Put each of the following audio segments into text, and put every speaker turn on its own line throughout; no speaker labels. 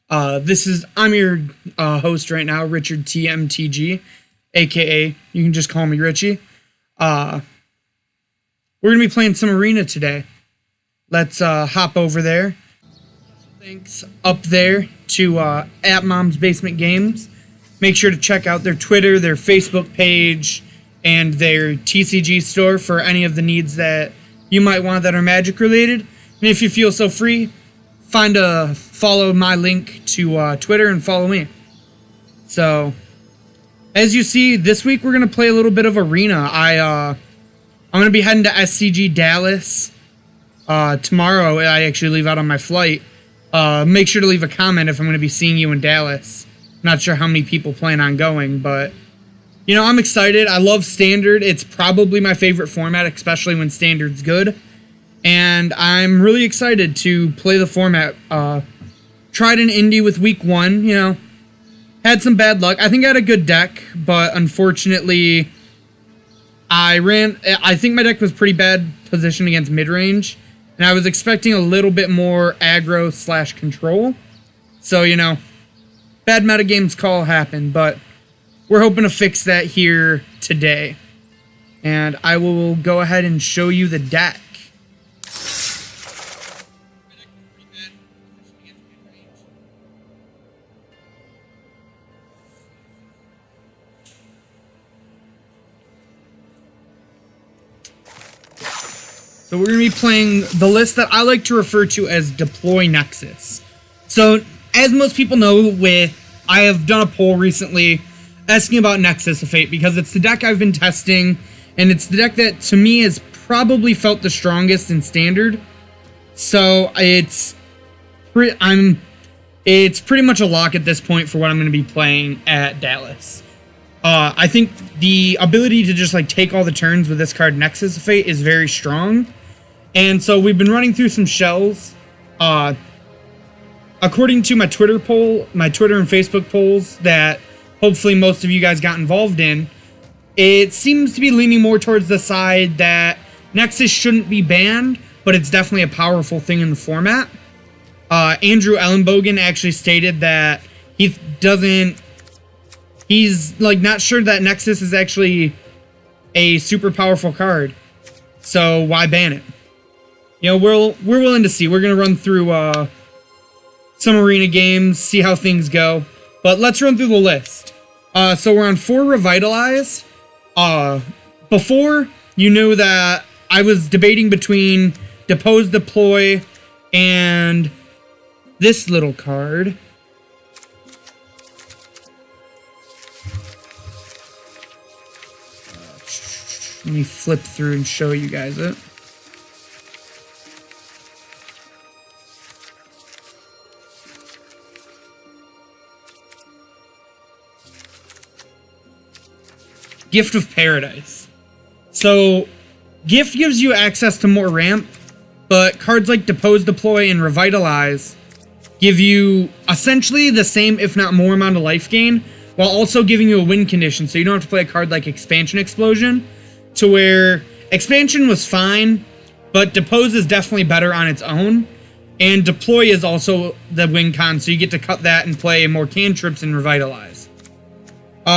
I'm your host right now, Richard TMTG, aka you can just call me Richie. We're gonna be playing some arena today. Let's hop over there. Thanks up there to at Mom's Basement Games. Make sure to check out their Twitter, their Facebook page, and their TCG store for any of the needs that you might want that are Magic related. And if you feel so free, follow my link to Twitter and follow me. So, as you see, this week we're gonna play a little bit of arena. I'm gonna be heading to SCG Dallas tomorrow. I actually leave out on my flight. Make sure to leave a comment if I'm gonna be seeing you in Dallas. Not sure how many people plan on going, but you know, I'm excited. I love Standard. It's probably my favorite format, especially when Standard's good. And I'm really excited to play the format. Tried an indie with week 1, you know. Had some bad luck. I think I had a good deck, but unfortunately, I think my deck was pretty bad positioned against mid-range. And I was expecting a little bit more aggro / control. So, you know, bad metagames call happened, but we're hoping to fix that here today. And I will go ahead and show you the deck. So we're going to be playing the list that I like to refer to as Deploy Nexus. So, as most people know, I have done a poll recently asking about Nexus of Fate because it's the deck I've been testing, and it's the deck that, to me, has probably felt the strongest in Standard. So, it's pretty much a lock at this point for what I'm going to be playing at Dallas. I think the ability to just like take all the turns with this card, Nexus of Fate, is very strong. And so we've been running through some shells. According to my Twitter and Facebook polls that hopefully most of you guys got involved in, it seems to be leaning more towards the side that Nexus shouldn't be banned, but it's definitely a powerful thing in the format. Andrew Ellenbogen actually stated that he's like not sure that Nexus is actually a super powerful card. So why ban it? You know, we're willing to see. We're gonna run through some arena games, see how things go. But let's run through the list. So we're on 4 Revitalize. Before, you knew that I was debating between Depose Deploy and this little card. Let me flip through and show you guys it. Gift of Paradise. So, Gift gives you access to more ramp, but cards like Depose Deploy and Revitalize give you essentially the same, if not more, amount of life gain, while also giving you a win condition, so you don't have to play a card like Expansion Explosion, to where Expansion was fine, but Depose is definitely better on its own, and Deploy is also the win con, so you get to cut that and play more cantrips and Revitalize.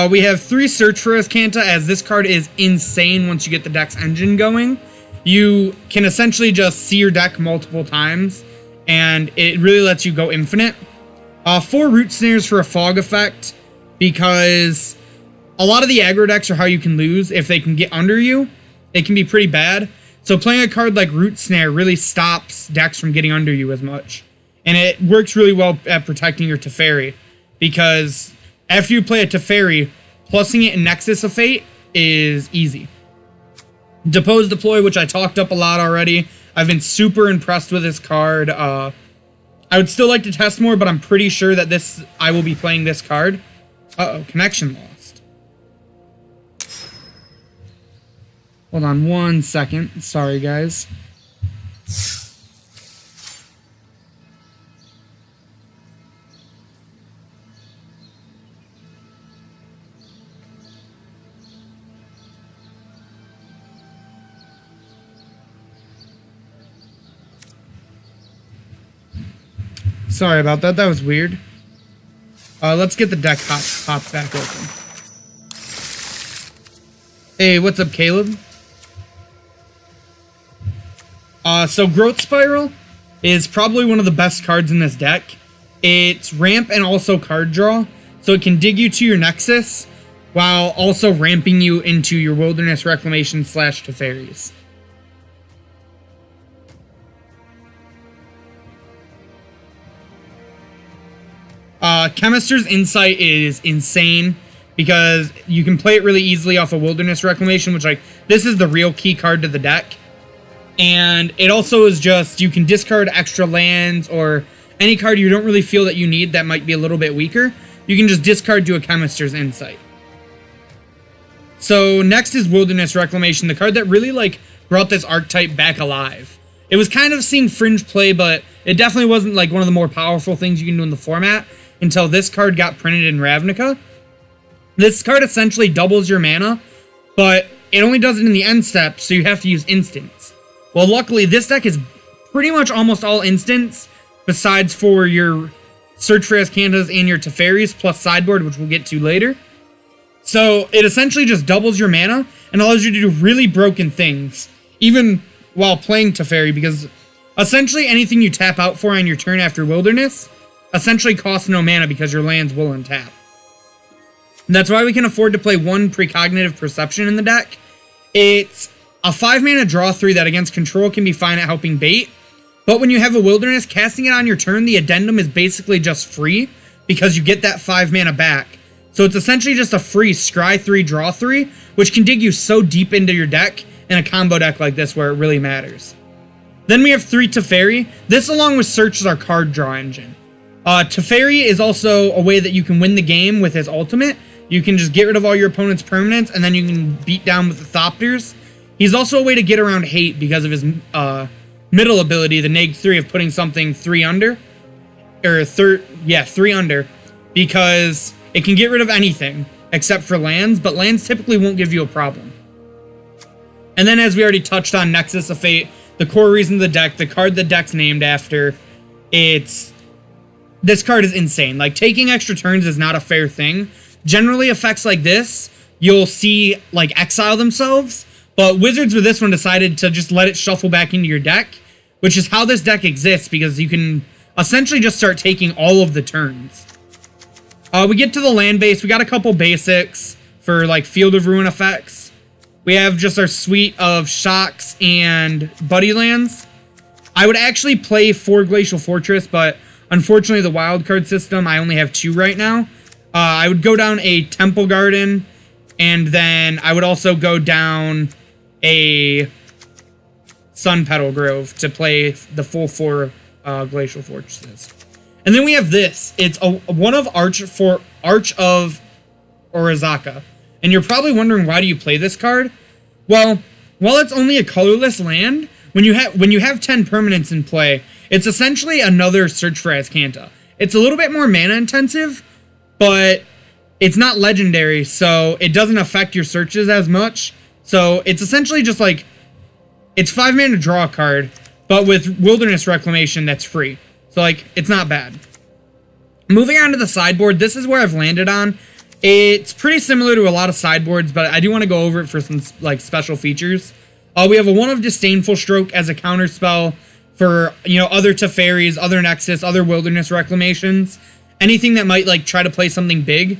We have 3 Search for Azcanta, as this card is insane once you get the deck's engine going. You can essentially just see your deck multiple times, and it really lets you go infinite. 4 Root Snares for a Fog effect, because a lot of the aggro decks are how you can lose. If they can get under you, it can be pretty bad. So playing a card like Root Snare really stops decks from getting under you as much. And it works really well at protecting your Teferi, because after you play a Teferi, plussing it in Nexus of Fate is easy. Depose Deploy, which I talked up a lot already. I've been super impressed with this card. I would still like to test more, but I'm pretty sure that I will be playing this card. Uh-oh, connection lost. Hold on 1 second. Sorry, guys. Sorry about that. That was weird. Let's get the deck popped back open. Hey, what's up, Caleb? So Growth Spiral is probably one of the best cards in this deck. It's ramp and also card draw, so it can dig you to your Nexus while also ramping you into your Wilderness Reclamation / Teferis. Chemister's Insight is insane because you can play it really easily off of Wilderness Reclamation, which, like, this is the real key card to the deck. And it also is just, you can discard extra lands or any card you don't really feel that you need that might be a little bit weaker. You can just discard to a Chemister's Insight. So next is Wilderness Reclamation, the card that really, like, brought this archetype back alive. It was kind of seeing fringe play, but it definitely wasn't, like, one of the more powerful things you can do in the format until this card got printed in Ravnica. This card essentially doubles your mana, but it only does it in the end step, so you have to use instants. Well, luckily, this deck is pretty much almost all instants, besides for your Search for Azcantas and your Teferis, plus sideboard, which we'll get to later. So it essentially just doubles your mana and allows you to do really broken things, even while playing Teferi, because essentially anything you tap out for on your turn after Wilderness essentially costs no mana because your lands will untap. And that's why we can afford to play one Precognitive Perception in the deck. It's a 5-mana draw 3 that against control can be fine at helping bait, but when you have a Wilderness, casting it on your turn, the addendum is basically just free because you get that 5 mana back. So it's essentially just a free Scry 3, Draw 3, which can dig you so deep into your deck in a combo deck like this where it really matters. Then we have 3 Teferi. This, along with Search, is our card draw engine. Teferi is also a way that you can win the game with his ultimate. You can just get rid of all your opponent's permanents, and then you can beat down with the Thopters. He's also a way to get around hate because of his middle ability, the neg 3 of putting something 3 under. Or 3 under. Because it can get rid of anything except for lands, but lands typically won't give you a problem. And then, as we already touched on, Nexus of Fate, the core reason of the deck, the card the deck's named after, this card is insane. Like, taking extra turns is not a fair thing. Generally, effects like this, you'll see, like, exile themselves, but Wizards with this one decided to just let it shuffle back into your deck, which is how this deck exists, because you can essentially just start taking all of the turns. We get to the land base. We got a couple basics for, like, Field of Ruin effects. We have just our suite of Shocks and Buddy lands. I would actually play 4 Glacial Fortress, but unfortunately the wildcard system, I only have 2 right now. I would go down a Temple Garden, and then I would also go down a Sun Petal Grove to play the full 4 Glacial Fortresses. And then we have this. It's one of Arch of Orizaka. And you're probably wondering, why do you play this card? Well, while it's only a colorless land, when you have 10 permanents in play, it's essentially another Search for Azcanta. It's a little bit more mana intensive, but it's not legendary, so it doesn't affect your searches as much. So it's essentially just like, it's 5 mana to draw a card, but with Wilderness Reclamation that's free. So, like, it's not bad. Moving on to the sideboard, this is where I've landed on. It's pretty similar to a lot of sideboards, but I do want to go over it for some, like, special features. We have a 1 of Disdainful Stroke as a counter spell for, you know, other Teferis, other Nexus, other Wilderness Reclamations. Anything that might, like, try to play something big.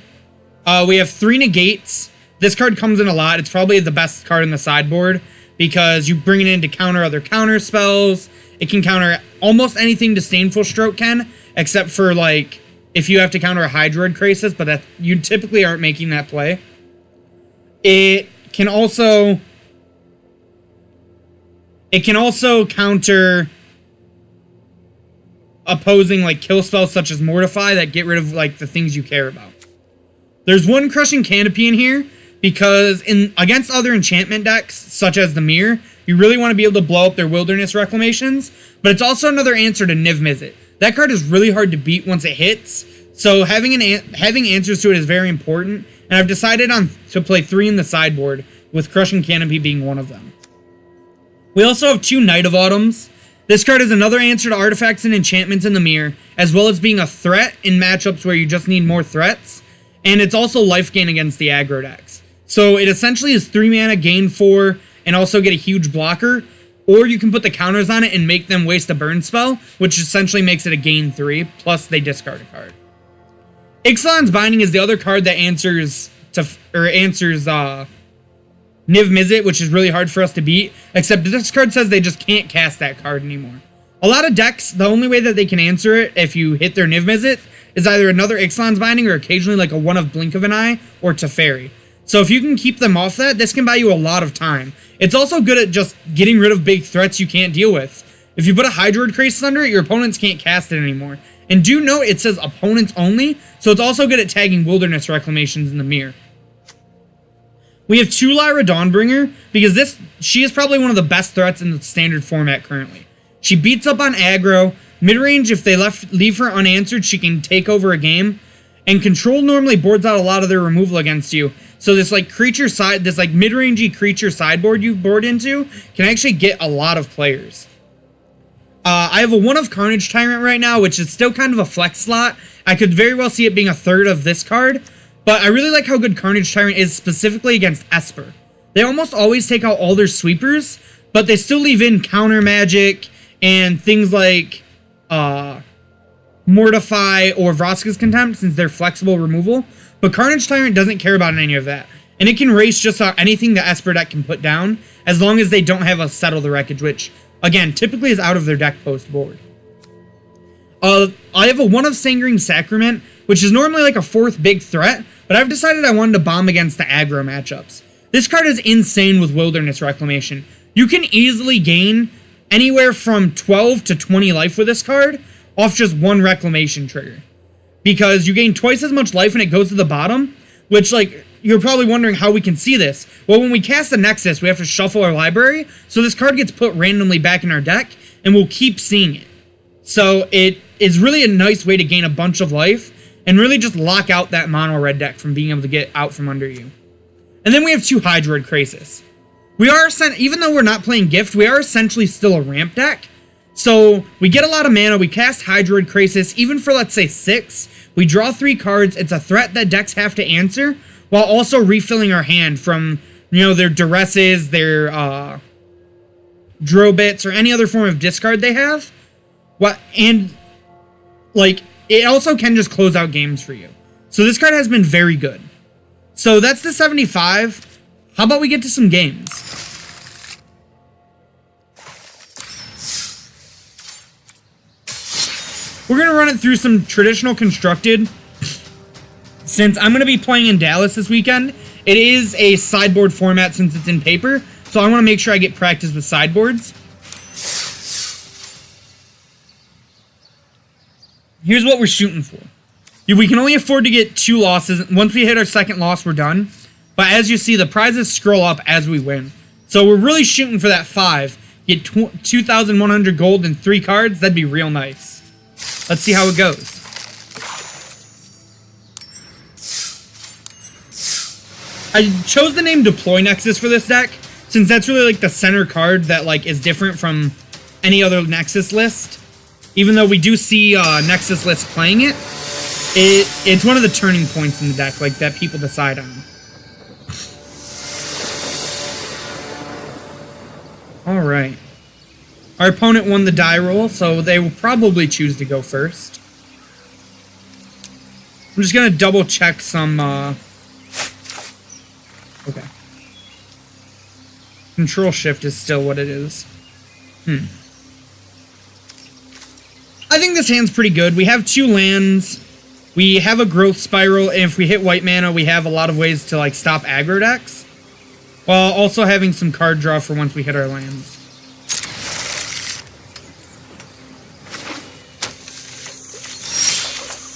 We have 3 Negates. This card comes in a lot. It's probably the best card in the sideboard because you bring it in to counter other counter spells. It can counter almost anything Disdainful Stroke can, except for, like, if you have to counter a Hydroid Krasis, but that you typically aren't making that play. It can also counter opposing, like, kill spells such as Mortify that get rid of, like, the things you care about. There's 1 Crushing Canopy in here because against other enchantment decks, such as the Mirror, you really want to be able to blow up their Wilderness Reclamations, but it's also another answer to Niv Mizzet. That card is really hard to beat once it hits, so having answers to it is very important, and I've decided to play 3 in the sideboard, with Crushing Canopy being one of them. We also have 2 Night of Autumns. This card is another answer to artifacts and enchantments in the mirror, as well as being a threat in matchups where you just need more threats, and it's also life gain against the aggro decks. So it essentially is 3 mana, gain 4, and also get a huge blocker, or you can put the counters on it and make them waste a burn spell, which essentially makes it a gain 3, plus they discard a card. Ixalan's Binding is the other card that answers Niv Mizzet, which is really hard for us to beat, except this card says they just can't cast that card anymore. A lot of decks, the only way that they can answer it if you hit their Niv Mizzet is either another Ixalan's Binding or occasionally like a one of Blink of an Eye or Teferi. So if you can keep them off that, this can buy you a lot of time. It's also good at just getting rid of big threats you can't deal with. If you put a Hydroid Krasis under it, your opponents can't cast it anymore. And do note it says opponents only, so it's also good at tagging Wilderness Reclamations in the mirror. We have 2 Lyra Dawnbringer, because she is probably one of the best threats in the standard format currently. She beats up on aggro, mid-range if they leave her unanswered, she can take over a game, and control normally boards out a lot of their removal against you. So this like mid-rangey creature sideboard you board into can actually get a lot of players. I have a 1 of Carnage Tyrant right now, which is still kind of a flex slot. I could very well see it being a third of this card, but I really like how good Carnage Tyrant is specifically against Esper. They almost always take out all their sweepers, but they still leave in counter magic and things like Mortify or Vraska's Contempt, since they're flexible removal. But Carnage Tyrant doesn't care about any of that. And it can race just about anything the Esper deck can put down, as long as they don't have a Settle the Wreckage, which, again, typically is out of their deck post board. I have a 1 of Sangering Sacrament, which is normally like a 4th big threat, but I've decided I wanted to bomb against the aggro matchups. This card is insane with Wilderness Reclamation. You can easily gain anywhere from 12 to 20 life with this card off just 1 Reclamation trigger. Because you gain twice as much life and it goes to the bottom, which, like, you're probably wondering how we can see this. Well, when we cast the Nexus, we have to shuffle our library, so this card gets put randomly back in our deck, and we'll keep seeing it. So it is really a nice way to gain a bunch of life, and really just lock out that mono red deck from being able to get out from under you. And then we have 2 Hydroid Krasis. We are, even though we're not playing Gift, we are essentially still a ramp deck. So we get a lot of mana, we cast Hydroid Krasis, even for, let's say, 6. We draw 3 cards, it's a threat that decks have to answer, while also refilling our hand from, you know, their Duresses, their Drobits, or any other form of discard they have. And, like, it also can just close out games for you. So this card has been very good. So that's the 75. How about we get to some games? We're going to run it through some traditional constructed. Since I'm going to be playing in Dallas this weekend, it is a sideboard format since it's in paper. So I want to make sure I get practice with sideboards. Here's what we're shooting for. We can only afford to get 2 losses. Once we hit our 2nd loss, we're done. But as you see, the prizes scroll up as we win. So we're really shooting for that 5. Get 2,100 gold and 3 cards. That'd be real nice. Let's see how it goes. I chose the name Deploy Nexus for this deck, since that's really like the center card that like is different from any other Nexus list. Even though we do see Nexus lists playing it, it's one of the turning points in the deck, like that people decide on. All right. Our opponent won the die roll, so they will probably choose to go first. I'm just gonna double check some. Okay. Control Shift is still what it is. I think this hand's pretty good. We have 2 lands. We have a Growth Spiral, and if we hit white mana, we have a lot of ways to like stop aggro decks, while also having some card draw for once we hit our lands.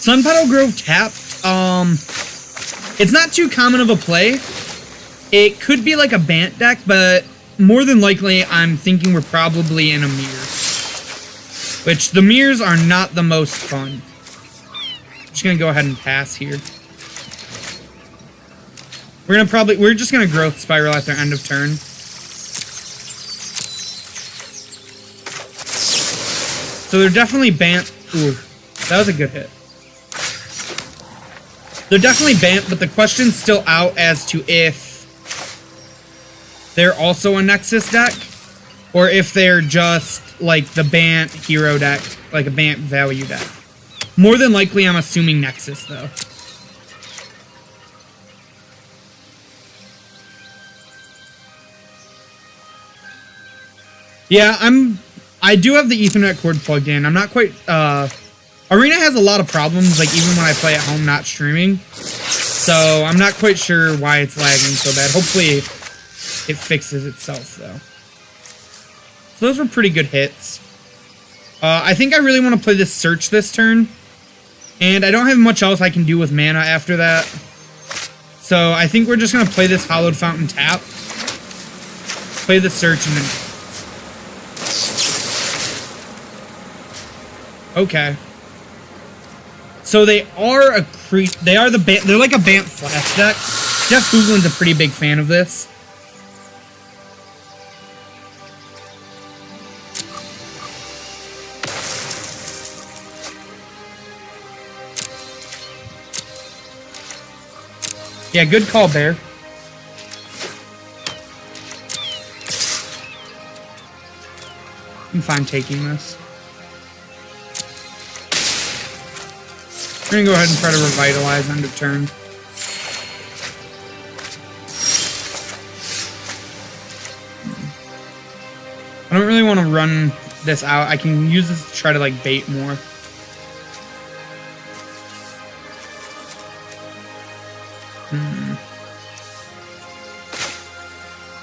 Sunpetal Grove tapped. It's not too common of a play. It could be like a Bant deck, but more than likely, I'm thinking we're probably in a mirror. Which, the mirrors are not the most fun. I'm just gonna go ahead and pass here. We're just gonna Growth Spiral at their end of turn. So they're definitely Bant. Ooh, that was a good hit. They're definitely Bant, but the question's still out as to if they're also a Nexus deck, or if they're just like the Bant hero deck, like a Bant value deck. More than likely, I'm assuming Nexus, though. Yeah, I do have the Ethernet cord plugged in. I'm not quite, Arena has a lot of problems, like even when I play at home not streaming. So I'm not quite sure why it's lagging so bad. Hopefully it fixes itself, though. So those were pretty good hits. I think I really want to play this Search this turn. And I don't have much else I can do with mana after that. So I think we're just going to play this Hallowed Fountain tap. Play the Search and then... Okay. So they are they're like a Bant flash deck. Jeff Hoogland's a pretty big fan of this. Yeah, good call, Bear. I'm fine taking this. We're gonna go ahead and try to revitalize end of turn. I don't really want to run this out. I can use this to try to like bait more.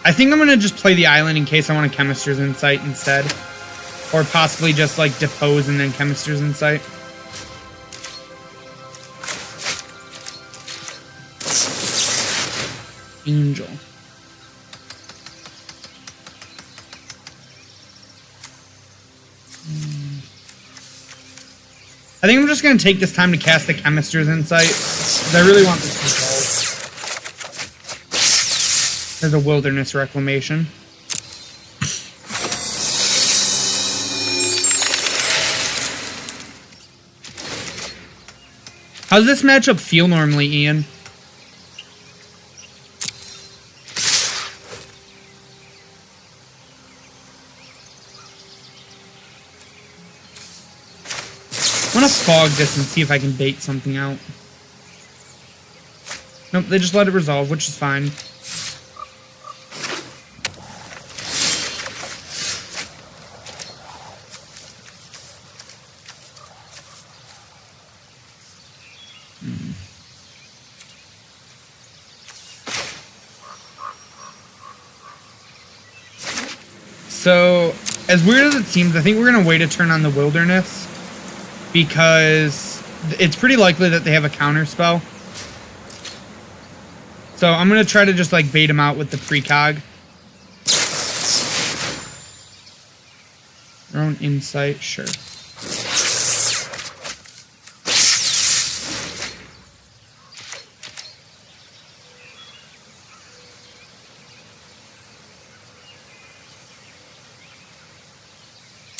I think I'm gonna just play the island in case I want a Chemister's Insight instead. Or possibly just like depose and then Chemister's Insight. Angel. I think I'm just going to take this time to cast the Chemister's Insight, because I really want this resolved. There's a Wilderness Reclamation. How's this matchup feel normally, Ian? I'm gonna fog this and see if I can bait something out. Nope, they just let it resolve, which is fine. So, as weird as it seems, I think we're gonna wait a turn on the Wilderness. Because it's pretty likely that they have a counter spell. So I'm going to try to just like bait them out with the precog. Their own insight, sure.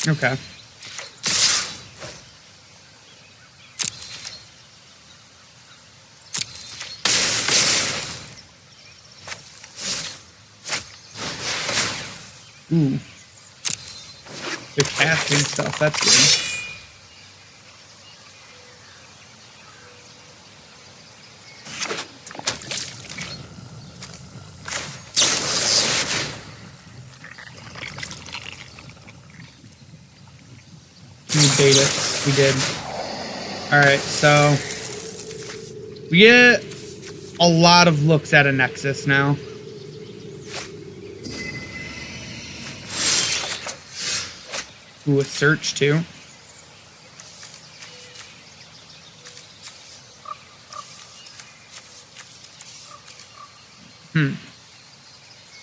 Okay. Ooh. They're casting stuff, that's good. Can we bait it? We did. Alright, so we get a lot of looks at a Nexus now. Ooh, a Search too.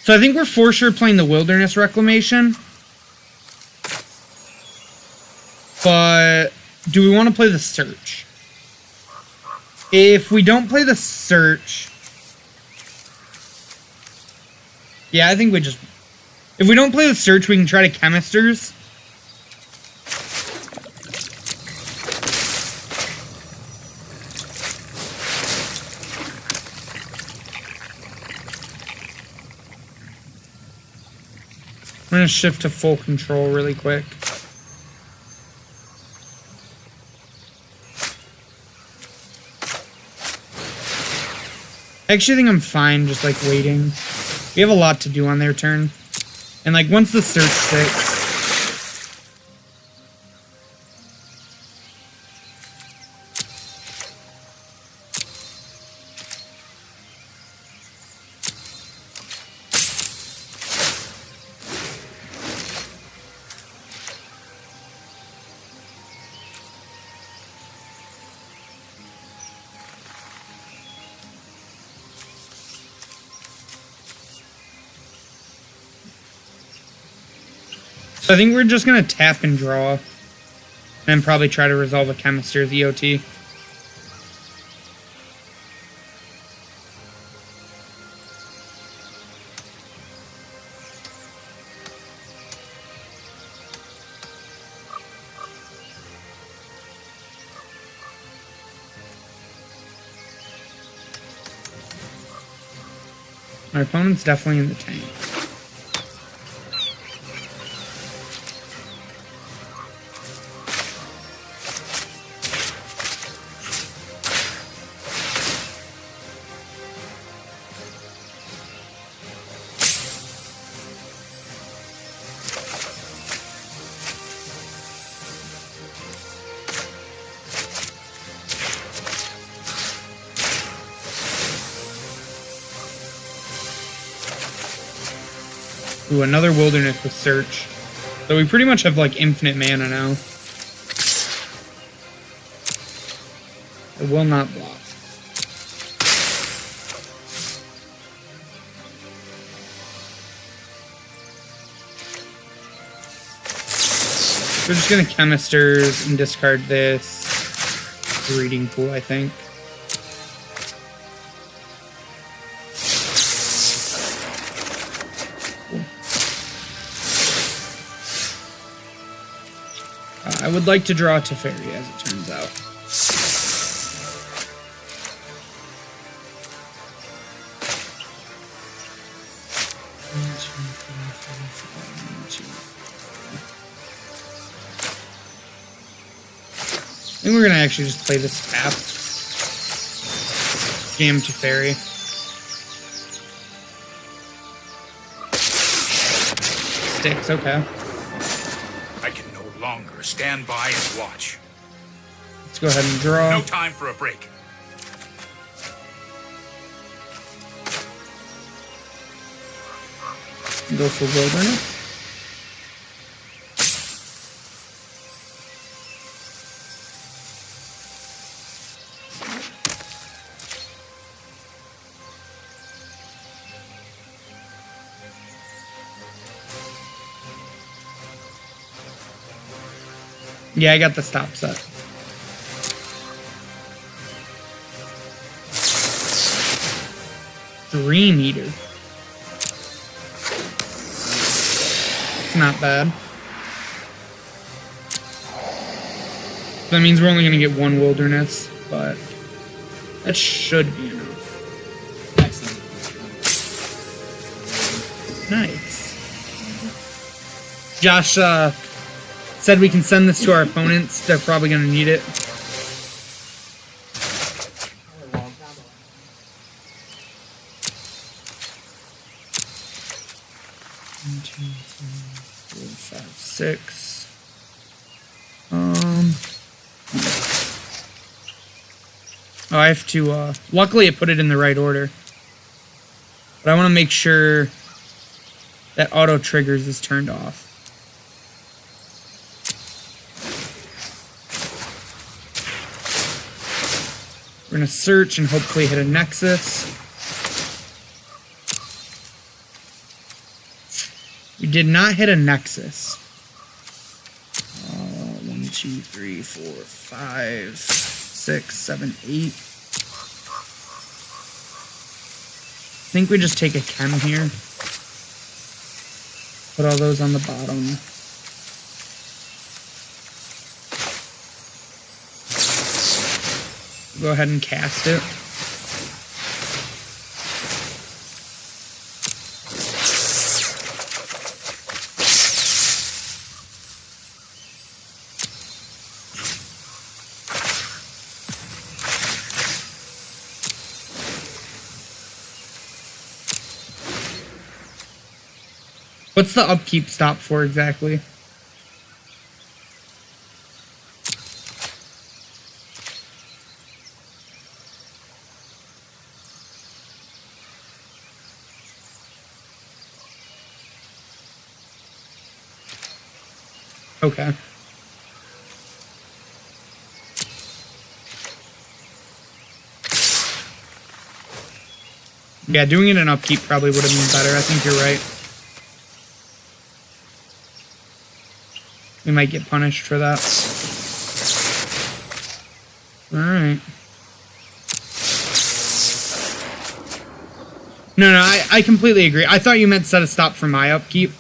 So I think we're for sure playing the Wilderness Reclamation. But do we want to play the Search? If we don't play the Search... Yeah, I think we just... If we don't play the Search, we can try to Chemisters. I'm gonna shift to full control really quick. I actually think I'm fine just like waiting. We have a lot to do on their turn. And like once the search sticks. So I think we're just going to tap and draw. And then probably try to resolve a Chemister's EOT. My opponent's definitely in the tank. Ooh, another wilderness with search. So we pretty much have like infinite mana now. It will not block. We're just gonna Chemisters and discard this reading pool, I think. I would like to draw a Teferi, as it turns out. I think we're going to actually just play this tap. Jam Teferi. Sticks, okay.
Stand by and watch.
Let's go ahead and draw.
No time for a break.
Go for wilderness. Yeah, I got the stop set. Dream Eater. It's not bad. So that means we're only going to get one wilderness, but that should be enough.
Excellent.
Nice. Josh, said we can send this to our opponents. They're probably going to need it. One, two, three, 4, 5, 6. Oh, I have to, luckily I put it in the right order. But I want to make sure that auto triggers is turned off. We're going to search and hopefully hit a Nexus. We did not hit a Nexus. 1, 2, 3, 4, 5, 6, 7, 8. I think we just take a chem here. Put all those on the bottom. Go ahead and cast it. What's the upkeep stop for exactly? Okay. Yeah, doing it in upkeep probably would have been better. I think you're right. We might get punished for that. Alright. No, I completely agree. I thought you meant set a stop for my upkeep.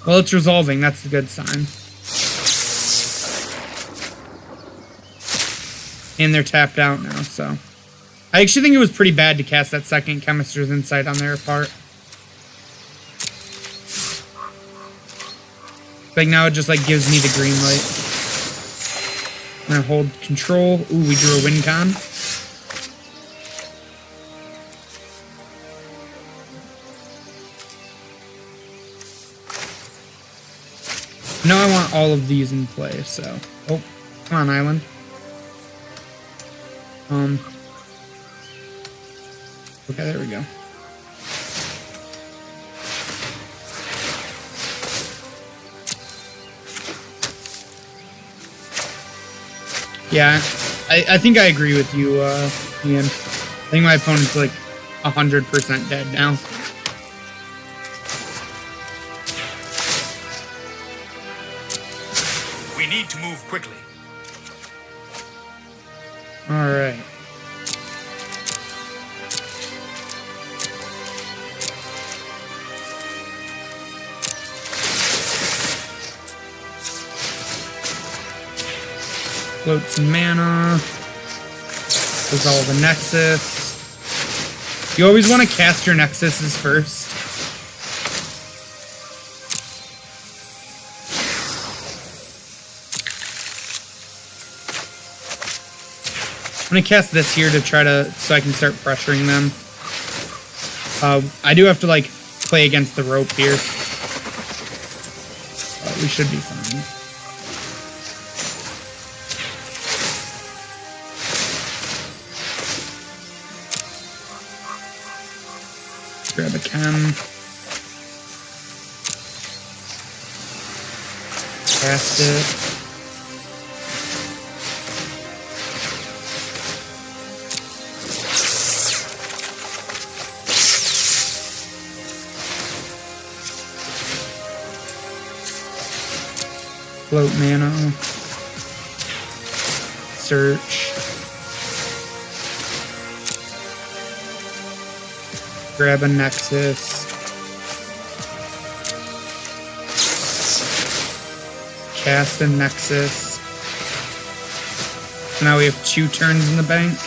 Well, it's resolving. That's a good sign. And they're tapped out now, so... I actually think it was pretty bad to cast that second Chemist's Insight on their part. Like, now it just, like, gives me the green light. I'm gonna hold control. Ooh, we drew a win con. Now I want all of these in play, so... Oh, come on, Island. Okay, there we go. Yeah, I think I agree with you, Ian. I think my opponent's like 100% dead now.
We need to move quickly.
Alright. Float some mana. Resolve a Nexus. You always want to cast your Nexuses first. I'm gonna cast this here to try to, so I can start pressuring them. I do have to like play against the rope here. We should be fine. Grab a chem. Cast it. Float mana. Search. Grab a Nexus. Cast a Nexus. Now we have 2 turns in the bank.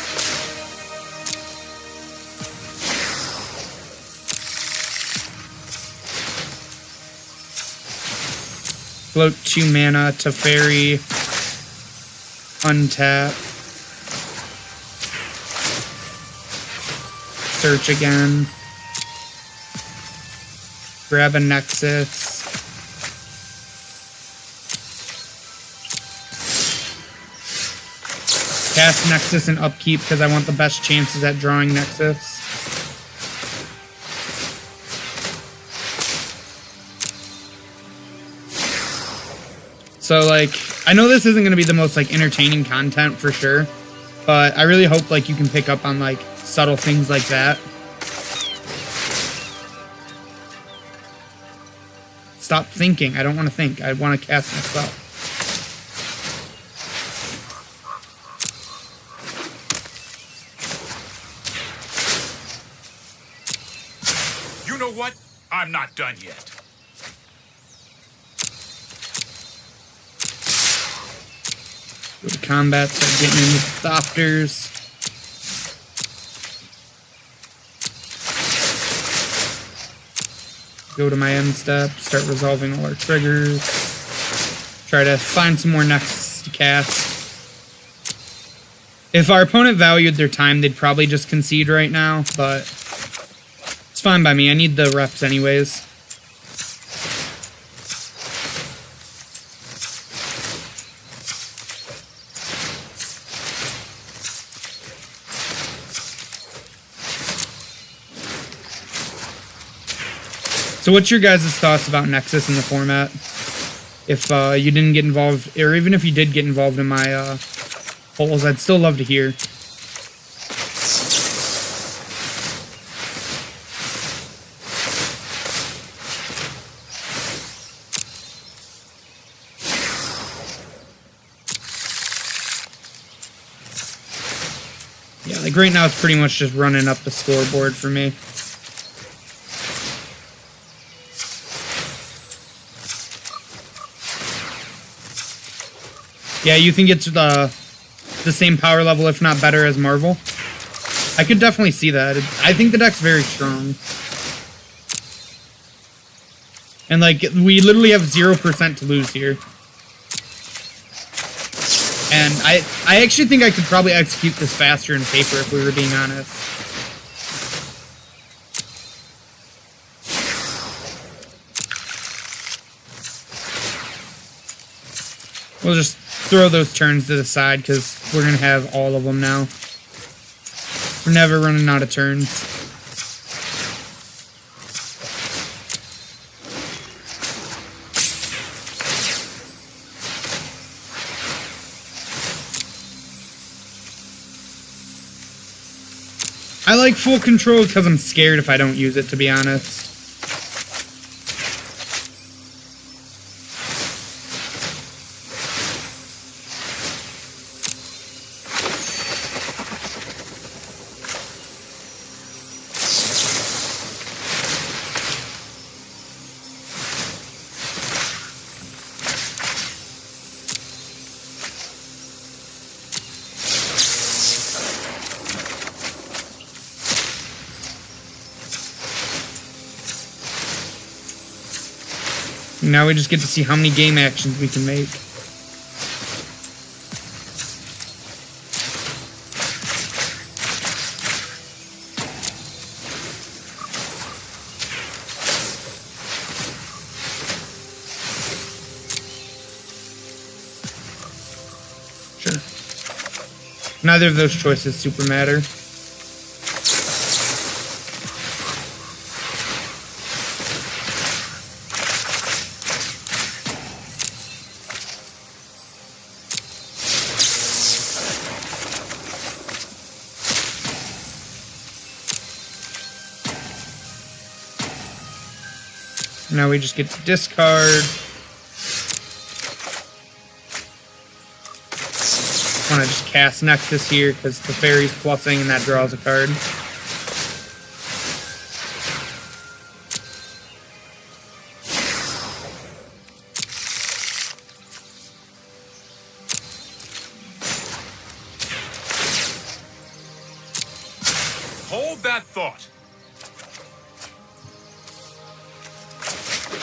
Float 2 mana to fairy. Untap. Search again. Grab a Nexus. Cast Nexus and upkeep because I want the best chances at drawing Nexus. So, like, I know this isn't going to be the most, like, entertaining content for sure, but I really hope, like, you can pick up on, like, subtle things like that. Stop thinking. I don't want to think. I want to cast my spell.
You know what? I'm not done yet.
Go to combat, start getting in with the Thopters. Go to my end step, start resolving all our triggers. Try to find some more Nexus to cast. If our opponent valued their time, they'd probably just concede right now, but It's fine by me. I need the reps anyways. So what's your guys' thoughts about Nexus in the format? If you didn't get involved, or even if you did get involved in my polls, I'd still love to hear. Yeah, like right now it's pretty much just running up the scoreboard for me. Yeah, you think it's the same power level, if not better, as Marvel? I could definitely see that. I think the deck's very strong. And, like, we literally have 0% to lose here. And I actually think I could probably execute this faster in paper, if we were being honest. We'll just throw those turns to the side because we're going to have all of them now. We're never running out of turns. I like full control because I'm scared if I don't use it, to be honest. Now we just get to see how many game actions we can make. Sure. Neither of those choices super matter. Now we just get to discard. I want to just cast Nexus here because Teferi's plussing and that draws a card.
Hold that thought.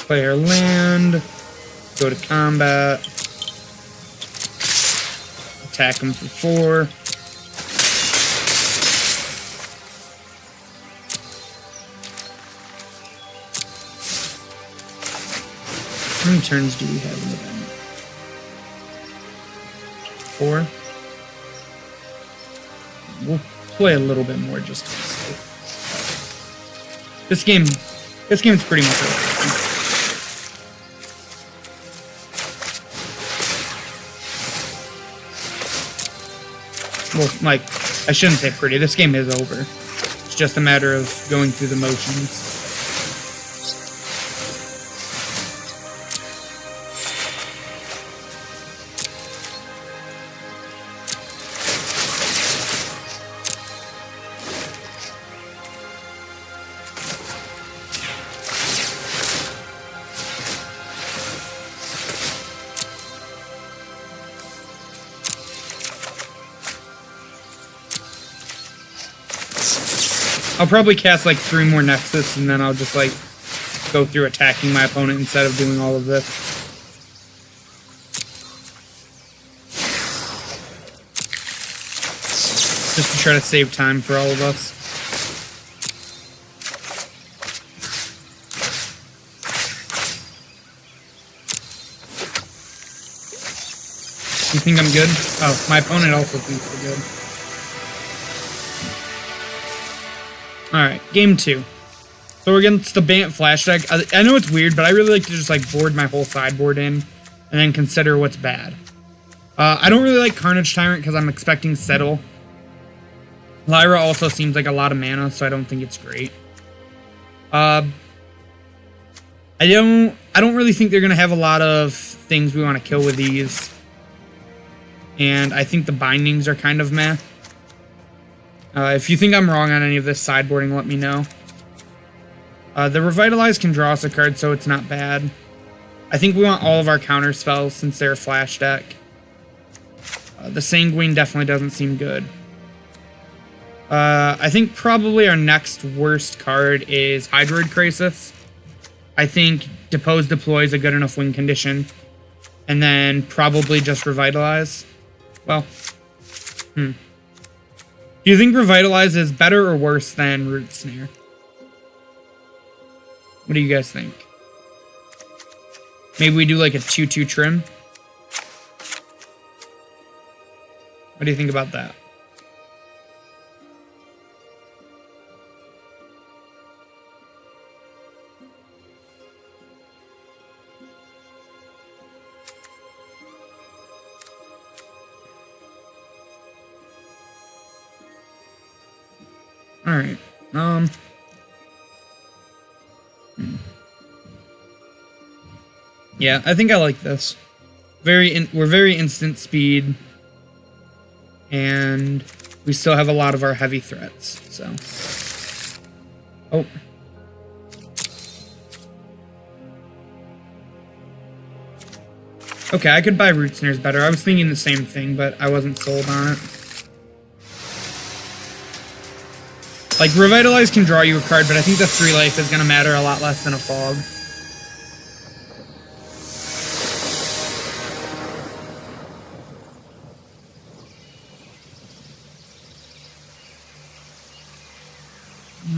Play our land, go to combat, attack him for 4. How many turns do we have in the game? 4? We'll play a little bit more just to be safe. This game's pretty much over. Well, like, I shouldn't say pretty. This game is over. It's just a matter of going through the motions. I'll probably cast like 3 more Nexus and then I'll just like go through attacking my opponent instead of doing all of this. Just to try to save time for all of us. You think I'm good? Oh, my opponent also thinks we're good. Alright, game 2. So we're against the Bant Flash deck. I know it's weird, but I really like to just like board my whole sideboard in and then consider what's bad. I don't really like Carnage Tyrant because I'm expecting Settle. Lyra also seems like a lot of mana, so I don't think it's great. I don't really think they're gonna have a lot of things we want to kill with these. And I think the bindings are kind of meh. If you think I'm wrong on any of this sideboarding, let me know. The Revitalize can draw us a card, so it's not bad. I think we want all of our counter spells since they're a flash deck. The Sanguine definitely doesn't seem good. I think probably our next worst card is Hydroid Crisis. I think Depose Deploy is a good enough win condition. And then probably just Revitalize. Well, Do you think Revitalize is better or worse than Root Snare? What do you guys think? Maybe we do like a 2-2 trim? What do you think about that? Alright, yeah, I think I like this. We're very instant speed, and we still have a lot of our heavy threats, so. Oh. Okay, I could buy Root Snares better. I was thinking the same thing, but I wasn't sold on it. Like, Revitalize can draw you a card, but I think the 3 life is going to matter a lot less than a Fog.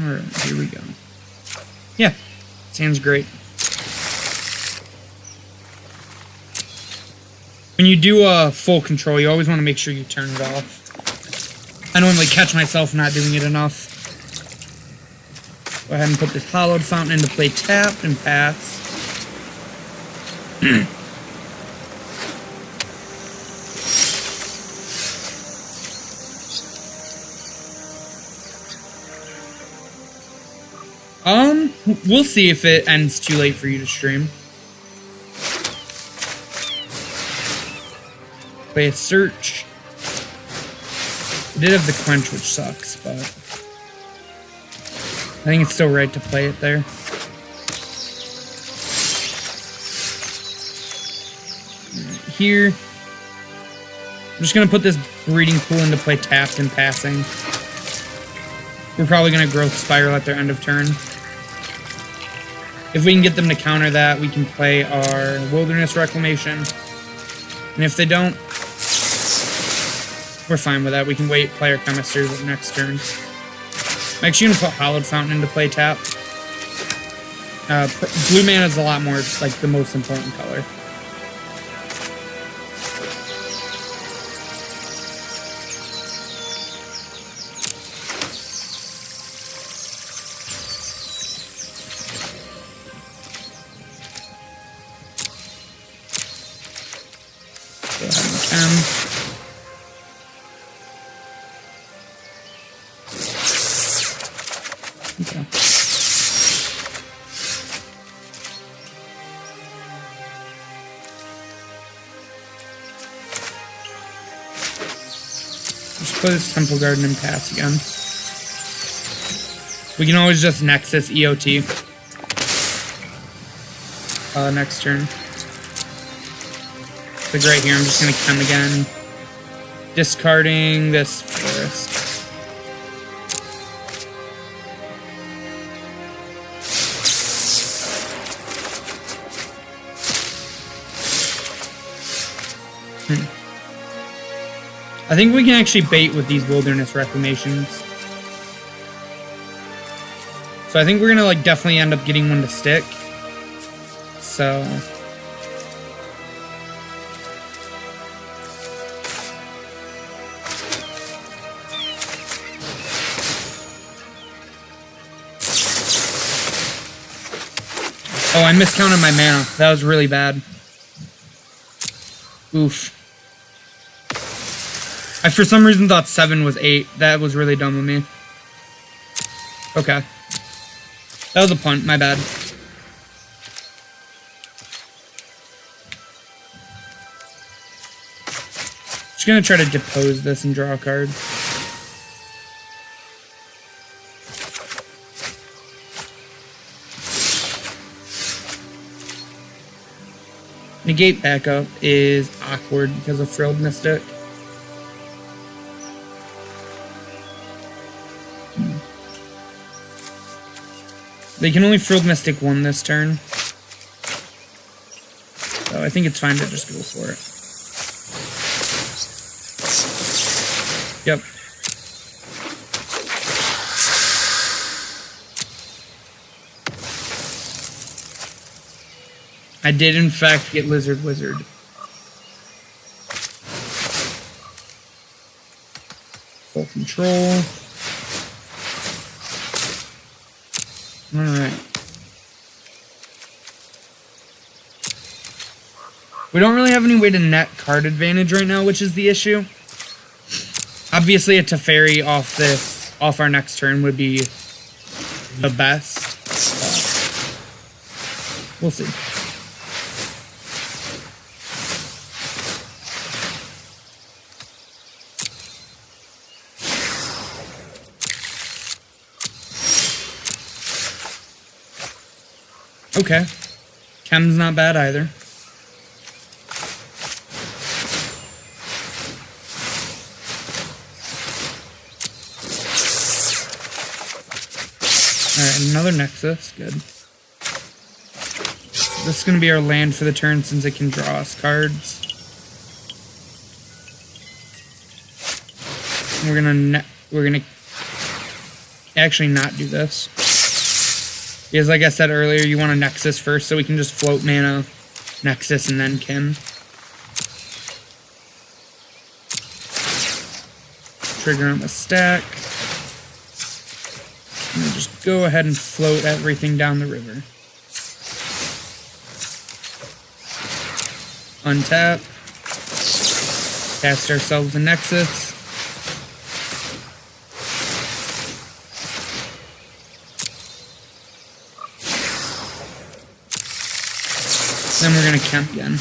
Alright, here we go. Yeah, sounds great. When you do a full control, you always want to make sure you turn it off. I normally catch myself not doing it enough. Go ahead and put this Hollowed Fountain into play tapped and pass. We'll see if it ends too late for you to stream. Play a Search. I did have the Quench, which sucks, but I think it's still right to play it there. Here, I'm just going to put this Breeding Pool into play tapped and passing. We're probably going to Growth Spiral at their end of turn. If we can get them to counter that, we can play our Wilderness Reclamation. And if they don't, we're fine with that. We can wait, play our Chemisters next turn. I'm actually going to put Hollowed Fountain into play tap. Blue mana is a lot more, like, the most important color. Go ahead and Okay. Just play this Temple Garden and pass again. We can always just Nexus EOT. Next turn. Like right here, I'm just gonna Chem again. Discarding this Forest. I think we can actually bait with these Wilderness Reclamations. So I think we're gonna like definitely end up getting one to stick. So Oh, I miscounted my mana. That was really bad. Oof. I for some reason thought 7 was 8. That was really dumb of me. Okay. That was a punt, my bad. Just gonna try to depose this and draw a card. Negate backup is awkward because of Frilled Mystic. They can only Frilled Mystic 1 this turn. So I think it's fine to just go for it. Yep. I did in fact get Lizard Wizard. Full control. Alright. We don't really have any way to net card advantage right now, which is the issue. Obviously a Teferi off our next turn would be the best. We'll see. Okay. Chem's not bad either. Alright, another Nexus. Good. This is going to be our land for the turn since it can draw us cards. We're gonna actually not do this. Because like I said earlier, you want a Nexus first so we can just float mana, Nexus, and then Kim. Trigger on the stack. And we'll just go ahead and float everything down the river. Untap. Cast ourselves a Nexus. Then we're going to camp again. I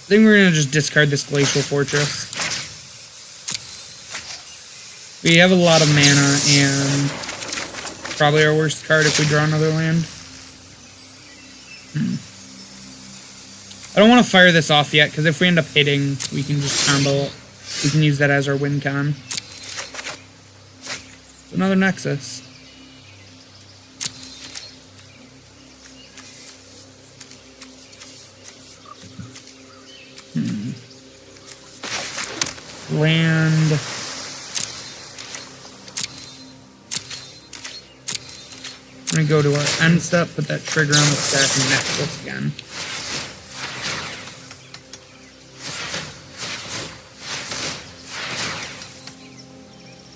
think we're going to just discard this Glacial Fortress. We have a lot of mana and probably our worst card if we draw another land. I don't want to fire this off yet because if we end up hitting, we can just combo. We can use that as our win con. So another Nexus. Land. I'm going to go to our end step, put that trigger on the stack, and Nexus again.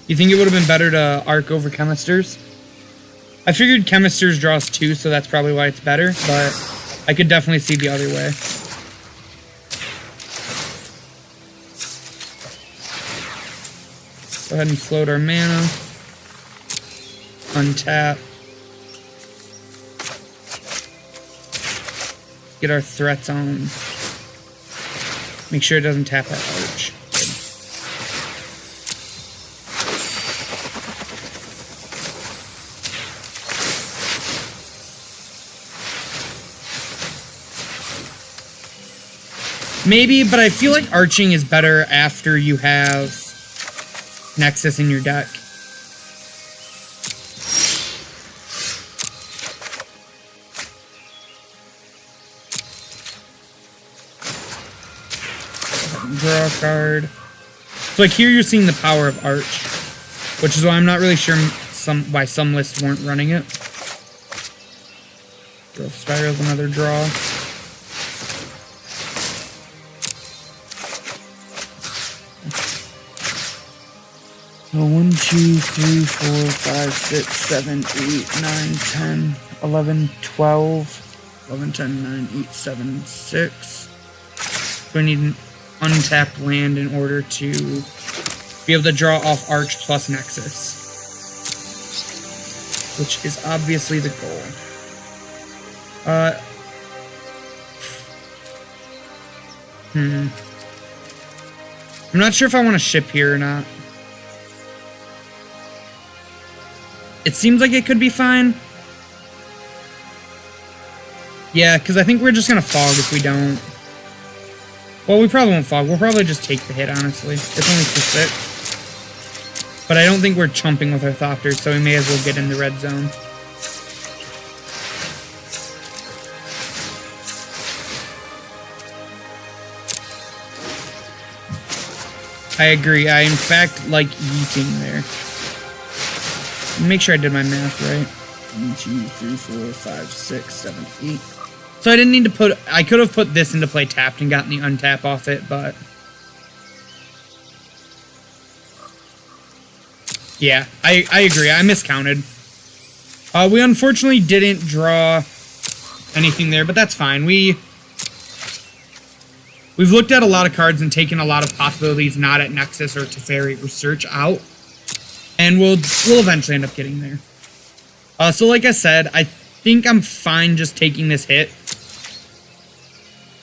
You think it would have been better to arc over Chemisters? I figured Chemisters draws 2, so that's probably why it's better, but I could definitely see the other way. Go ahead and float our mana. Untap. Get our threats on. Make sure it doesn't tap our arch. Good. Maybe, but I feel like arching is better after you have Nexus in your deck. Draw a card. So like here you're seeing the power of Arch, which is why I'm not really sure why some lists weren't running it. Growth Spiral's another draw. So 1, 2, 3, 4, 5, 6, 7, 8, 9, 10, 11, 12, 11, 10, 9, 8, 7, 6. So we need an untapped land in order to be able to draw off Arch plus Nexus, which is obviously the goal. I'm not sure if I want to ship here or not. It seems like it could be fine. Yeah, because I think we're just going to fog if we don't. Well, we probably won't fog. We'll probably just take the hit, honestly. It's only for 6. But I don't think we're chumping with our Thopters, so we may as well get in the red zone. I agree. I, in fact, like yeeting there. Make sure I did my math right. 1, 2, 3, 4, 5, 6, 7, 8. So I didn't need to put... I could have put this into play tapped and gotten the untap off it, but... Yeah, I agree. I miscounted. We unfortunately didn't draw anything there, but that's fine. We've looked at a lot of cards and taken a lot of possibilities not at Nexus or Teferi Research out. And we'll eventually end up getting there. So like I said, I think I'm fine just taking this hit.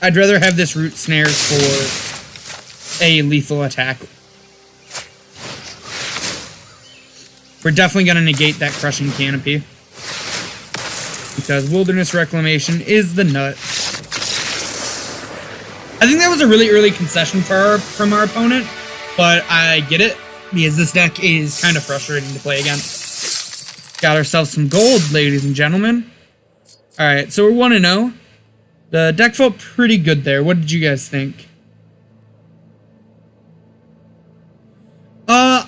I'd rather have this Root Snares for a lethal attack. We're definitely going to negate that Crushing Canopy, because Wilderness Reclamation is the nut. I think that was a really early concession from our opponent, but I get it, because this deck is kind of frustrating to play against. Got ourselves some gold, ladies and gentlemen. Alright, so we're 1-0. The deck felt pretty good there. What did you guys think?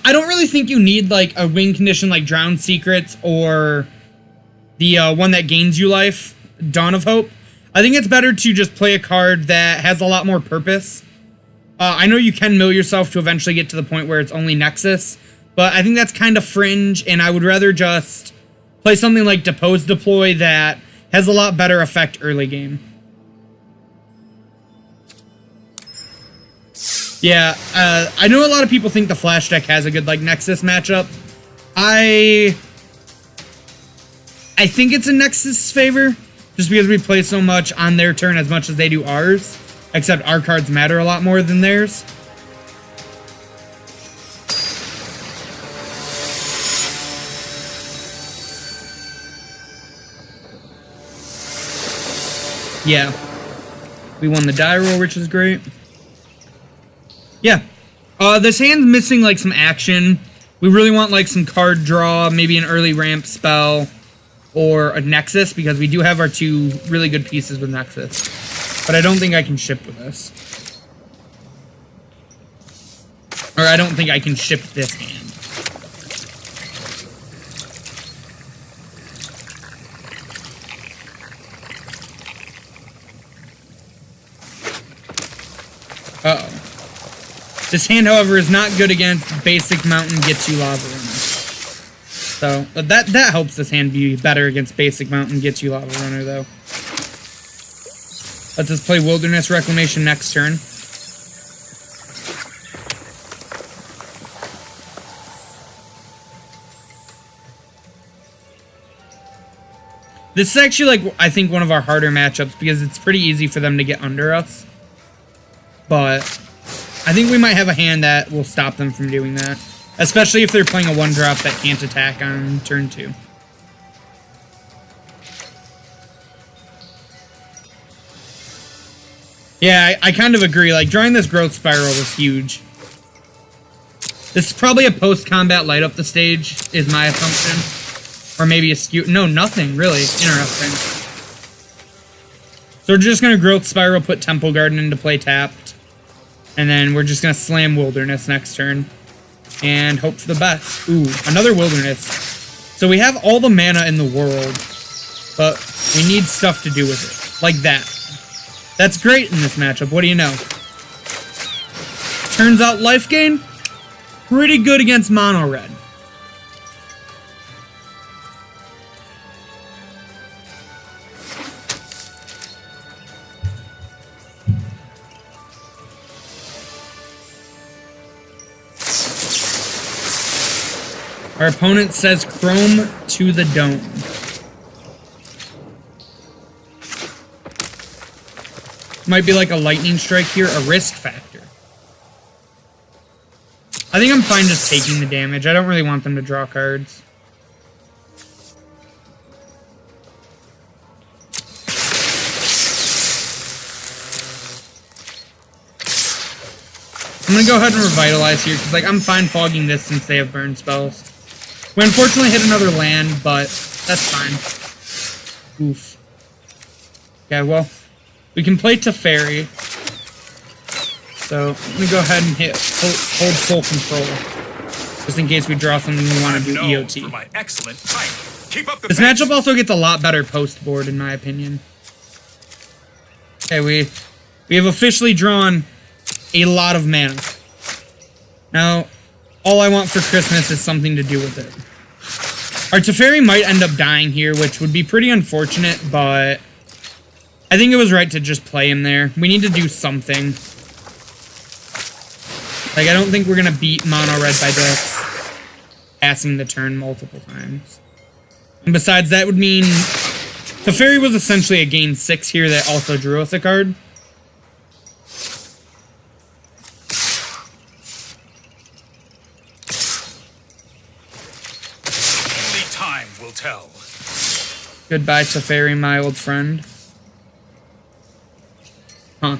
I don't really think you need, like, a win condition like Drowned Secrets or the one that gains you life, Dawn of Hope. I think it's better to just play a card that has a lot more purpose. I know you can mill yourself to eventually get to the point where it's only Nexus, but I think that's kind of fringe, and I would rather just play something like Depose Deploy that has a lot better effect early game. Yeah, I know a lot of people think the Flash deck has a good, like, Nexus matchup. I think it's in Nexus' favor, just because we play so much on their turn as much as they do ours, except our cards matter a lot more than theirs. Yeah. We won the die roll, which is great. Yeah. This hand's missing, like, some action. We really want, like, some card draw, maybe an early ramp spell, or a Nexus, because we do have our 2 really good pieces with Nexus. But I don't think I can ship with this. Or I don't think I can ship this hand. Uh-oh. This hand, however, is not good against Basic Mountain Gets You Lava Runner. So, that helps this hand be better against Basic Mountain Gets You Lava Runner, though. Let's just play Wilderness Reclamation next turn. This is actually, like, I think one of our harder matchups, because it's pretty easy for them to get under us. But I think we might have a hand that will stop them from doing that. Especially if they're playing a 1-drop that can't attack on turn 2. Yeah, I kind of agree. Like, drawing this Growth Spiral was huge. This is probably a post-combat light up the stage, is my assumption. Or maybe a skew... No, nothing, really. Interesting. So we're just going to Growth Spiral, put Temple Garden into play tapped. And then we're just going to slam Wilderness next turn. And hope for the best. Ooh, another Wilderness. So we have all the mana in the world. But we need stuff to do with it. Like that. That's great in this matchup. What do you know? Turns out life gain? pretty good against mono red. Our opponent says Chrome to the dome. Might be like a lightning strike here, a risk factor. I think I'm fine just taking the damage. I don't really want them to draw cards. I'm gonna go ahead and revitalize here, because like I'm fine fogging this since they have burn spells. We unfortunately hit another land, but that's fine. Oof. Okay, well, we can play Teferi. So, I'm gonna go ahead and hold full control. Just in case we draw something we want to do EOT.
For my excellent timing. Keep up the
This
pace.
matchup also gets a lot better post-board, in my opinion. Okay, we have officially drawn a lot of mana. Now, all I want for Christmas is something to do with it. Our Teferi might end up dying here, which would be pretty unfortunate, but I think it was right to just play him there. We need to do something. Like, I don't think we're going to beat mono red by this passing the turn multiple times. And besides, that would mean Teferi was essentially a gain 6 here that also drew us a card.
Tell.
Goodbye, Teferi, my old friend. Huh.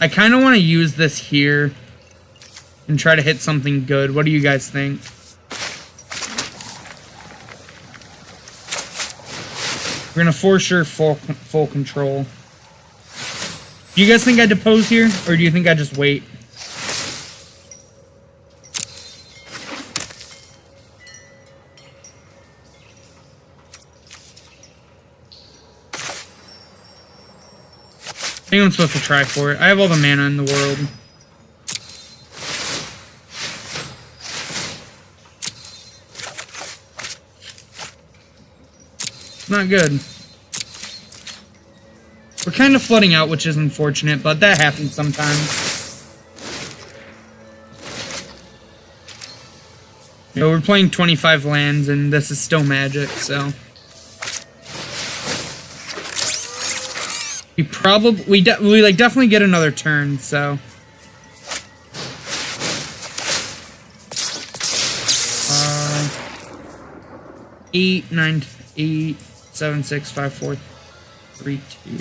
I kind of want to use this here and try to hit something good. What do you guys think? We're going to for sure full control. Do you guys think I depose here, or do you think I just wait? I think I'm supposed to try for it. I have all the mana in the world. Not good. We're kind of flooding out, which is unfortunate, but that happens sometimes. You know, we're playing 25 lands, and this is still Magic, so... We definitely get another turn, so... 8, 9, 8, 7, 6, 5, 4, 3, 2...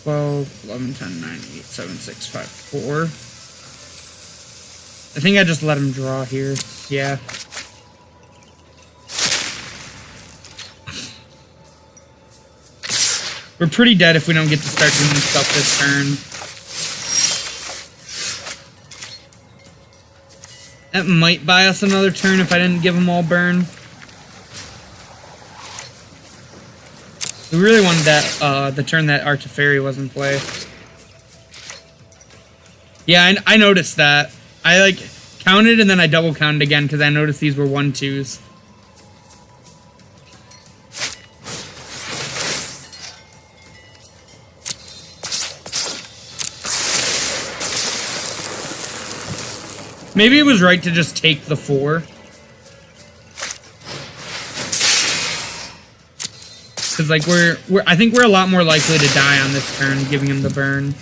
12, 11, 10, 9, 8, 7, 6, 5, 4. I think I just let him draw here. Yeah. We're pretty dead if we don't get to start doing stuff this turn. That might buy us another turn if I didn't give them all burn. We really wanted that, the turn that our Teferi was in play. Yeah, I noticed that. I, like, counted and then I double counted again because I noticed these were 1-2s. Maybe it was right to just take the 4. Because, like, I think we're a lot more likely to die on this turn, giving him the burn.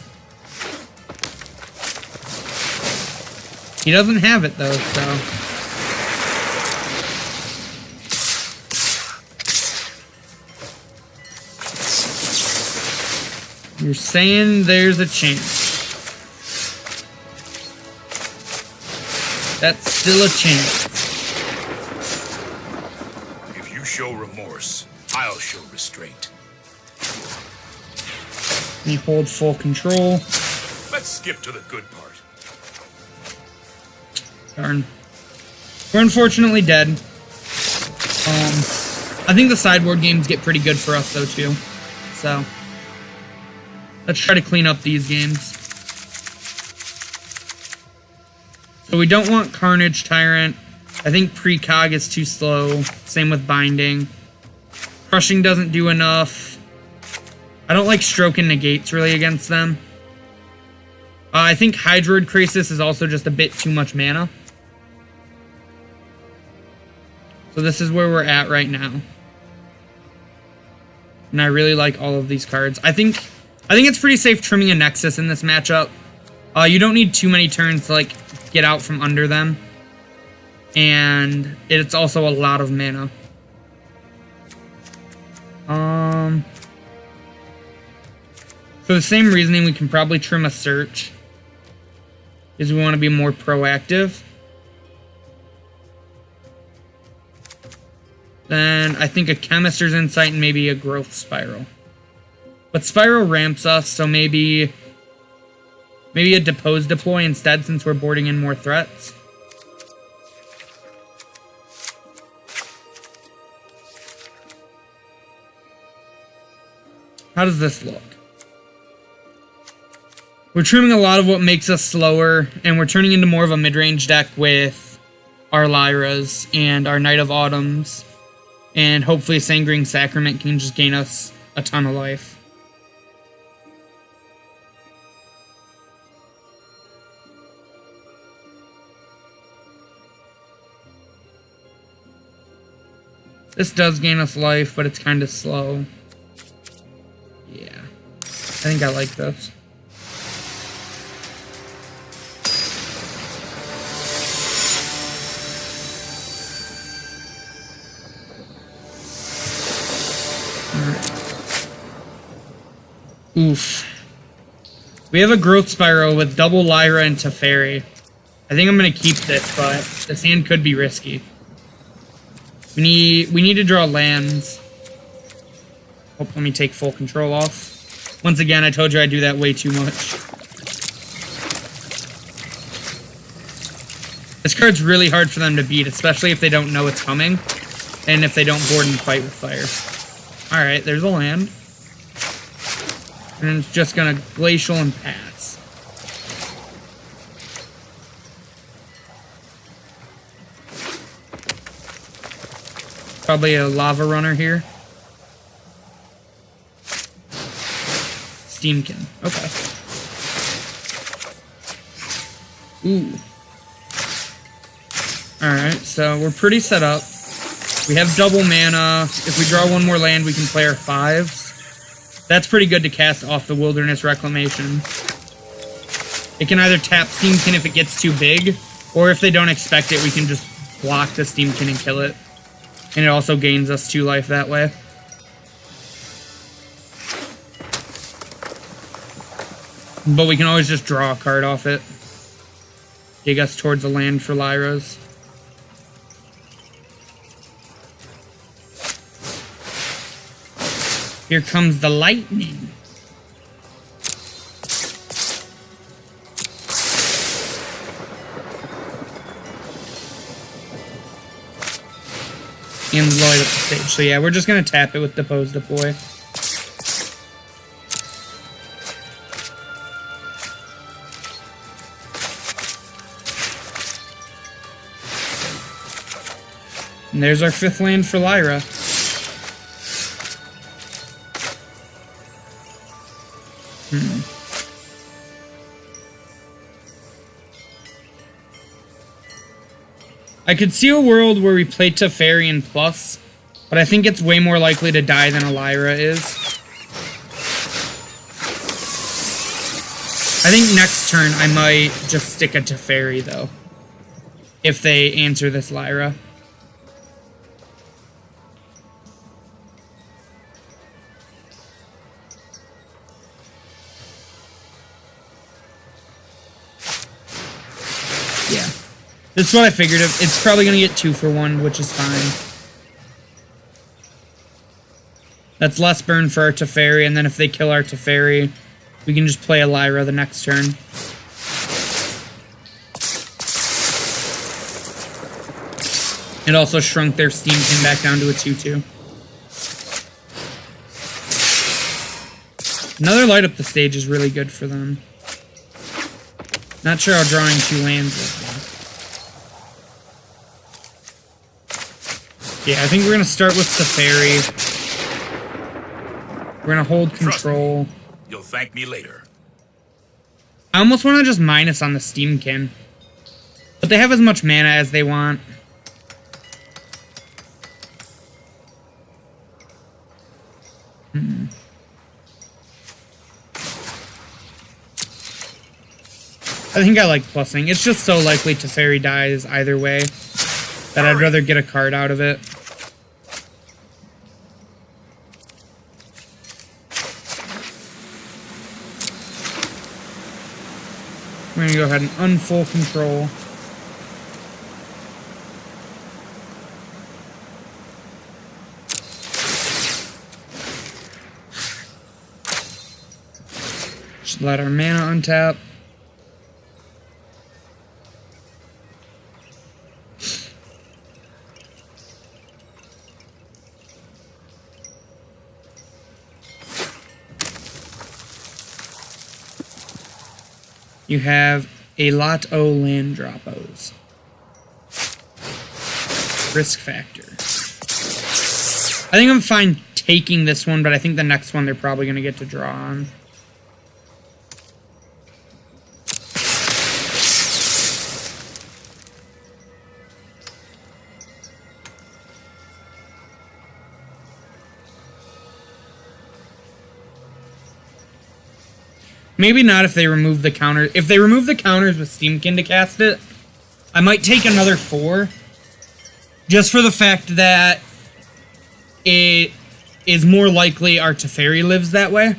He doesn't have it, though, so... You're saying there's a chance. That's still a chance.
If you show remorse, I'll show restraint.
You hold full control.
Let's skip to the good part.
Darn. We're unfortunately dead. I think the sideboard games get pretty good for us though too. So let's try to clean up these games. So we don't want Carnage Tyrant. I think Precog is too slow. Same with Binding. Crushing doesn't do enough. I don't like Stroke and Negates really against them. I think Hydroid Krasis is also just a bit too much mana. So this is where we're at right now. And I really like all of these cards. I think it's pretty safe trimming a Nexus in this matchup. You don't need too many turns to like get out from under them. And it's also a lot of mana. For the same reasoning, we can probably trim a Search. Because we want to be more proactive. Then I think a Chemister's Insight and maybe a Growth Spiral. But Spiral ramps us, so maybe a Depose Deploy instead since we're boarding in more threats. How does this look? We're trimming a lot of what makes us slower, and we're turning into more of a mid-range deck with our Lyras and our Knight of Autumns, and hopefully Sanguine Sacrament can just gain us a ton of life. This does gain us life, but it's kind of slow. Yeah. I think I like this. Oof. We have a Growth Spiral with double Lyra and Teferi. I think I'm going to keep this, but this hand could be risky. We need to draw lands. Oh, let me take full control off. Once again, I told you I'd do that way too much. This card's really hard for them to beat, especially if they don't know it's coming, and if they don't board and fight with fire. Alright, there's a land. And it's just gonna Glacial and pass. Probably a Lava Runner here. Steamkin. Okay. Ooh. Alright, so we're pretty set up. We have double mana. If we draw one more land, we can play our 5s. That's pretty good to cast off the Wilderness Reclamation. It can either tap Steamkin if it gets too big, or if they don't expect it, we can just block the Steamkin and kill it. And it also gains us 2 life that way. But we can always just draw a card off it. Dig us towards a land for Lyras. Here comes the lightning. And light up the stage. So yeah, we're just gonna tap it with Depose Deploy. And there's our 5th land for Lyra. I could see a world where we play Teferi and plus, but I think it's way more likely to die than a Lyra is. I think next turn I might just stick a Teferi, though, if they answer this Lyra. Yeah. This is what I figured of. It's probably going to get 2 for 1, which is fine. That's less burn for our Teferi, and then if they kill our Teferi, we can just play a Lyra the next turn. It also shrunk their Steamkin back down to a 2-2. Another light up the stage is really good for them. Not sure how drawing 2 lands is, though. Yeah, I think we're going to start with the fairy. We're going to hold control.
You'll thank me later.
I almost want to just minus on the Steamkin. But they have as much mana as they want. I think I like plussing. It's just so likely Teferi dies either way that I'd rather get a card out of it. We're going to go ahead and unfull control. Just let our mana untap. You have a lot o land droppos. Risk factor. I think I'm fine taking this one, but I think the next one they're probably going to get to draw on. Maybe not if they remove the counter. If they remove the counters with Steamkin to cast it, I might take another 4. Just for the fact that it is more likely our Teferi lives that way.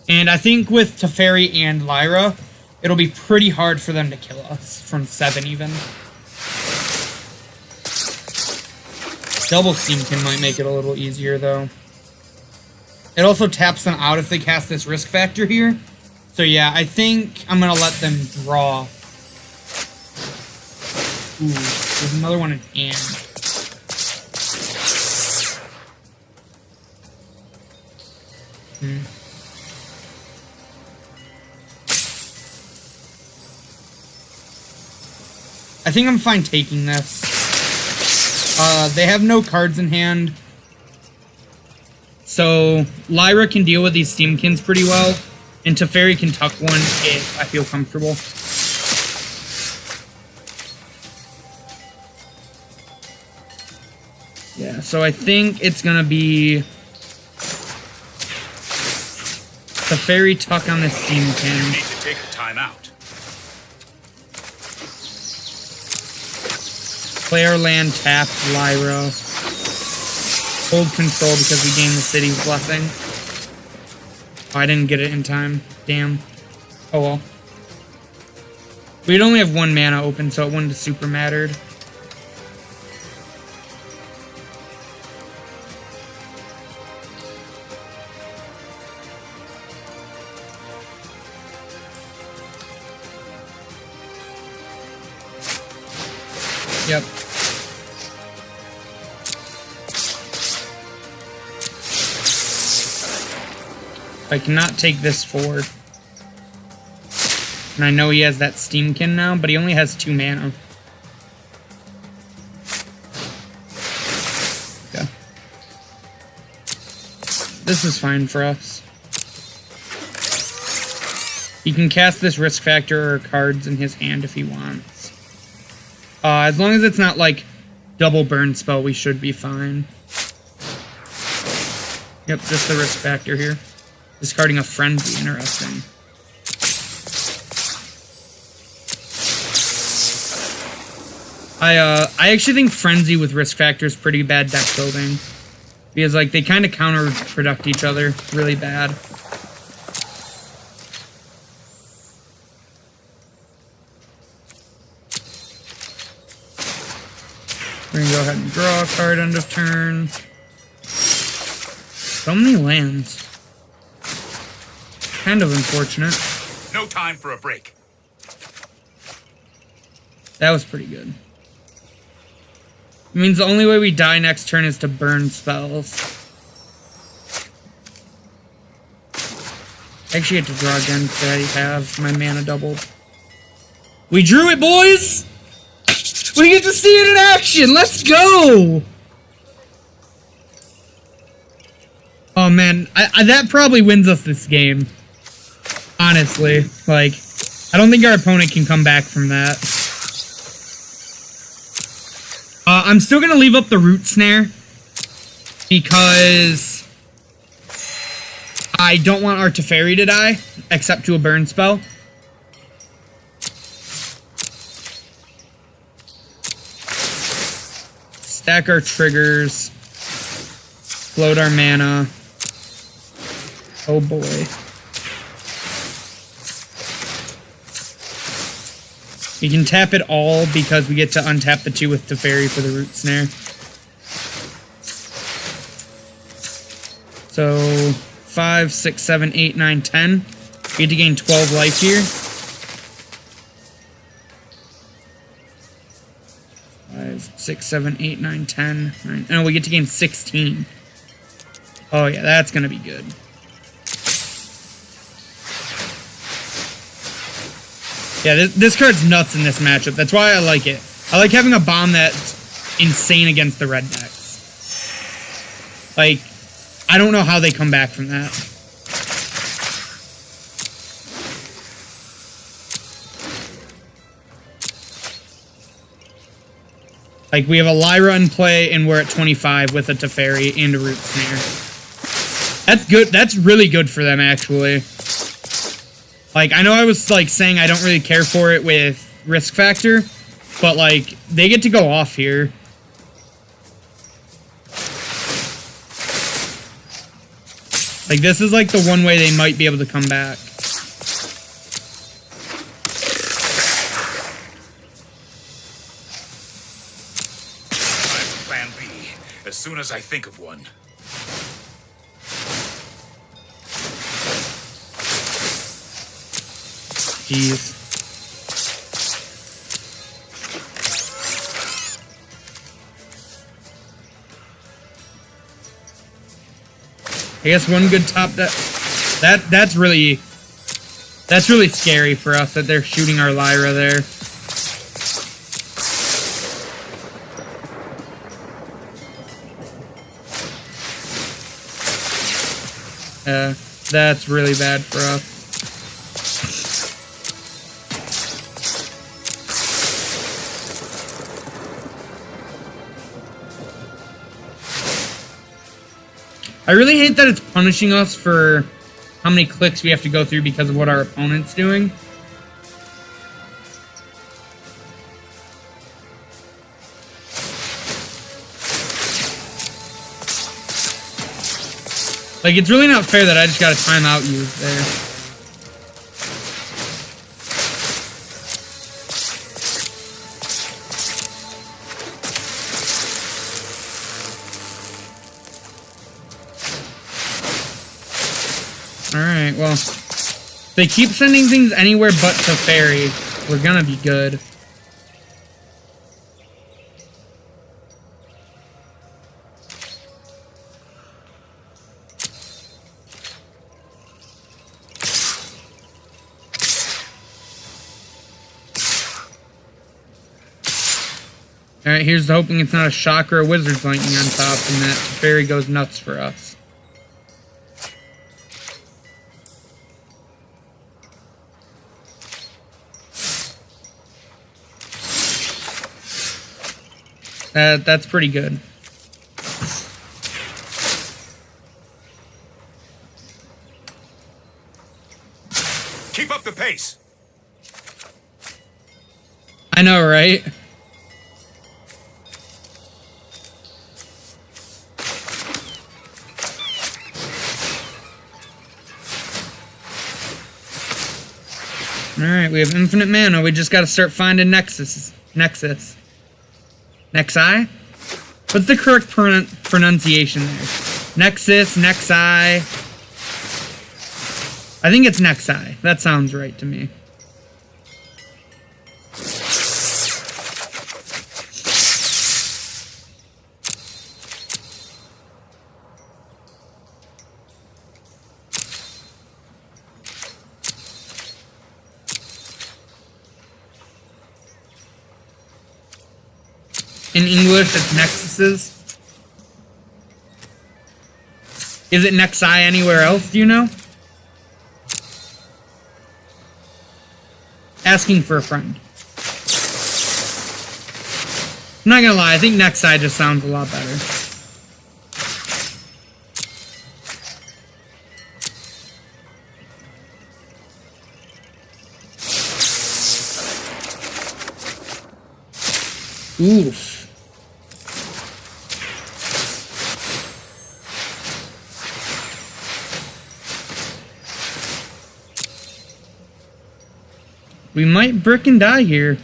And I think with Teferi and Lyra, it'll be pretty hard for them to kill us from 7 even. Double Steamkin might make it a little easier though. It also taps them out if they cast this risk factor here. So yeah, I think I'm going to let them draw. Ooh, there's another one in hand. I think I'm fine taking this. They have no cards in hand. So, Lyra can deal with these Steamkins pretty well, and Teferi can tuck one if I feel comfortable. Yeah, so I think it's gonna be Teferi tuck on the Steamkin.
You need to take a time out.
Play our land tap, Lyra. Hold control because we gained the city's blessing. Oh, I didn't get it in time. Damn. Oh well. We'd only have 1 mana open, so it wouldn't have super mattered. Yep. I cannot take this forward. And I know he has that Steamkin now, but he only has 2 mana. Okay. This is fine for us. He can cast this risk factor or cards in his hand if he wants. As long as it's not like double burn spell, we should be fine. Yep, just the risk factor here. Discarding a Frenzy, interesting. I actually think Frenzy with risk factor is pretty bad deck building. Because, like, they kind of counterproduct each other really bad. We're gonna go ahead and draw a card end of turn. So many lands. Kind of unfortunate.
No time for a break.
That was pretty good. It means the only way we die next turn is to burn spells. I actually get to draw again because I have my mana doubled. We drew it, boys! We get to see it in action! Let's go! Oh man, that probably wins us this game. Honestly. Like, I don't think our opponent can come back from that. I'm still gonna leave up the root snare. Because I don't want our Teferi to die, except to a burn spell. Stack our triggers. Float our mana. Oh boy. We can tap it all because we get to untap the 2 with Teferi for the root snare. So 5, 6, 7, 8, 9, 10. We get to gain 12 life here. 5, 6, 7, 8, 9, 10. 9. Oh, we get to gain 16. Oh yeah, that's gonna be good. Yeah, this card's nuts in this matchup. That's why I like it. I like having a bomb that's insane against the red decks. Like, I don't know how they come back from that. Like, we have a Lyra in play, and we're at 25 with a Teferi and a Root Snare. That's good. That's really good for them, actually. Like, I know I was, like, saying I don't really care for it with risk factor, but, like, they get to go off here. Like, this is, like, the one way they might be able to come back.
Plan B, as soon as I think of one.
Jeez. I guess one good top deck. That's really scary for us that they're shooting our Lyra there. That's really bad for us. I really hate that it's punishing us for how many clicks we have to go through because of what our opponent's doing. Like, it's really not fair that I just got a timeout used there. Alright, well, if they keep sending things anywhere but to Fairy, we're gonna be good. Alright, here's hoping it's not a Shock or a Wizard's Lightning on top, and that Fairy goes nuts for us. That's pretty good.
Keep up the pace.
I know, right? Alright, we have infinite mana. We just gotta start finding Nexus. Nexi? What's the correct pronunciation there? Nexus, Nexi. I think it's Nexi. That sounds right to me. In English, it's nexuses. Is it nexi anywhere else, do you know? Asking for a friend. I'm not gonna lie, I think nexi just sounds a lot better. Oof. We might brick and die here.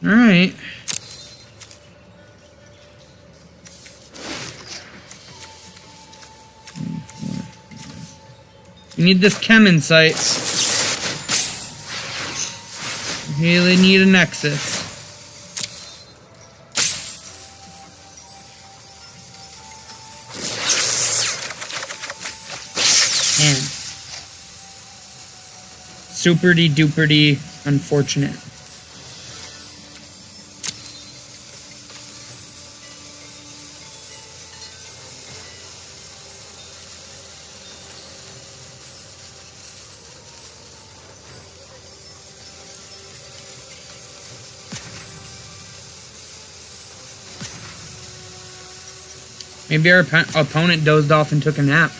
Alright. We need this chem insight. Really need a nexus. Man. Super-de duper-de unfortunate. Maybe our opponent dozed off and took a nap.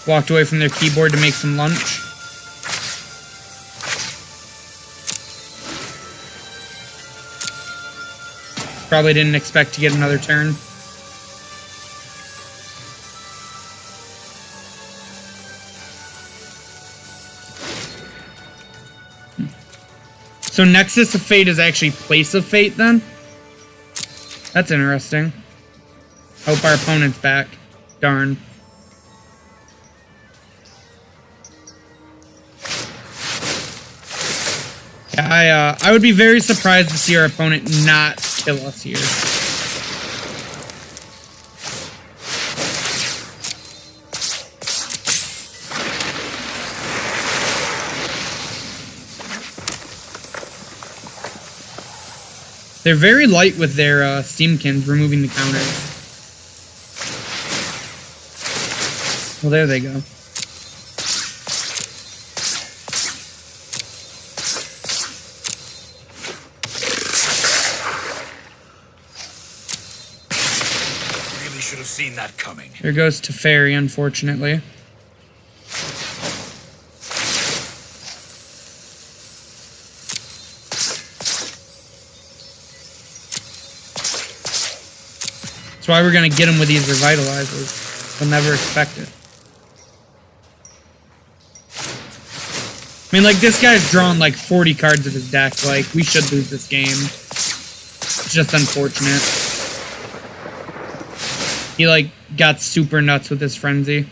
Walked away from their keyboard to make some lunch. Probably didn't expect to get another turn. So Nexus of Fate is actually Place of Fate then? That's interesting. Hope our opponent's back. Darn. Yeah, I would be very surprised to see our opponent not kill us here. They're very light with their Steamkins, removing the counters. Well, there they go.
Really should have seen that coming.
There goes to Fairy, unfortunately. That's why we're gonna get him with these revitalizers. They'll never expect it. I mean, like, this guy's drawn like 40 cards of his deck. Like, we should lose this game. It's just unfortunate. He, like, got super nuts with his frenzy.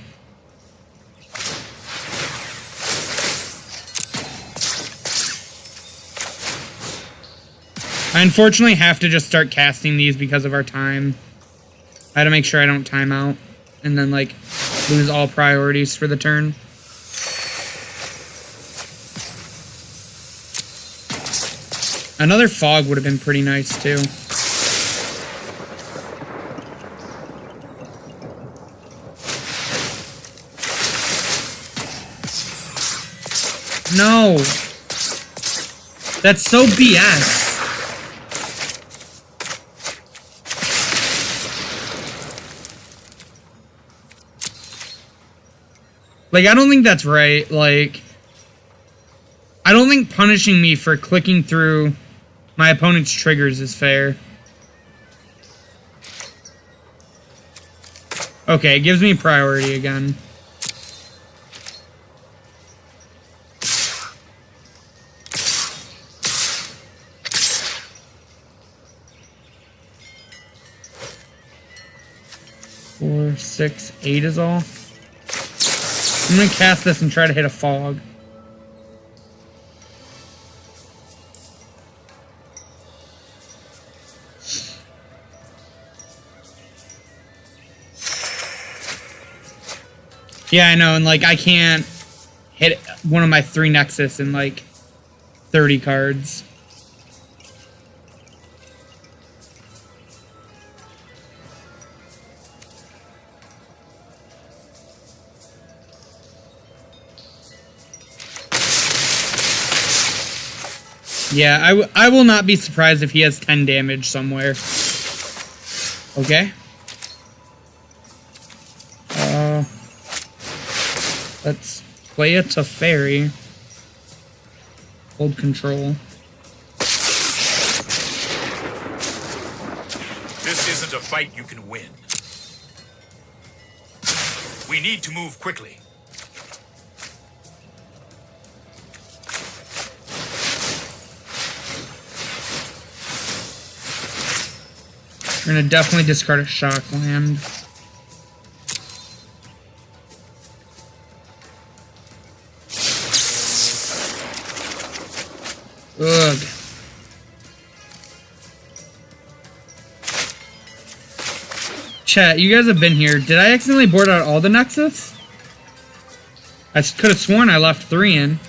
I unfortunately have to just start casting these because of our time. I had to make sure I don't time out and then, like, lose all priorities for the turn. Another fog would have been pretty nice, too. No! That's so BS. Like, I don't think that's right. Like, I don't think punishing me for clicking through my opponent's triggers is fair. Okay, it gives me priority again. Four, 6, 8 is all. I'm gonna cast this and try to hit a fog. Yeah, I know, and like I can't hit one of my 3 Nexus in like 30 cards. Yeah, I will not be surprised if he has 10 damage somewhere. Okay. Let's play a Teferi. Hold control.
This isn't a fight you can win. We need to move quickly.
We're gonna definitely discard a shock land. Ugh. Chat, you guys have been here. Did I accidentally board out all the Nexus? I could have sworn I left 3 in.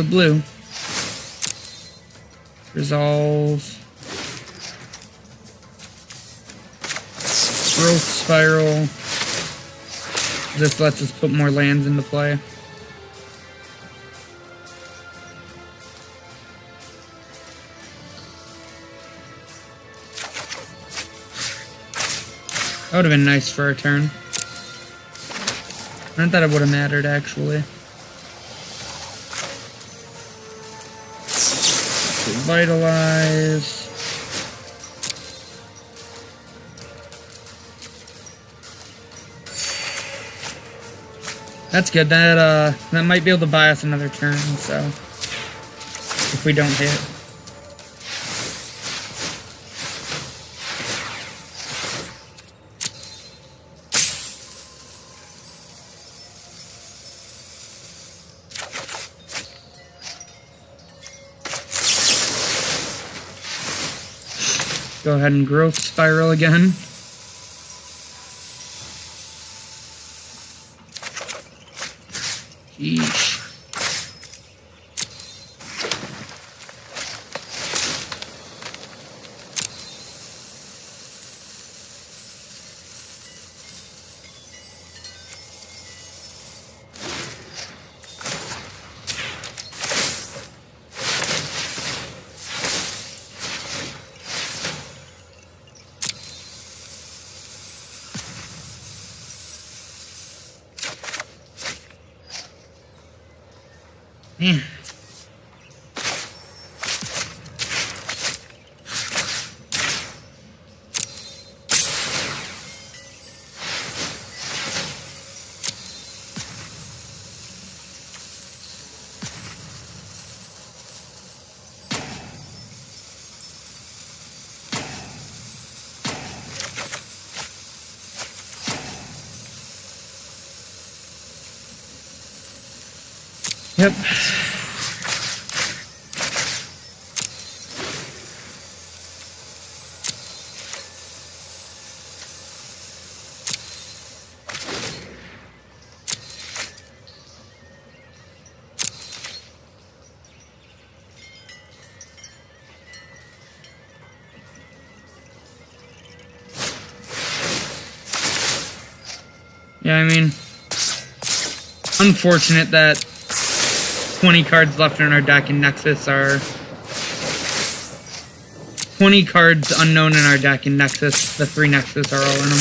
Blue. Resolve. Growth Spiral. This lets us put more lands into play. That would have been nice for a turn. Not that it would have mattered, actually. Revitalize. That's good. That might be able to buy us another turn, so if we don't hit. Go ahead and growth spiral again. Yeesh. Man. Yep. Yeah, I mean, unfortunate that 20 cards left in our deck in Nexus are 20 cards unknown in our deck in Nexus. The 3 Nexus are all in them.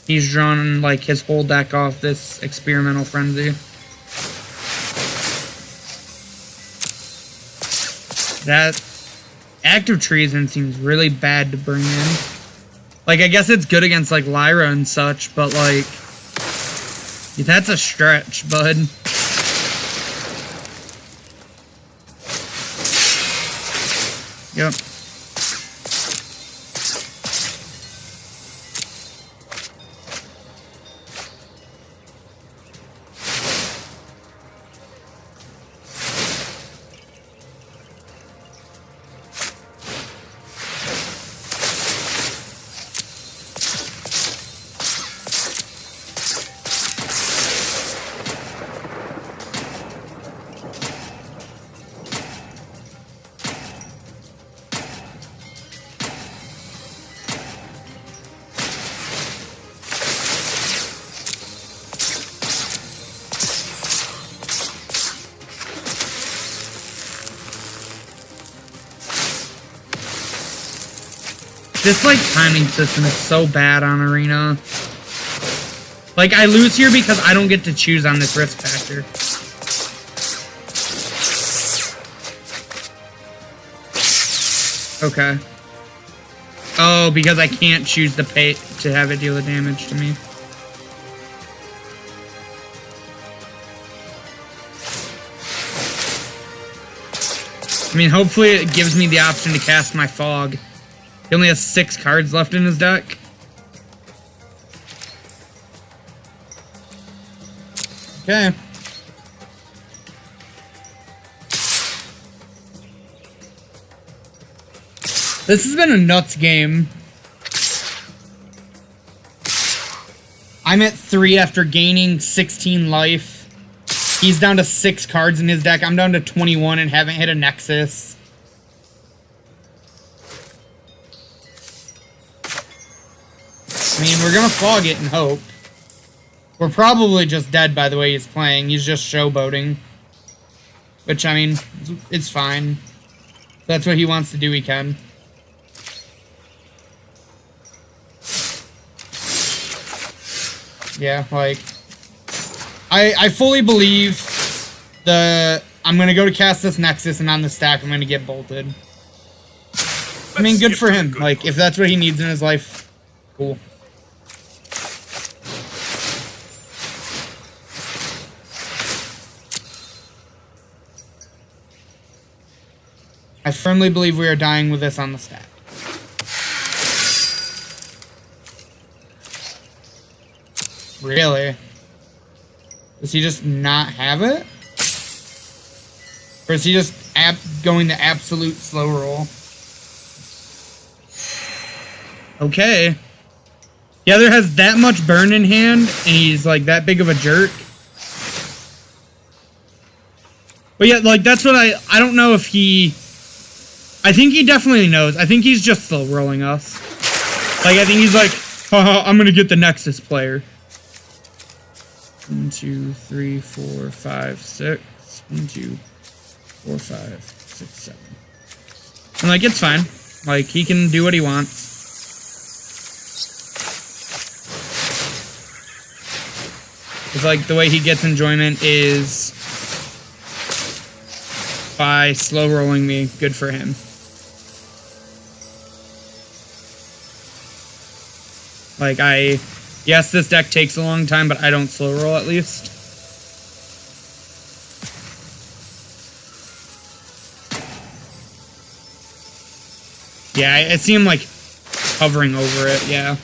He's drawn like his whole deck off this experimental frenzy. That active treason seems really bad to bring in. Like, I guess it's good against like Lyra and such, but like that's a stretch, bud. Yep. This, like, timing system is so bad on Arena. Like, I lose here because I don't get to choose on this risk factor. Okay. Oh, because I can't choose the pay to have it deal the damage to me. I mean, hopefully it gives me the option to cast my fog. He only has 6 cards left in his deck. Okay. This has been a nuts game. I'm at 3 after gaining 16 life. He's down to 6 cards in his deck. I'm down to 21 and haven't hit a Nexus. I mean, we're gonna fog it and hope. We're probably just dead by the way he's playing. He's just showboating. Which, I mean, it's fine. If that's what he wants to do, he can. Yeah, like... I fully believe I'm gonna go to cast this Nexus and on the stack I'm gonna get bolted. I mean, good for him. Like, if that's what he needs in his life, cool. I firmly believe we are dying with this on the stack. Really? Does he just not have it? Or is he just going the absolute slow roll? Okay. The other has that much burn in hand, and he's like that big of a jerk. But yeah, like that's what I don't know if he... I think he definitely knows. I think he's just slow rolling us. Like, I think he's like, haha, I'm gonna get the Nexus player. 1, 2, 3, 4, 5, 6. 1, 2, 4, 5, 6, 7. And like, it's fine. Like, he can do what he wants. It's like the way he gets enjoyment is by slow rolling me. Good for him. Like, yes, this deck takes a long time, but I don't slow roll at least. Yeah, I see him, like, hovering over it, yeah.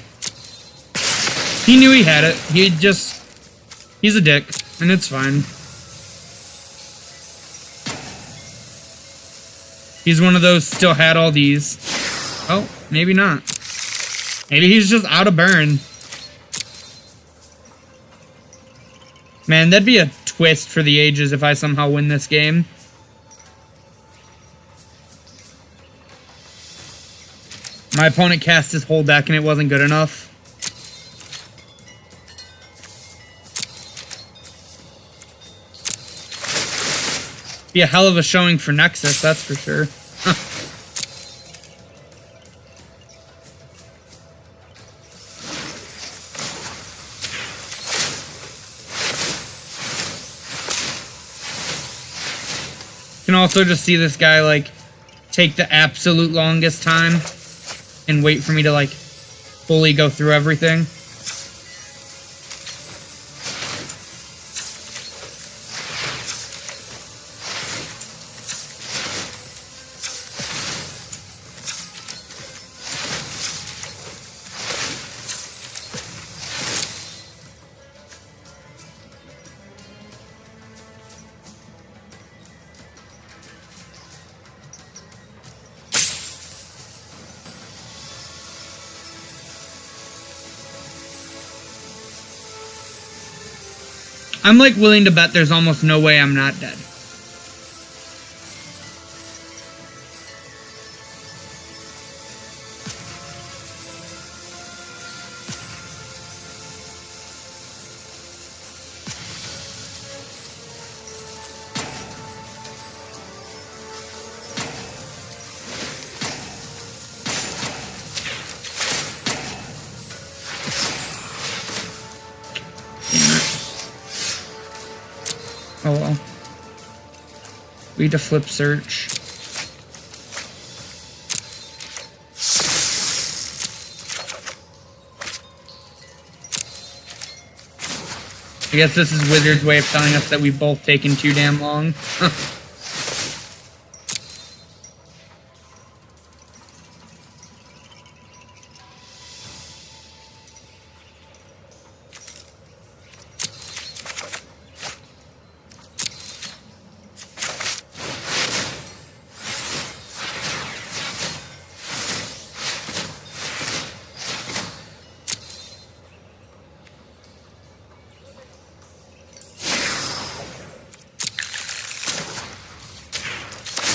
He knew he had it. He's a dick, and it's fine. He's one of those still had all these. Oh, maybe not. Maybe he's just out of burn. Man, that'd be a twist for the ages if I somehow win this game. My opponent cast his whole deck and it wasn't good enough. Be a hell of a showing for Nexus, that's for sure. You can also just see this guy, like, take the absolute longest time and wait for me to, like, fully go through everything. I'm like willing to bet there's almost no way I'm not dead. We need to flip search. I guess this is Wizard's way of telling us that we've both taken too damn long.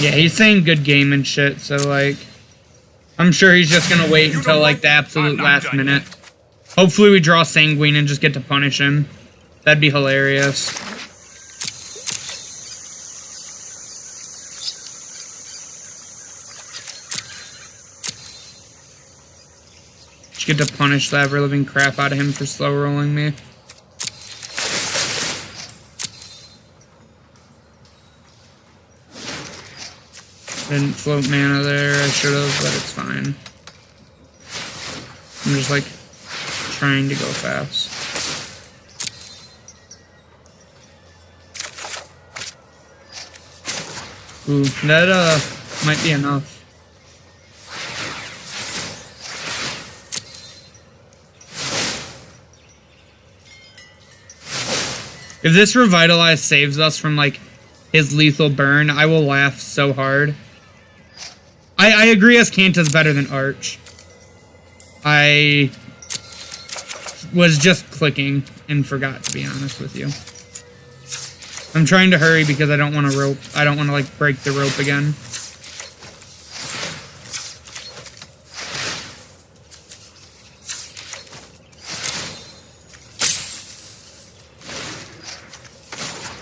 Yeah, he's saying good game and shit, so, like, I'm sure he's just gonna wait until, like, the absolute last minute. Hopefully we draw Sanguine and just get to punish him. That'd be hilarious. Just get to punish the ever-living crap out of him for slow rolling me. Didn't float mana there, I should have, but it's fine. I'm just like trying to go fast. Ooh, that might be enough. If this Revitalize saves us from like his lethal burn, I will laugh so hard. I agree Azcanta's better than Arch. I was just clicking and forgot, to be honest with you. I'm trying to hurry because I don't want to rope. I don't want to like break the rope again.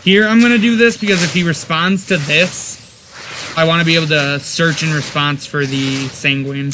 Here I'm going to do this because if he responds to this, I want to be able to search in response for the Sanguine.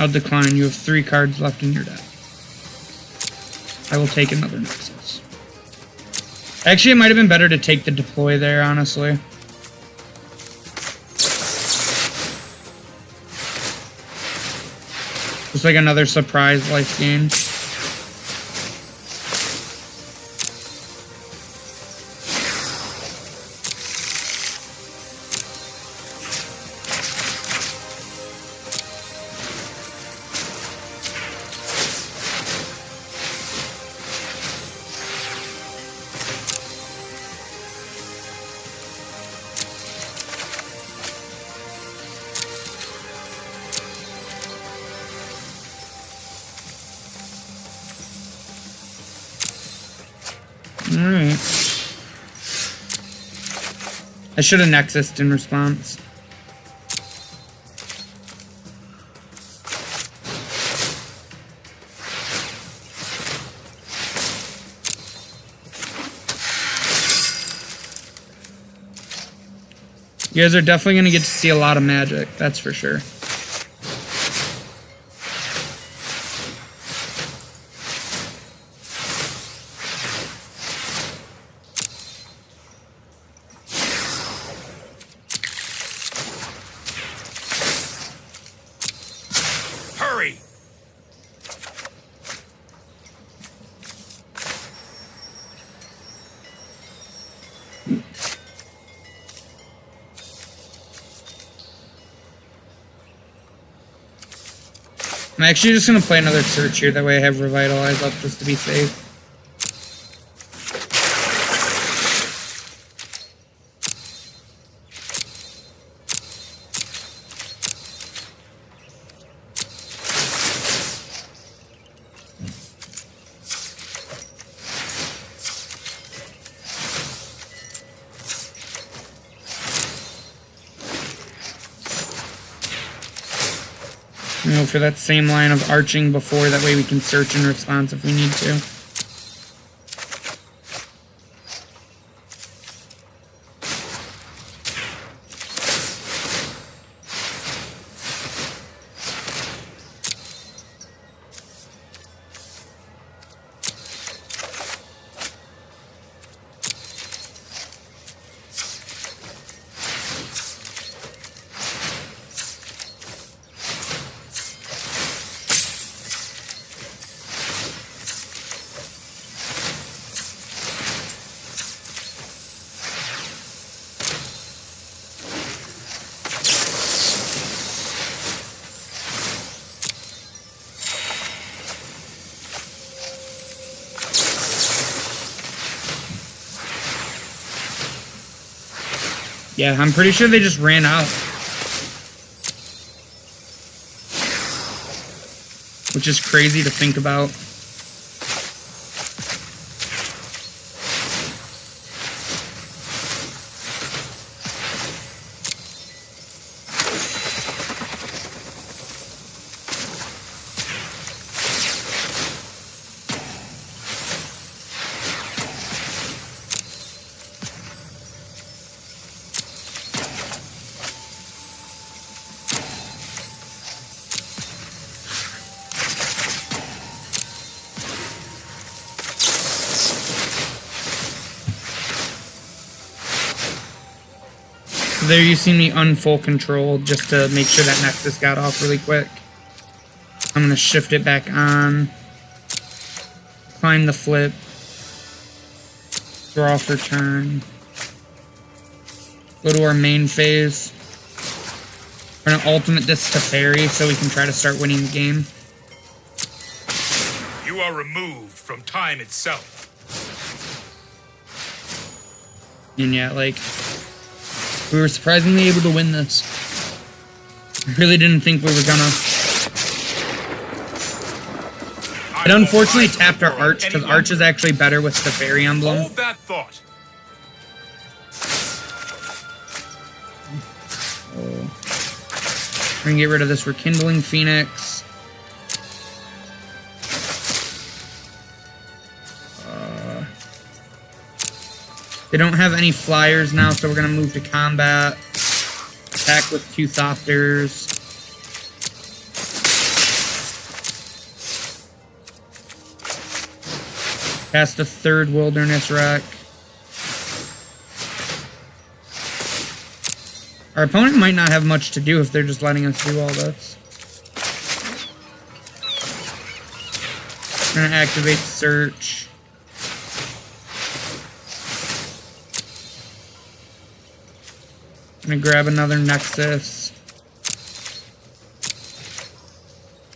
I'll decline. You have 3 cards left in your deck. I will take another Nexus. Actually, it might have been better to take the deploy there, honestly. Just like another surprise life gain. Alright. I should have Nexused in response. You guys are definitely going to get to see a lot of magic, that's for sure.
Hurry!
I'm actually just gonna play another search here, that way I have Revitalize up just to be safe. Go for that same line of arching before, that way we can search and response if we need to. Yeah, I'm pretty sure they just ran out. Which is crazy to think about. There you see me unfull control just to make sure that Nexus got off really quick. I'm gonna shift it back on. Climb the flip. Draw for turn. Go to our main phase. We're gonna ultimate this to fairy so we can try to start winning the game.
You are removed from time itself.
And yeah, like, we were surprisingly able to win this. I really didn't think we were gonna. It unfortunately tapped our Arch, because Arch is actually better with the fairy emblem.
Hold that thought.
We're gonna get rid of this Rekindling Phoenix. They don't have any flyers now, so we're gonna move to combat. Attack with 2 Thopters. Cast a 3rd Wilderness Wreck. Our opponent might not have much to do if they're just letting us do all this. We're gonna activate Search. I'm gonna grab another Nexus.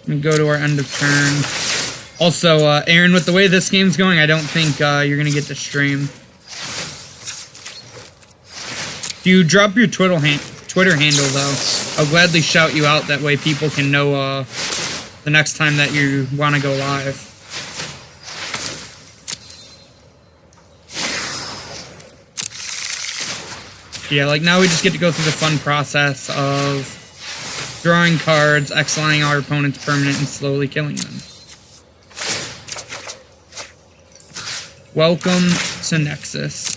I'm gonna go to our end of turn. Also, Aaron, with the way this game's going, I don't think you're gonna get to stream. If you drop your Twitter handle, though, I'll gladly shout you out. That way people can know the next time that you want to go live. Yeah, like now we just get to go through the fun process of drawing cards, exiling our opponent's permanent, and slowly killing them. Welcome to Nexus.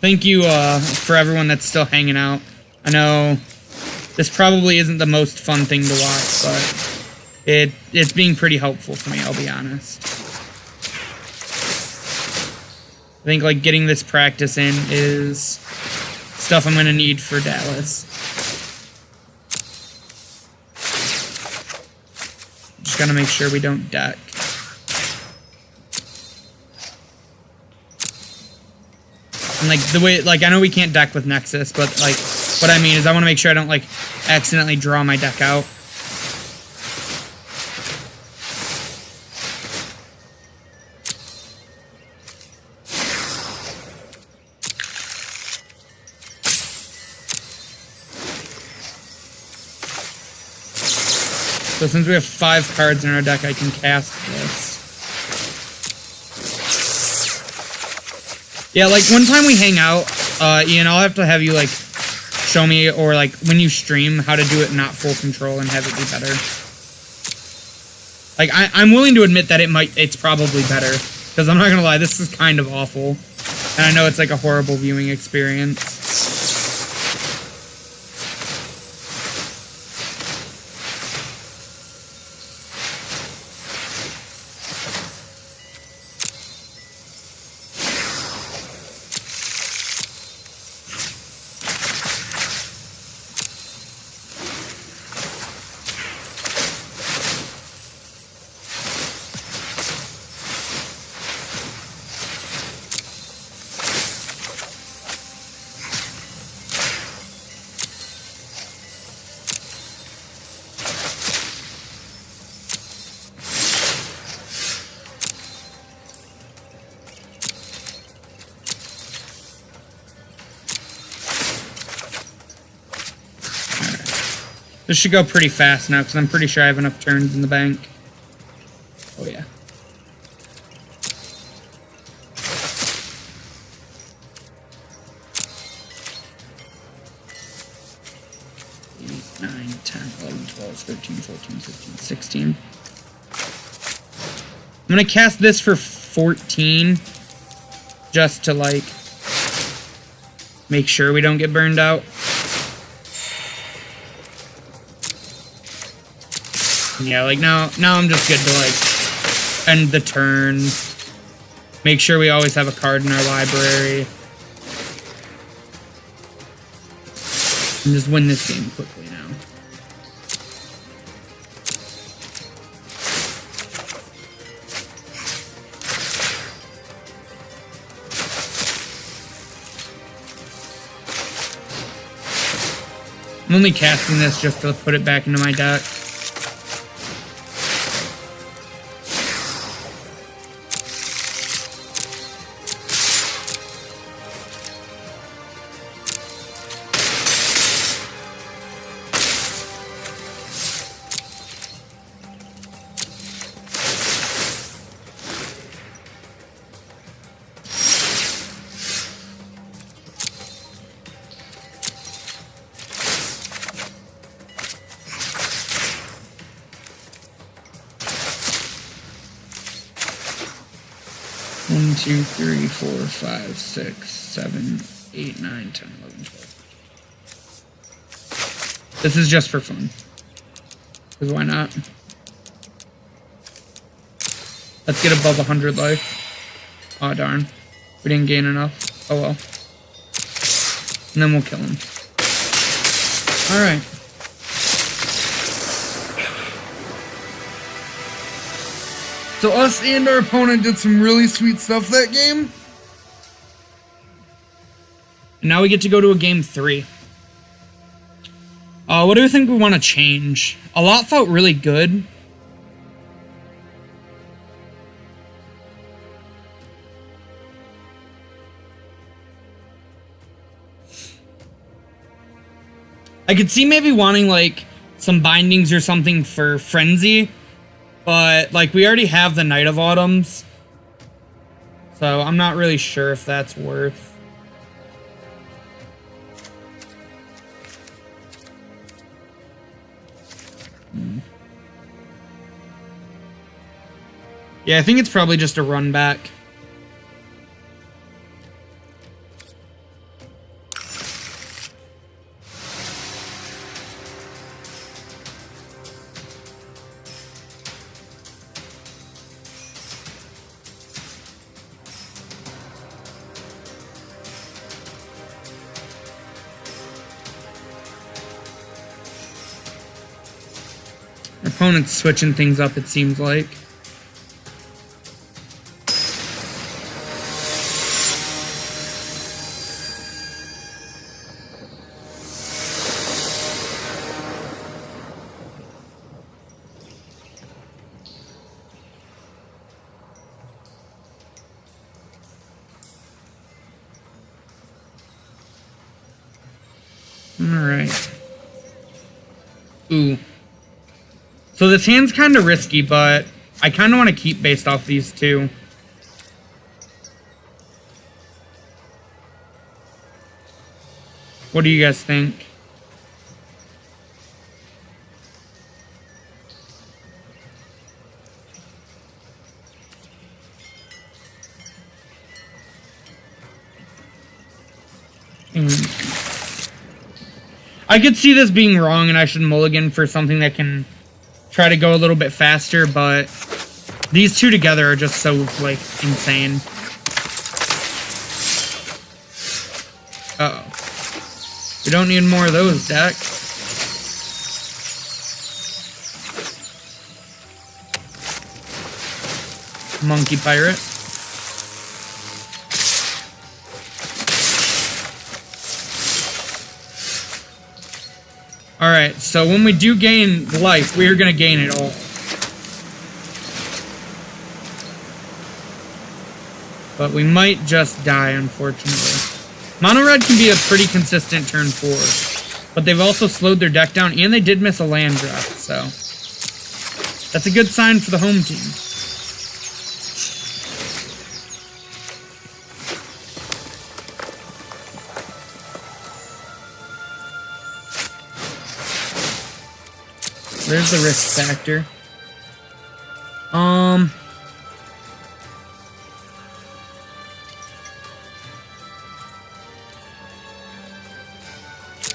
Thank you for everyone that's still hanging out. I know this probably isn't the most fun thing to watch, but it's being pretty helpful for me, I'll be honest. I think like getting this practice in is stuff I'm gonna need for Dallas. Just gotta make sure we don't deck. And like the way, like I know we can't deck with Nexus, but like what I mean is I want to make sure I don't like accidentally draw my deck out. So since we have 5 cards in our deck, I can cast this. Yeah, like one time we hang out, Ian, I'll have to have you like show me, or like when you stream, how to do it not full control and have it be better. Like I'm willing to admit that it's probably better, because I'm not gonna lie, this is kind of awful, and I know it's like a horrible viewing experience. This should go pretty fast now, because I'm pretty sure I have enough turns in the bank. Oh, yeah. Eight, 9, 10, 11, 12, 13, 14, 15, 16. I'm going to cast this for 14, just to, like, make sure we don't get burned out. Yeah, like now I'm just good to like end the turn. Make sure we always have a card in our library. And just win this game quickly now. I'm only casting this just to put it back into my deck. One, 2, 3, 4, 5, 6, 7, 8, 9, 10, 11, 12. This is just for fun. Because why not? Let's get above 100 life. Aw, darn. We didn't gain enough. Oh well. And then we'll kill him. Alright. So us and our opponent did some really sweet stuff that game. And now we get to go to a game 3. What do we think we want to change? A lot felt really good. I could see maybe wanting like some bindings or something for Frenzy. But, like, we already have the Night of Autumns. So, I'm not really sure if that's worth. Yeah, I think it's probably just a run back. Opponent's switching things up, it seems like. Alright. Ooh. So this hand's kind of risky, but I kind of want to keep based off these two. What do you guys think? I could see this being wrong and I should mulligan for something that can try to go a little bit faster, but these two together are just so, like, insane. Uh-oh. We don't need more of those, deck. Monkey Pirate. Alright, so when we do gain life, we are going to gain it all. But we might just die, unfortunately. Mono Red can be a pretty consistent turn 4. But they've also slowed their deck down, and they did miss a land drop, so... that's a good sign for the home team. There's the risk factor.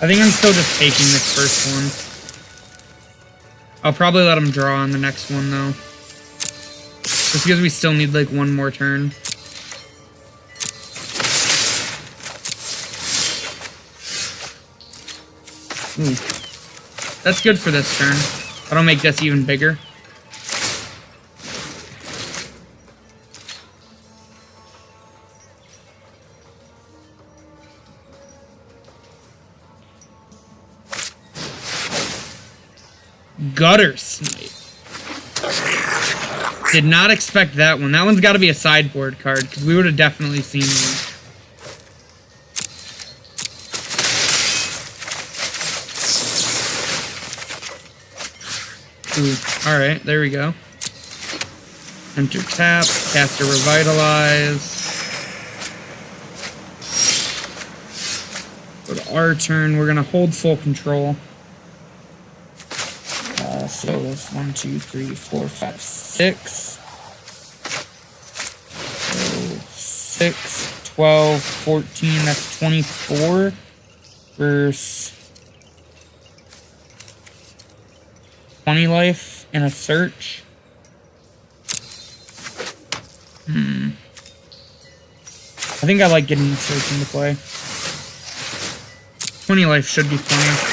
I think I'm still just taking this first one. I'll probably let him draw on the next one, though. Just because we still need, like, one more turn. Ooh. That's good for this turn. That'll make this even bigger. Gutter Snipe. Did not expect that one. That one's got to be a sideboard card, because we would have definitely seen one. Ooh, alright, there we go. Enter tap, cast a Revitalize. Go to our turn, we're gonna hold full control. So that's 1, 2, 3, 4, 5, 6. So 6, 12, 14, that's 24. Versus 20 life and a search. I think I like getting the search into play. 20 life should be plenty.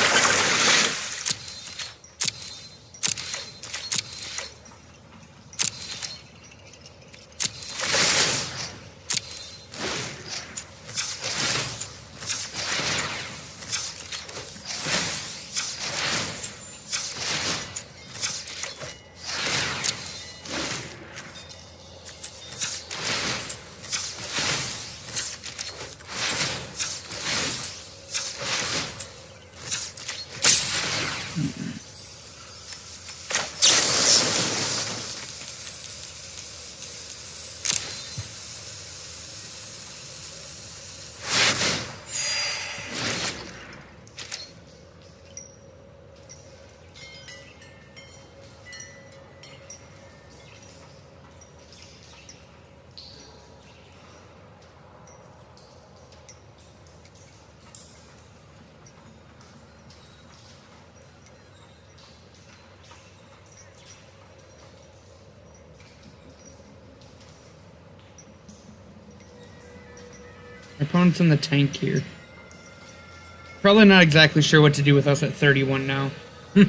My opponent's in the tank here. Probably not exactly sure what to do with us at 31 now. I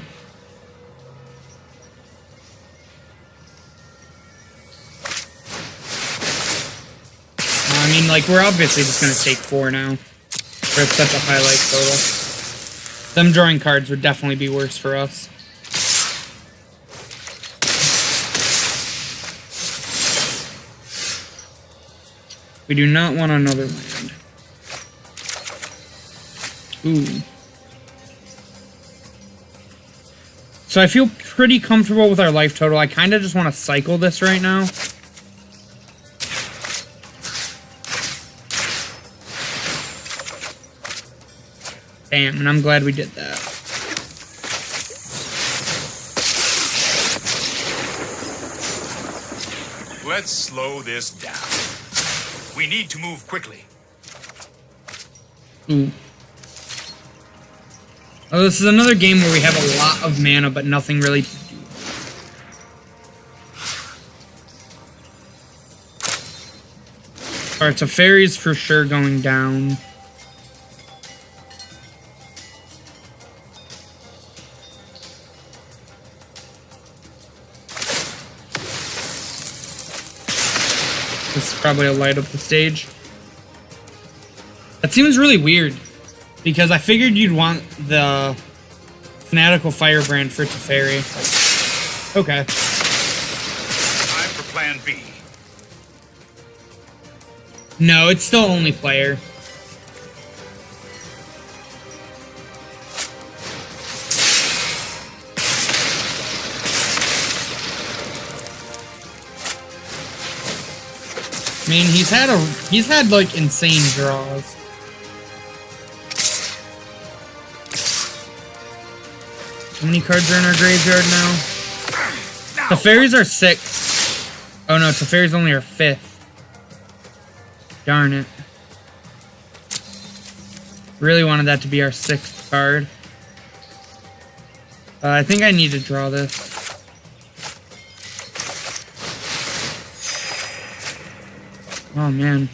mean, like, we're obviously just gonna take 4 now. We're at such a high life total. Them drawing cards would definitely be worse for us. We do not want another land. Ooh. So I feel pretty comfortable with our life total. I kind of just want to cycle this right now. Damn, and I'm glad we did that.
Let's slow this down. We need to move quickly.
Ooh. Oh, this is another game where we have a lot of mana, but nothing really to do. Alright, so fairies for sure going down. This is probably a light up the stage. That seems really weird, because I figured you'd want the Fanatical Firebrand for Teferi. Okay.
Time for plan B.
No, it's still only player. I mean, he's had like insane draws. How many cards are in our graveyard now? Teferi's our 6th. Oh no, Teferi's only our 5th. Darn it. Really wanted that to be our 6th card. I think I need to draw this. Oh man.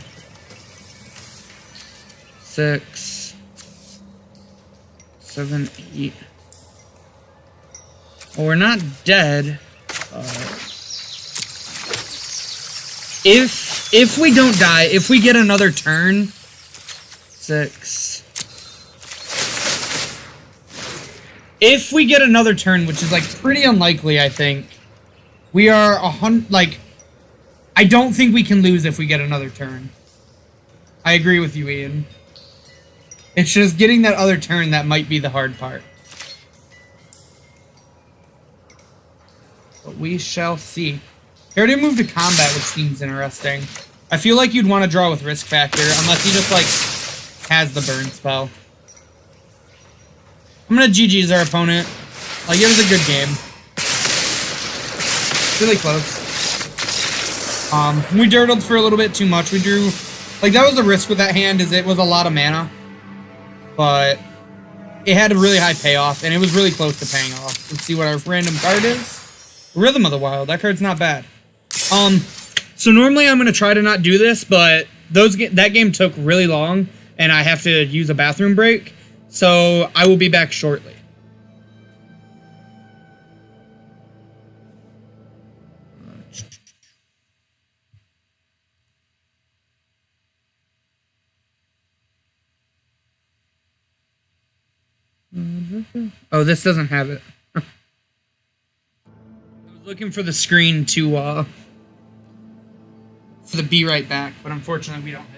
6, 7, 8. Well, we're not dead. If we don't die, if we get another turn, 6. If we get another turn, which is like pretty unlikely, I think, we are 100. Like, I don't think we can lose if we get another turn. I agree with you, Ian. It's just getting that other turn that might be the hard part. But we shall see. He already moved to combat, which seems interesting. I feel like you'd want to draw with risk factor, unless he just, like, has the burn spell. I'm gonna GG's our opponent. Like, it was a good game. Really close. We dirtled for a little bit too much. We drew... Like, that was the risk with that hand, is it was a lot of mana. But it had a really high payoff, and it was really close to paying off. Let's see what our random card is. Rhythm of the Wild. That card's not bad. So normally I'm going to try to not do this, but that game took really long, and I have to use a bathroom break. So I will be back shortly. Oh, this doesn't have it. I was looking for the screen to for the be right back, but unfortunately we don't have it.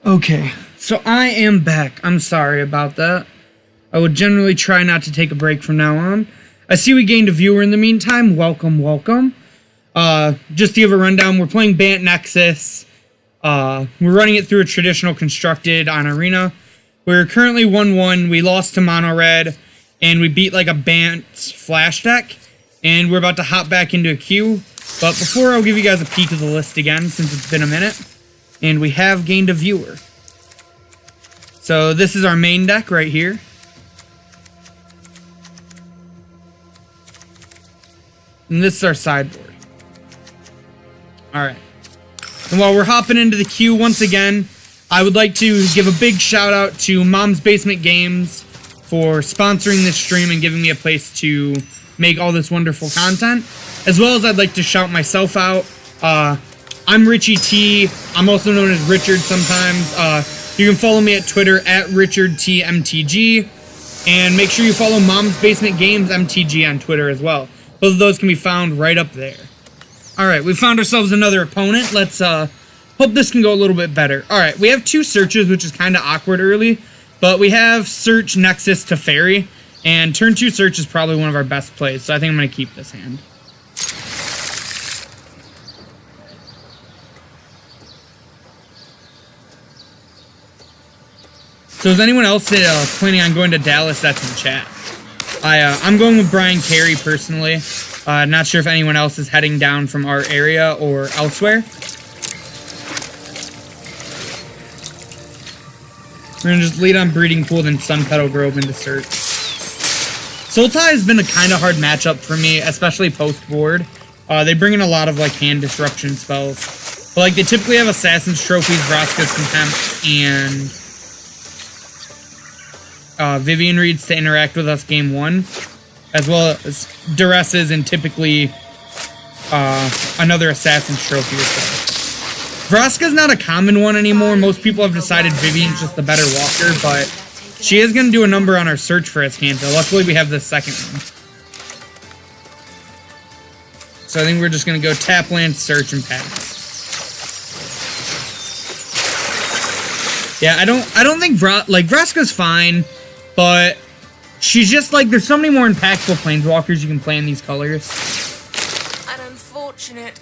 Okay, so I am back. I'm sorry about that. I would generally try not to take a break from now on. I see we gained a viewer in the meantime. Welcome, welcome. Just to give a rundown, we're playing Bant Nexus. We're running it through a traditional constructed on Arena. We're currently 1-1. We lost to Mono Red, and we beat like a Bant flash deck. And we're about to hop back into a queue. But before, I'll give you guys a peek of the list again, since it's been a minute. And we have gained a viewer. So this is our main deck right here. And this is our sideboard. Alright. And while we're hopping into the queue once again, I would like to give a big shout out to Mom's Basement Games for sponsoring this stream and giving me a place to make all this wonderful content. As well as I'd like to shout myself out. I'm Richie T. I'm also known as Richard sometimes. You can follow me at Twitter at RichardTMTG. And make sure you follow Mom's Basement Games MTG on Twitter as well. Both of those can be found right up there. Alright, we found ourselves another opponent. Let's hope this can go a little bit better. Alright, we have two searches, which is kind of awkward early. But we have Search, Nexus, Teferi. And turn 2 Search is probably one of our best plays. So I think I'm going to keep this hand. So is anyone else planning on going to Dallas that's in chat? I'm going with Brian Carey personally. Not sure if anyone else is heading down from our area or elsewhere. We're going to just lead on Breeding Pool, then Sun Petal Grove into Search. Sultai has been a kind of hard matchup for me, especially post-board. They bring in a lot of like hand disruption spells. But like they typically have Assassin's Trophies, Vraska's Contempt, and Vivian Reads to interact with us game 1. As well as Duresses and typically another Assassin's Trophy or so. Vraska's not a common one anymore. Most people have decided Vivian's just the better walker, but she is going to do a number on our Search for Azcanta. Luckily, we have the second one. So I think we're just going to go tap land, Search, and pass. Yeah, I don't think Vraska's fine, but she's just like, there's so many more impactful planeswalkers you can play in these colors.
An unfortunate.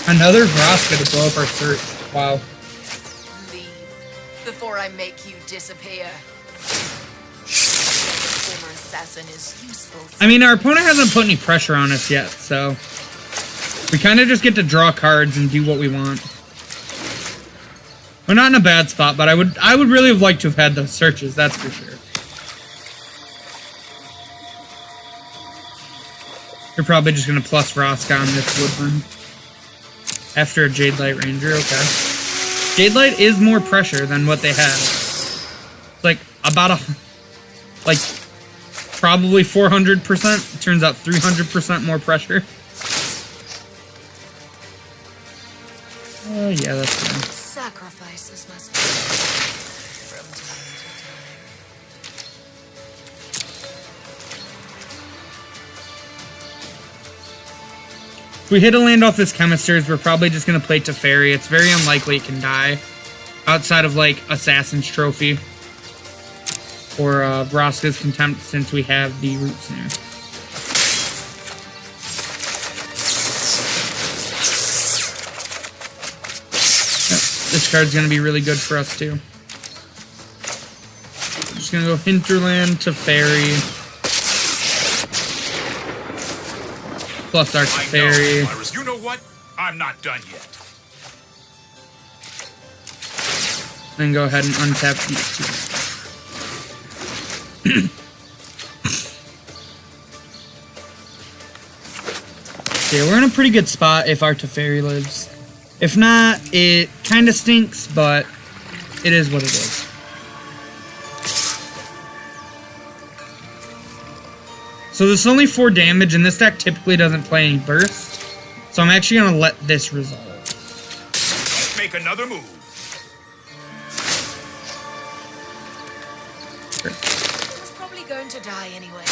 Another Vraska to blow up our Search. Wow.
Leave before I make you disappear. Assassin is useful.
I mean, our opponent hasn't put any pressure on us yet, so we kind of just get to draw cards and do what we want. We're not in a bad spot, but I would really have liked to have had those searches, that's for sure. You're probably just gonna plus Vraska on this Woodland after a Jade Light Ranger. Okay, Jade Light is more pressure than what they have. It's like about probably 400%. Turns out 300% more pressure. Oh, yeah, that's fine.
Sacrifices must be from time to time.
If we hit a land off this Chemisters, we're probably just going to play Teferi. It's very unlikely it can die. Outside of, like, Assassin's Trophy. Or Vraska's Contempt, since we have the Root Snare. Yep, this card's going to be really good for us, too. I'm just going to go Hinterland to Fairy. Plus our Fairy.
You know what? I'm not done yet.
Then go ahead and untap these two. Yeah, we're in a pretty good spot if our Teferi lives. If not, it kind of stinks, but it is what it is. So this is only 4 damage, and this deck typically doesn't play any burst. So I'm actually going to let this resolve.
Don't make another move.
I was probably going to die anyway.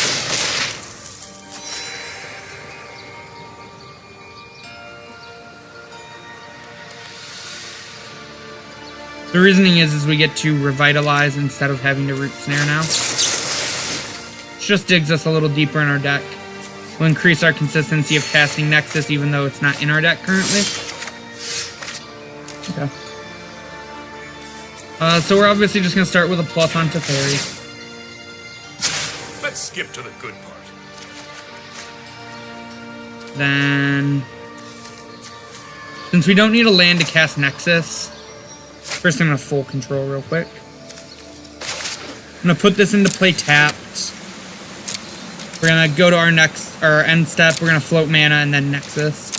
The reasoning is we get to revitalize instead of having to root snare now. It just digs us a little deeper in our deck. We'll increase our consistency of casting Nexus even though it's not in our deck currently. Okay. So we're obviously just going to start with a plus on Teferi.
Let's skip to the good part.
Then, since we don't need a land to cast Nexus, first I'm going to full control real quick. I'm going to put this into play tapped. We're going to go to our end step. We're going to float mana and then Nexus.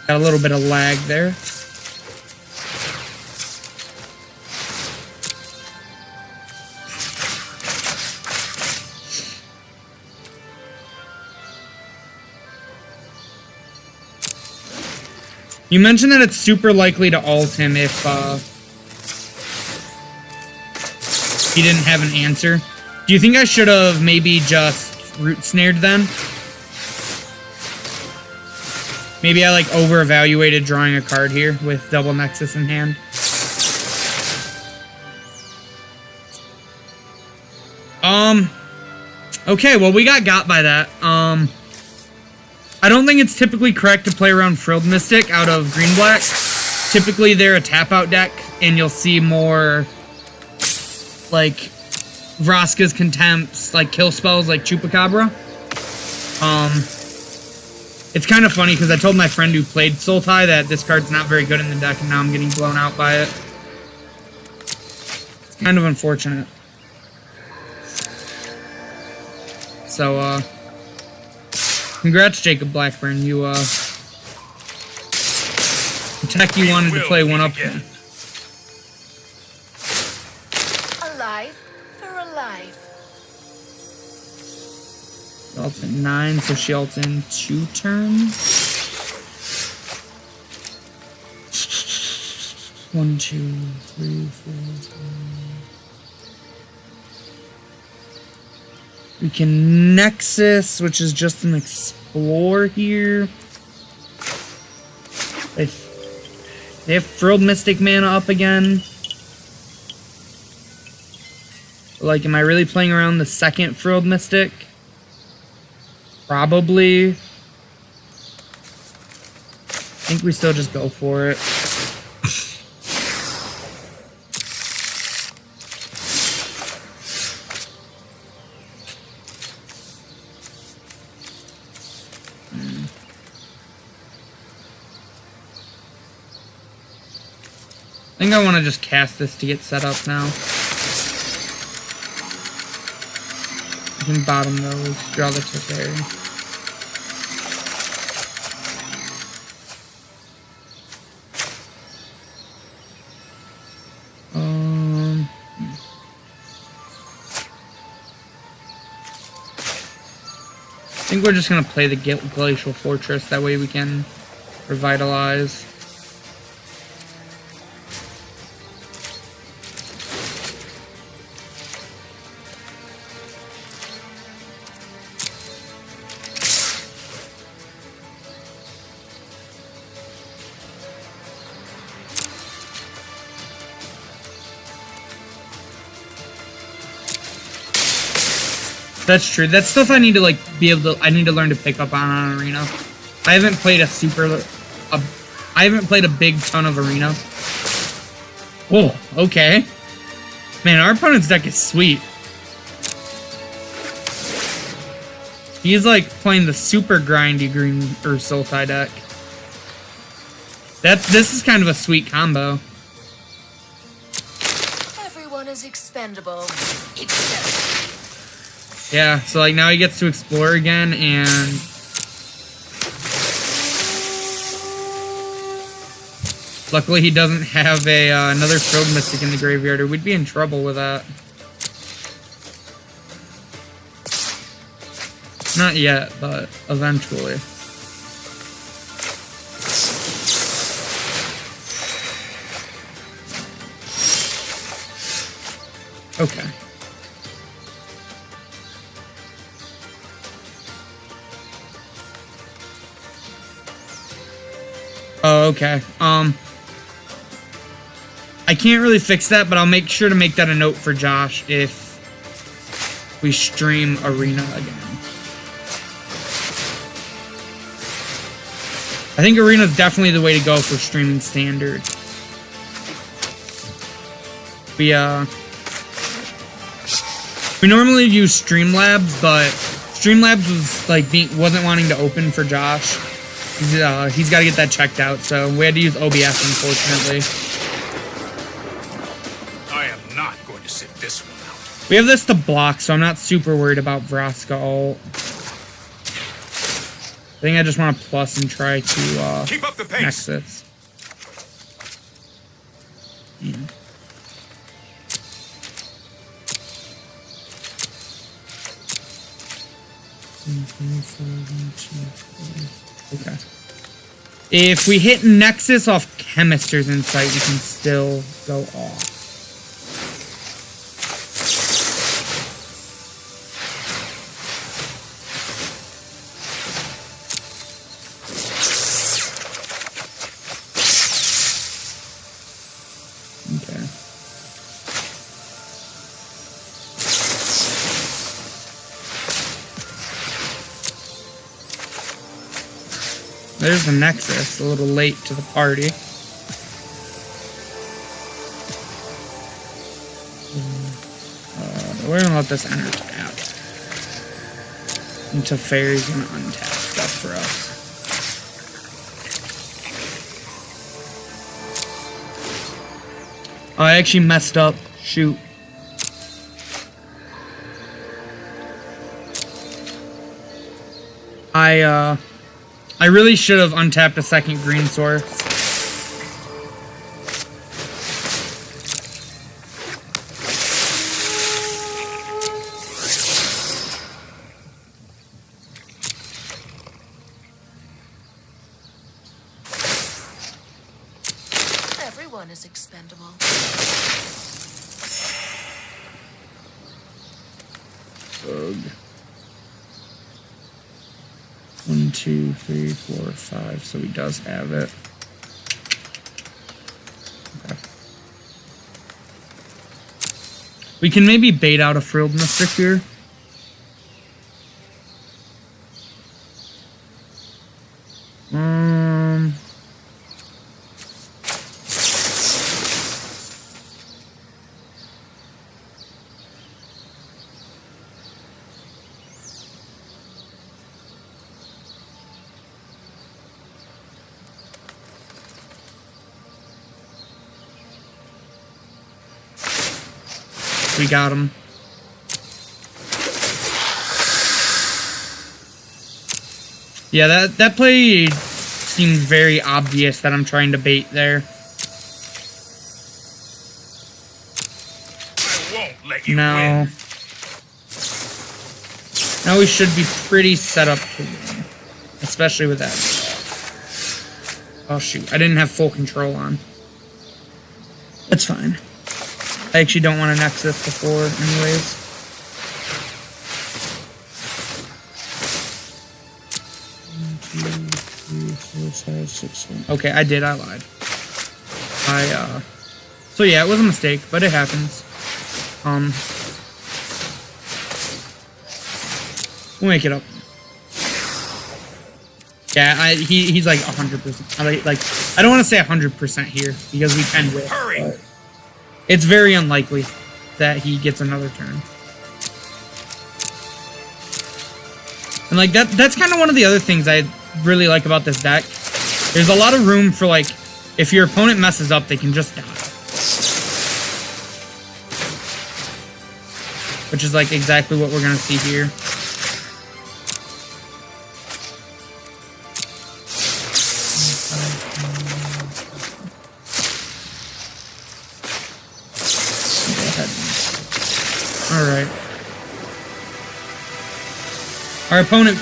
Got a little bit of lag there. You mentioned that it's super likely to ult him if he didn't have an answer. Do you think I should have maybe just root snared then? Maybe I like over-evaluated drawing a card here with double Nexus in hand. Okay, well we got by that. I don't think it's typically correct to play around Frilled Mystic out of green-black. Typically they're a tap-out deck, and you'll see more like Vraska's Contempts, like kill spells like Chupacabra. It's kind of funny because I told my friend who played Sultai that this card's not very good in the deck, and now I'm getting blown out by it. It's kind of unfortunate. So, congrats, Jacob Blackburn. You, the tech you wanted to play one up.
Alive for a life.
Ults in 9, so she ults in 2 turns. 1, 2, 3, 4, 5. We can Nexus, which is just an explore here. They have Frilled Mystic mana up again. Like, am I really playing around the second Frilled Mystic? Probably. I think we still just go for it. I think I want to just cast this to get set up now. You can bottom those, draw the Teferi. I think we're just going to play the Glacial Fortress, that way we can revitalize. That's true. That's stuff I need to like be able to. I need to learn to pick up on Arena. I haven't played a big ton of Arena. Whoa. Okay. Man, our opponent's deck is sweet. He's like playing the super grindy green or Sultai deck. This is kind of a sweet combo.
Everyone is expendable. Except.
Yeah, so like now he gets to explore again, and luckily he doesn't have another Frilled Mystic in the graveyard, or we'd be in trouble with that. Not yet, but eventually. Okay. Oh, okay. I can't really fix that, but I'll make sure to make that a note for Josh if we stream Arena again. I think Arena is definitely the way to go for streaming Standard. We normally use Streamlabs, but Streamlabs was like wasn't wanting to open for Josh. He's got to get that checked out, so we had to use OBS, unfortunately.
I am not going to sit this one out.
We have this to block, so I'm not super worried about Vraska ult. I think I just want to plus and try to
keep up the pace.
Nexus. Yeah. Okay. If we hit Nexus off Chemister's Insight, we can still go off. Okay. There's the Nexus, a little late to the party. We're gonna let this enter tap. And Teferi's gonna untap stuff for us. Oh, I actually messed up. Shoot. I really should have untapped a second green source.
Everyone is expendable.
Ugh. 1, 2, 3, 4, 5. So he does have it. Okay. We can maybe bait out a Frilled Mystic here. We got him. Yeah, that play seemed very obvious that I'm trying to bait there.
I won't let you
Now,
win.
now we should be pretty set up to win, especially with that. Oh shoot, I didn't have full control on. That's fine. I actually don't want a Nexus before, anyways. One, 2, 3, 4, 5, 6, 7. Okay, I did. I lied. So yeah, it was a mistake, but it happens. We'll make it up. Yeah, he's like 100%. I don't want to say 100% here because we can win.
Hurry!
It's very unlikely that he gets another turn. And like that's kind of one of the other things I really like about this deck. There's a lot of room for like, if your opponent messes up, they can just die. Which is like exactly what we're gonna see here. Alright.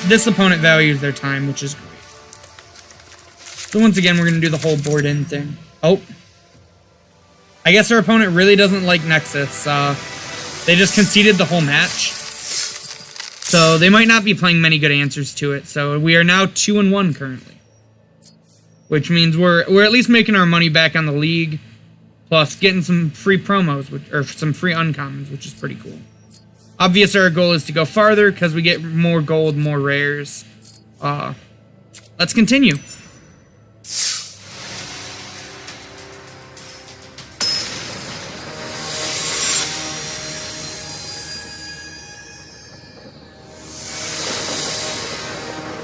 This opponent values their time, which is great. So once again, we're going to do the whole board in thing. Oh. I guess our opponent really doesn't like Nexus. They just conceded the whole match. So they might not be playing many good answers to it. So we are now 2-1 currently. Which means we're at least making our money back on the league. Plus getting some free promos, or some free uncommons, which is pretty cool. Obviously our goal is to go farther because we get more gold, more rares. Let's continue.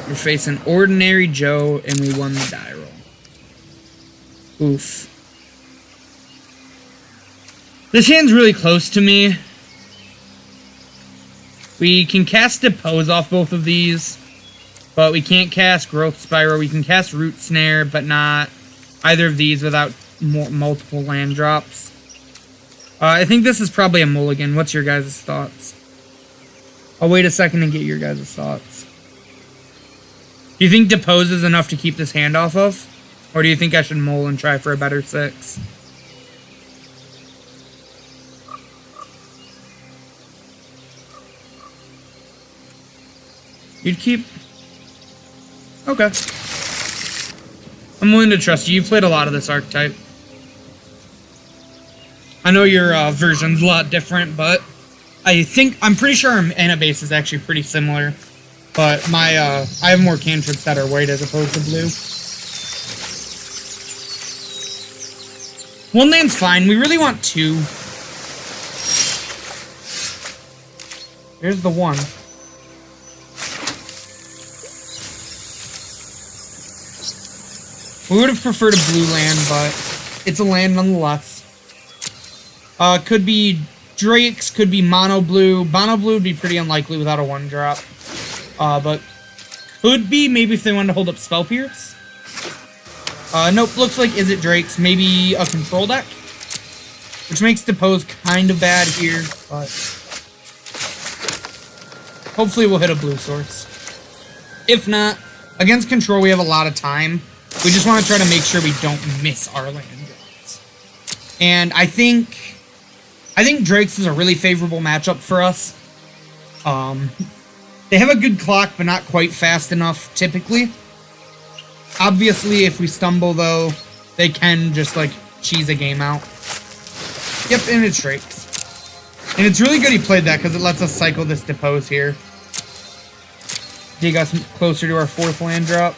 We're facing Ordinary Joe, and we won the die roll. Oof. This hand's really close to me. We can cast Depose off both of these, but we can't cast Growth Spiral. We can cast Root Snare, but not either of these without multiple land drops. I think this is probably a mulligan. What's your guys' thoughts? I'll wait a second and get your guys' thoughts. Do you think Depose is enough to keep this hand off of? Or do you think I should mull and try for a better 6? You'd keep... Okay. I'm willing to trust you. You've played a lot of this archetype. I know your version's a lot different, but I'm pretty sure our mana base is actually pretty similar. But my, I have more cantrips that are white as opposed to blue. One land's fine. We really want 2. There's the 1. We would have preferred a blue land, but it's a land nonetheless. Could be Drakes, could be mono blue. Mono blue would be pretty unlikely without a 1-drop. But could be maybe if they wanted to hold up Spell Pierce. Nope, looks like is it Drakes? Maybe a control deck? Which makes Depose kind of bad here, but hopefully we'll hit a blue source. If not, against control we have a lot of time. We just want to try to make sure we don't miss our land drops. And I think Drakes is a really favorable matchup for us. They have a good clock, but not quite fast enough, typically. Obviously, if we stumble, though, they can just, like, cheese a game out. Yep, and it's Drakes. And it's really good he played that, because it lets us cycle this Depose here. Dig us closer to our 4th land drop.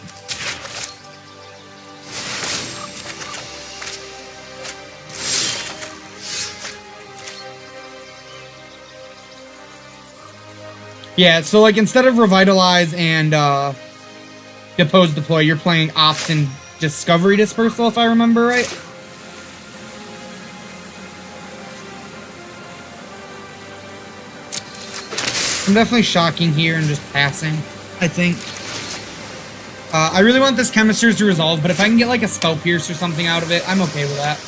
Yeah, so like instead of Revitalize and Depose Deploy, you're playing Ops and Discovery Dispersal, if I remember right. I'm definitely shocking here and just passing, I think. I really want this Chemisters to resolve, but if I can get like a Spell Pierce or something out of it, I'm okay with that.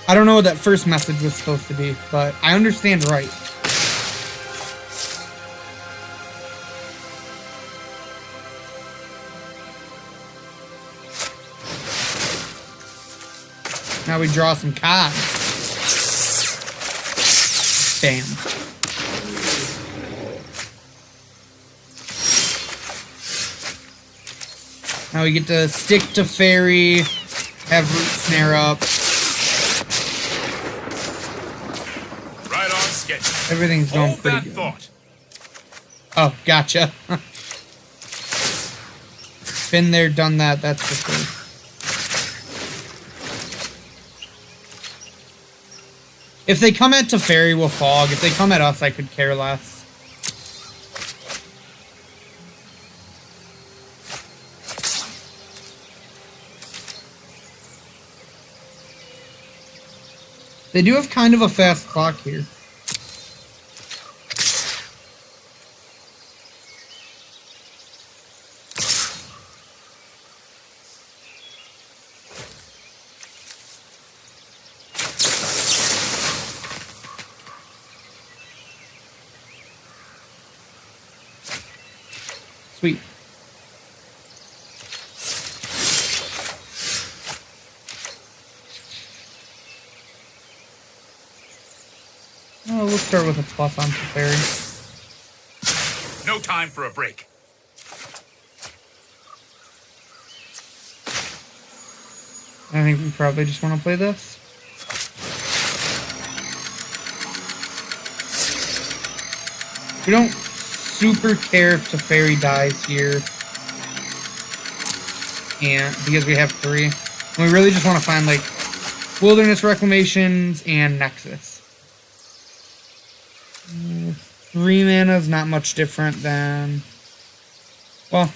I don't know what that first message was supposed to be, but I understand right. Now we draw some cards. Bam. Now we get to stick to Fairy, have Root Snare up. Everything's going pretty good. Oh, gotcha. Been there, done that, that's for sure. If they come at Teferi, we'll fog. If they come at us, I could care less. They do have kind of a fast clock here. Sweet. start with a plus on Teferi.
No time for a break.
I think we probably just want to play this. We don't super care if Teferi dies here. And because we have 3. And we really just want to find like Wilderness Reclamations and Nexus. 3 mana is not much different than, well,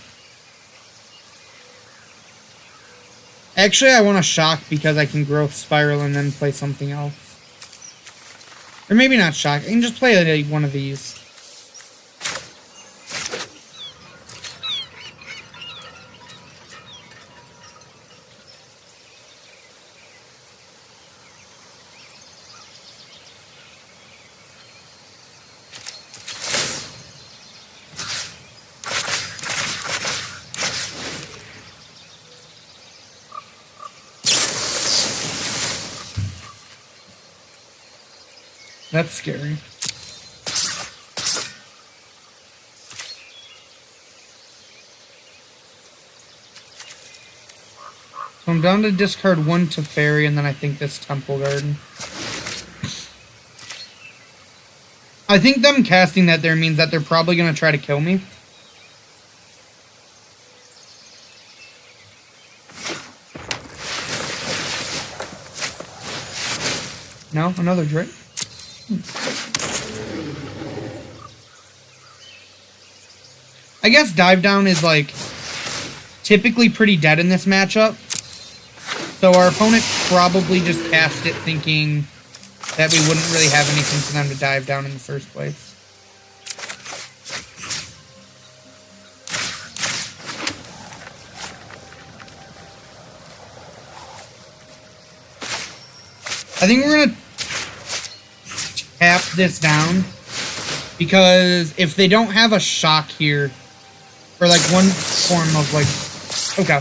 actually I want to shock because I can Growth Spiral and then play something else. Or maybe not shock, I can just play like one of these. That's scary. So I'm down to discard 1 Teferi and then I think this Temple Garden. I think them casting that there means that they're probably going to try to kill me. No? Another Drake? I guess Dive Down is like typically pretty dead in this matchup. So our opponent probably just cast it thinking that we wouldn't really have anything for them to dive down in the first place. I think we're gonna tap this down because if they don't have a shock here, or like one form of like, okay,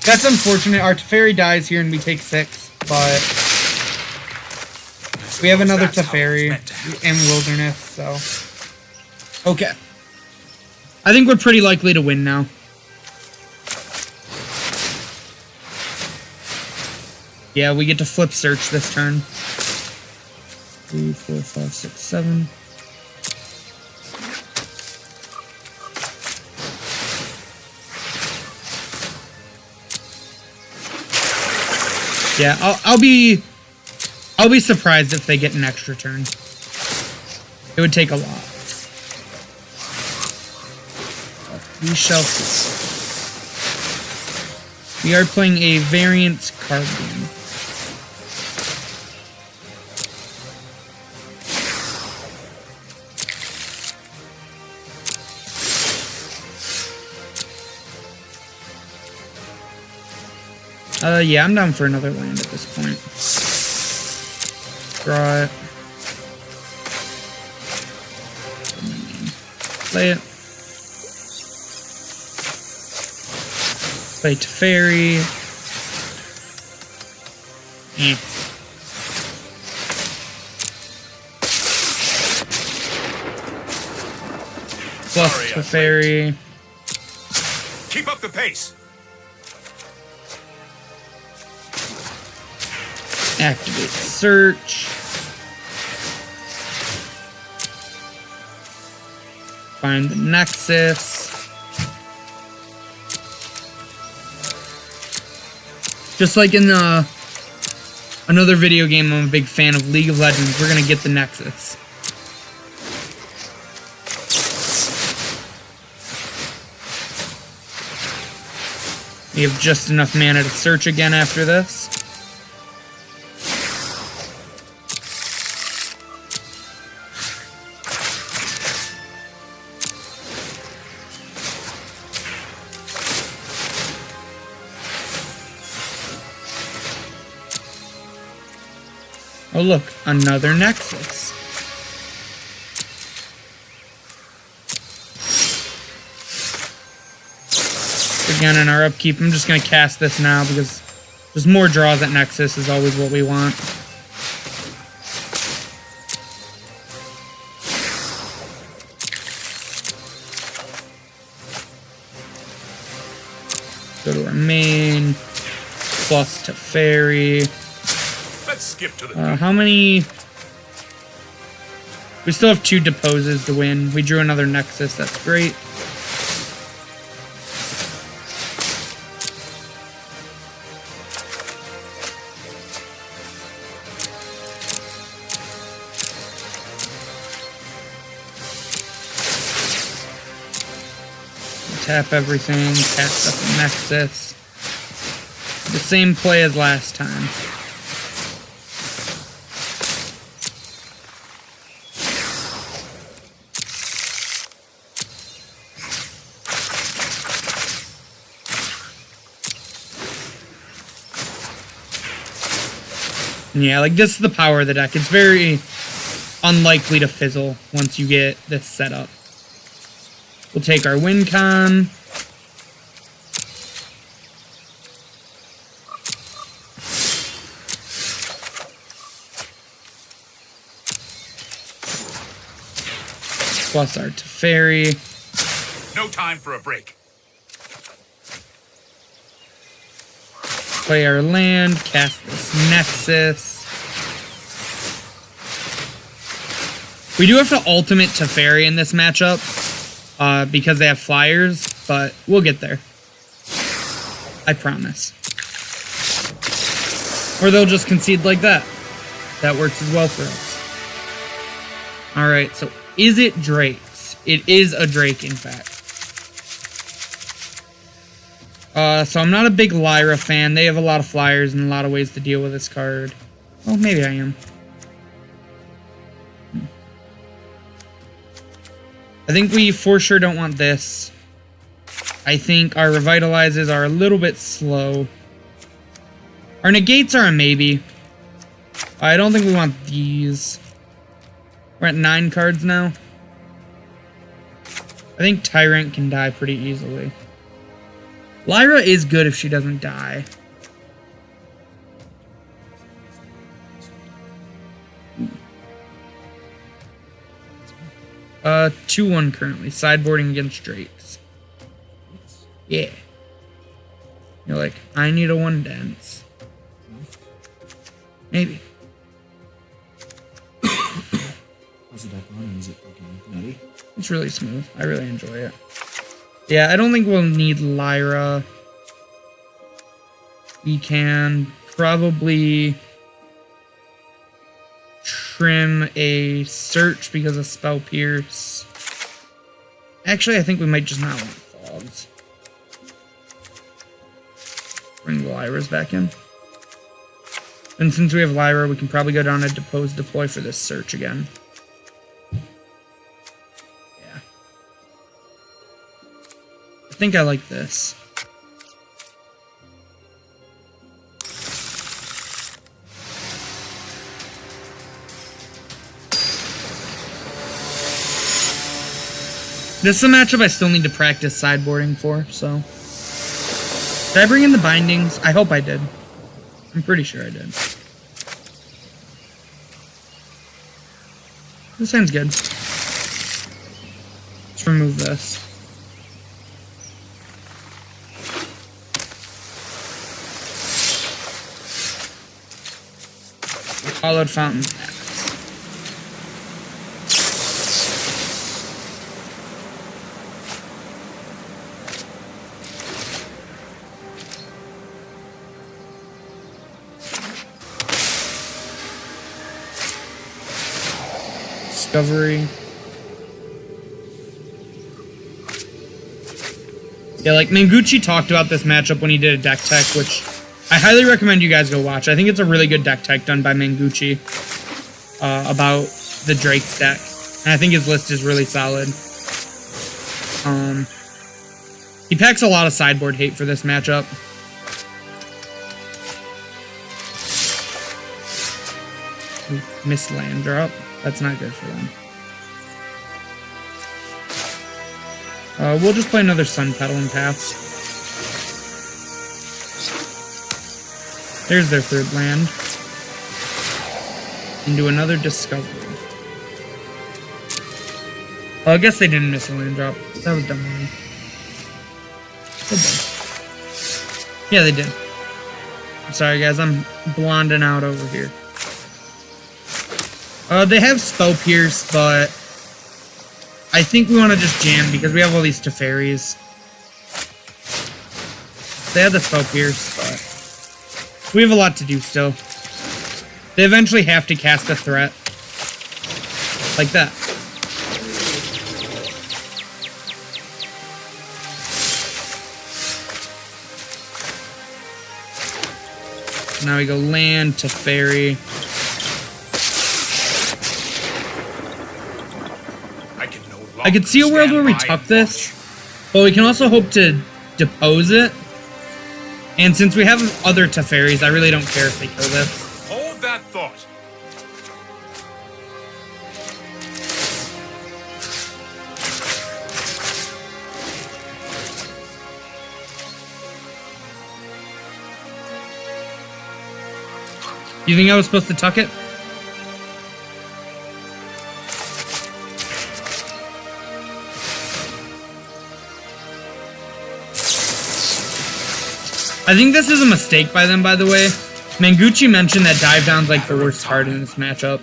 that's unfortunate. Our Teferi dies here and we take 6, but we have another Teferi in Wilderness, so okay. I think we're pretty likely to win now. Yeah, we get to flip search this turn. 3, 4, 5, 6, 7. Yeah, I'll be surprised if they get an extra turn. It would take a lot. We shall see. We are playing a variant card game. Yeah, I'm down for another land at this point. Draw it. Play it. Play Teferi. Plus Teferi.
Keep up the pace.
Activate search. Find the Nexus. Just like in another video game I'm a big fan of, League of Legends, we're gonna get the Nexus. We have just enough mana to search again after this. Oh look, another Nexus. Again, in our upkeep, I'm just going to cast this now because just more draws at Nexus is always what we want. Go to our main. Plus Teferi.
Let's skip to the
How many? We still have 2 deposes to win. We drew another Nexus. That's great. Tap everything. Cast up the Nexus. The same play as last time. Yeah, like this is the power of the deck. It's very unlikely to fizzle once you get this set up. We'll take our win con. Plus our Teferi.
No time for a break.
Play our land, cast this Nexus. We do have to ultimate Teferi in this matchup because they have flyers, but we'll get there. I promise. Or they'll just concede like that. That works as well for us. Alright, so is it Drakes? It is a Drake, in fact. So I'm not a big Lyra fan. They have a lot of flyers and a lot of ways to deal with this card. Well, maybe I am. I think we for sure don't want this. I think our revitalizes are a little bit slow. Our negates are a maybe. I don't think we want these. We're at 9 cards now. I think Tyrant can die pretty easily. Lyra is good if she doesn't die. 2-1 currently. Sideboarding against Drakes. Yeah. You're like, I need a 1 dance. Maybe.
How's the deck running? Is it fucking nutty?
It's really smooth. I really enjoy it. Yeah, I don't think we'll need Lyra. We can probably trim a search because of Spell Pierce. Actually, I think we might just not want fogs. Bring the Lyras back in. And since we have Lyra, we can probably go down to Depose Deploy for this search again. Yeah. I think I like this. This is a matchup I still need to practice sideboarding for, so... Did I bring in the bindings? I hope I did. I'm pretty sure I did. This sounds good. Let's remove this. Hollowed Fountain. Discovery. Yeah, like Mangucci talked about this matchup when he did a deck tech, which I highly recommend you guys go watch. I think it's a really good deck tech done by Mangucci about the Drake's deck. And I think his list is really solid. He packs a lot of sideboard hate for this matchup. Missed land drop. That's not good for them. We'll just play another Sun Petal and pass. There's their third land. And do another Discovery. Oh, I guess they didn't miss a land drop. That was dumb of me. Yeah, they did. I'm sorry, guys. I'm blonding out over here. They have Spell Pierce, but I think we want to just jam because we have all these Teferis. They have the Spell Pierce, but we have a lot to do still. They eventually have to cast a threat. Like that. Now we go land to Fairy. I could see a world where we tuck this, but we can also hope to depose it. And since we have other Teferis, I really don't care if they kill this.
Hold that thought.
You think I was supposed to tuck it? I think this is a mistake by them, by the way. Manguchi mentioned that dive down's like the worst card in this matchup.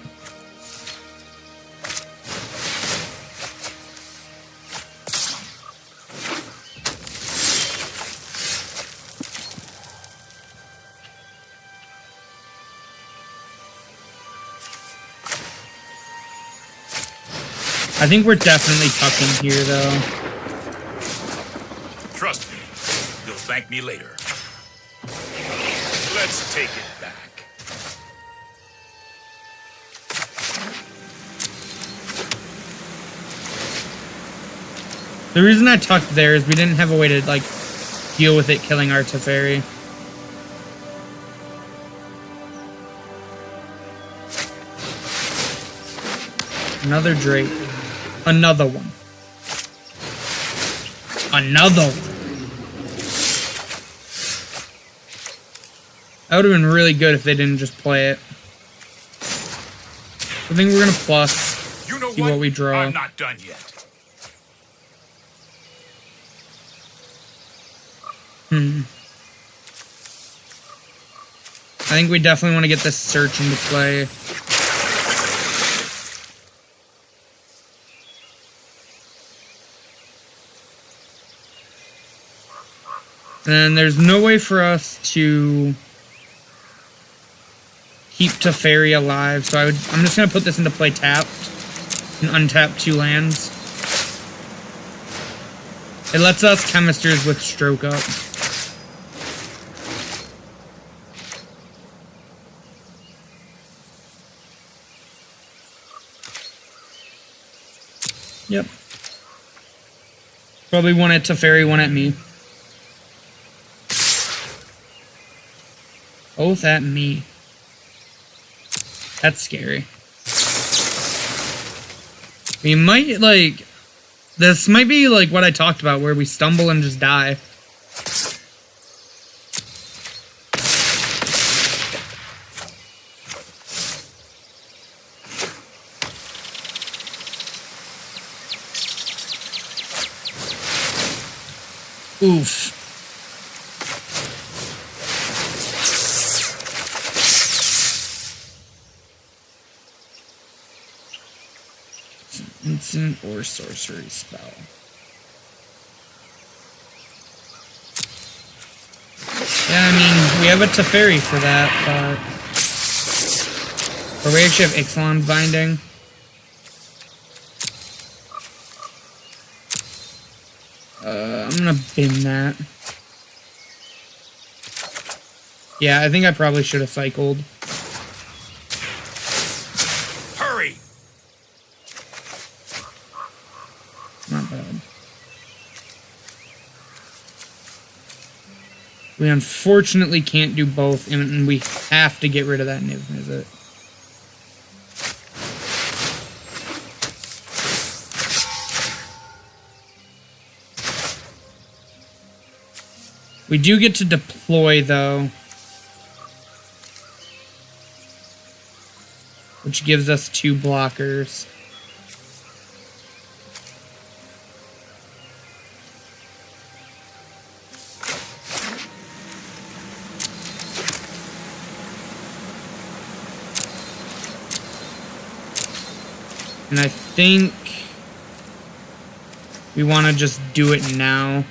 I think we're definitely tucking here, though.
Trust me, you'll thank me later. Let's take it back.
The reason I tucked there is we didn't have a way to, like, deal with it killing our Teferi. Another Drake. Another one. Another one. That would have been really good if they didn't just play it. I think we're gonna plus. See what we draw.
I'm not done yet.
I think we definitely want to get this search into play. And there's no way for us to keep Teferi alive, so I'm just gonna put this into play tapped and untap 2 lands. It lets us Chemisters with Stroke up. Yep. Probably one at Teferi, one at me. Both at me. That's scary. We might, like... This might be, like, what I talked about, where we stumble and just die. Oof. Instant or sorcery spell. Yeah, I mean, we have a Teferi for that, but... Or we actually have Ixalan's Binding. I'm gonna bin that. Yeah, I think I probably should have cycled.
Hurry!
Not bad. We unfortunately can't do both, and we have to get rid of that Niv Mizzet. We do get to deploy, though. Which gives us 2 blockers. And I think we want to just do it now.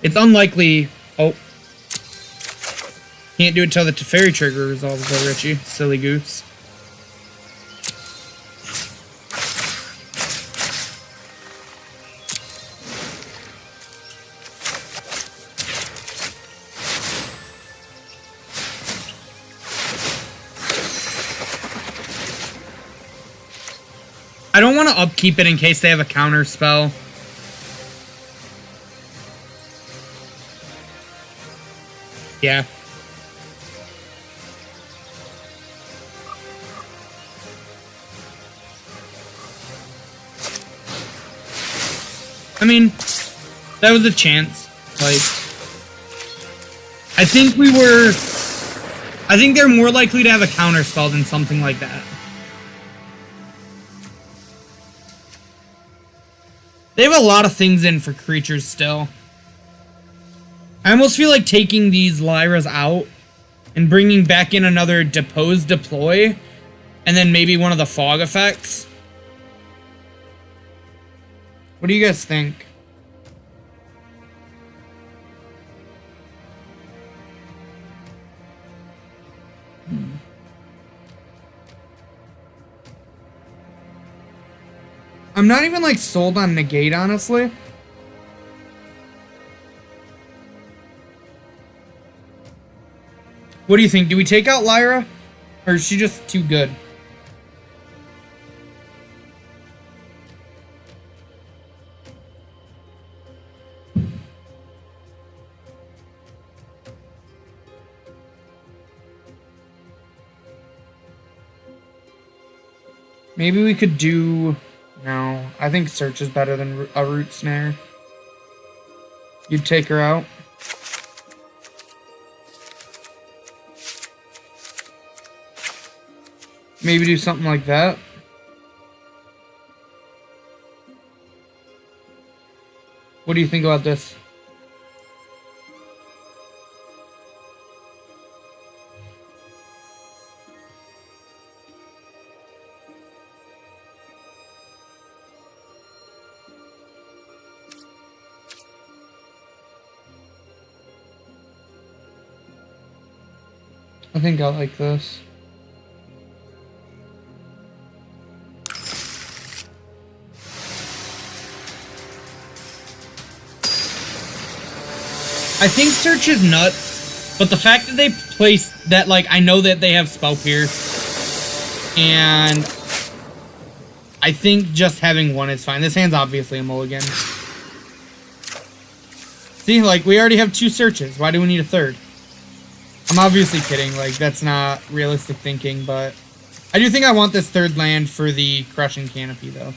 It's unlikely. Oh. Can't do it till the Teferi trigger resolves though, Richie. Silly goose. I don't want to upkeep it in case they have a counter spell. Yeah. I mean, that was a chance. Like, I think they're more likely to have a counter spell than something like that. They have a lot of things in for creatures still. I almost feel like taking these Lyras out and bringing back in another Depose Deploy and then maybe one of the fog effects. What do you guys think? I'm not even like sold on negate, honestly. What do you think? Do we take out Lyra? Or is she just too good? Maybe we could do... No, I think Search is better than a Root Snare. You'd take her out. Maybe do something like that. What do you think about this? I think I like this. I think Search is nuts, but the fact that they place that, like, I know that they have Spell Pierce, and I think just having one is fine. This hand's obviously a mulligan. See, like, we already have 2 searches. Why do we need a third? I'm obviously kidding, like, that's not realistic thinking, but I do think I want this third land for the Crushing Canopy, though.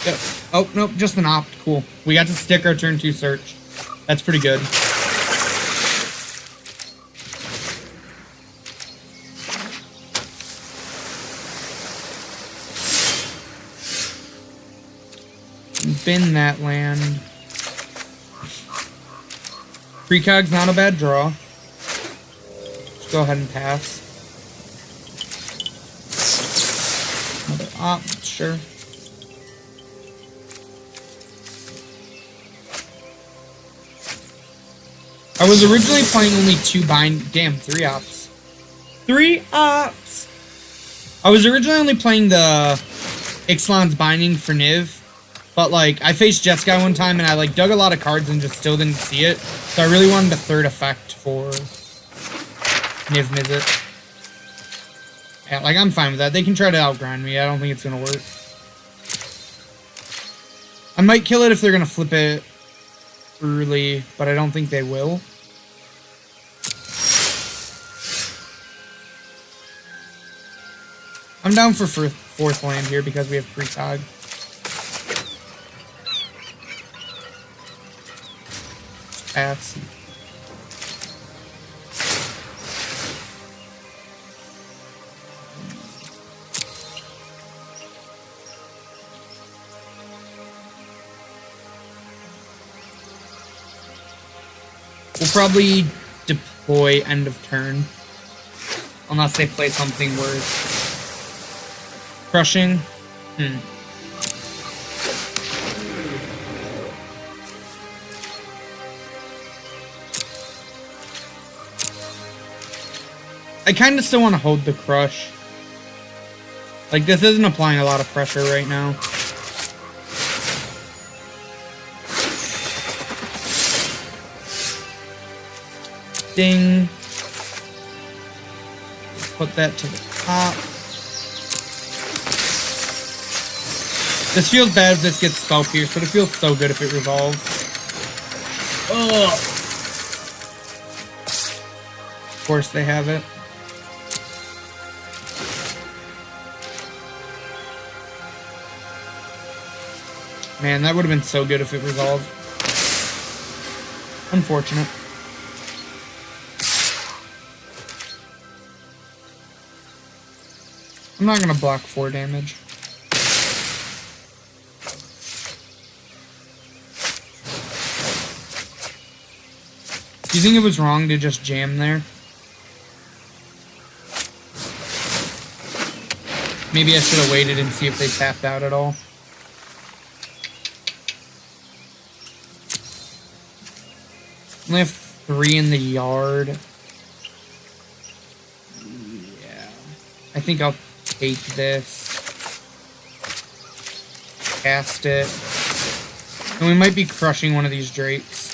Yep. Oh, nope, just an opt. Cool. We got to stick our turn 2 search. That's pretty good. Bin that land. Precog's not a bad draw. Just go ahead and pass. Another opt, sure. I was originally playing only 2 bind. Damn, 3 ops. 3 ops! I was originally only playing the Ixalan's Binding for Niv. But, like, I faced Jeskai one time, and I, like, dug a lot of cards and just still didn't see it. So I really wanted a third effect for Niv Mizzet. Yeah, like, I'm fine with that. They can try to outgrind me. I don't think it's gonna work. I might kill it if they're gonna flip it early, but I don't think they will. I'm down for 4th land here because we have precog. Pass. We'll probably deploy end of turn. Unless they play something worse. Crushing? I kind of still want to hold the crush. Like, this isn't applying a lot of pressure right now. Ding. Put that to the top. This feels bad if this gets spell pierced, but it feels so good if it revolves. Ugh. Of course they have it. Man, that would have been so good if it resolved. Unfortunate. I'm not gonna block 4 damage. Do you think it was wrong to just jam there? Maybe I should have waited and see if they tapped out at all. Only have 3 in the yard. Yeah. I think I'll take this. Cast it. And we might be crushing one of these drakes.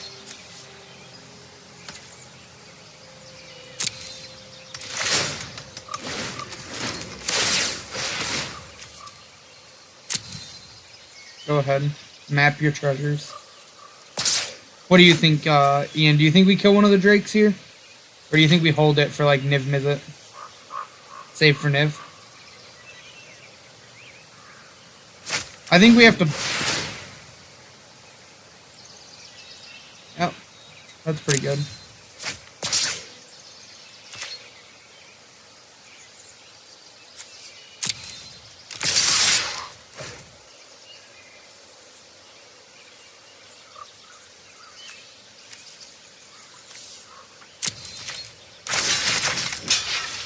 Go ahead. Map your treasures. What do you think, Ian? Do you think we kill one of the drakes here? Or do you think we hold it for, like, Niv Mizzet? Save for Niv? I think we have to... Yep. That's pretty good.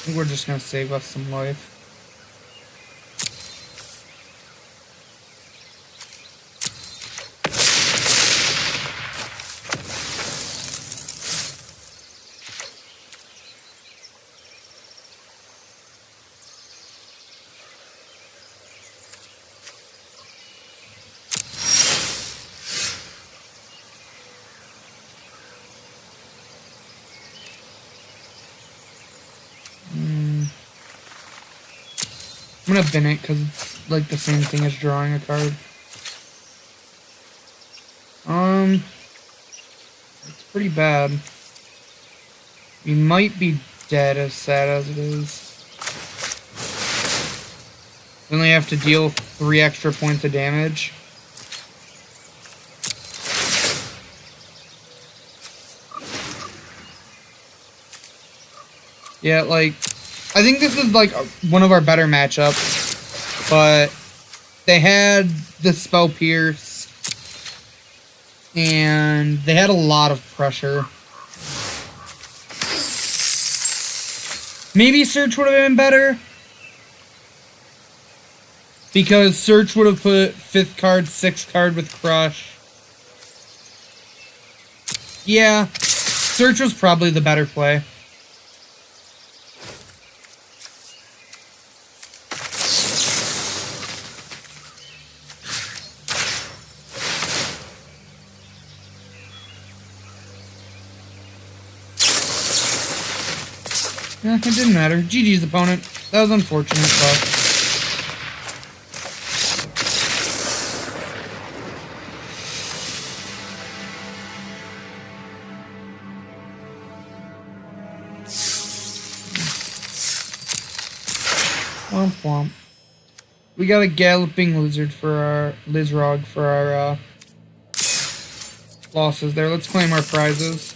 I think we're just gonna save us some life. I'm gonna bin it because it's like the same thing as drawing a card. It's pretty bad. We might be dead, as sad as it is. We only have to deal 3 extra points of damage. Yeah, like, I think this is like one of our better matchups, but they had the spell pierce and they had a lot of pressure. Maybe search would have been better because search would have put 5th card, 6th card with crush. Yeah, search was probably the better play. It didn't matter. GG's opponent. That was unfortunate, but... Womp womp. We got a galloping lizard for our... Lizrog for our, losses there. Let's claim our prizes.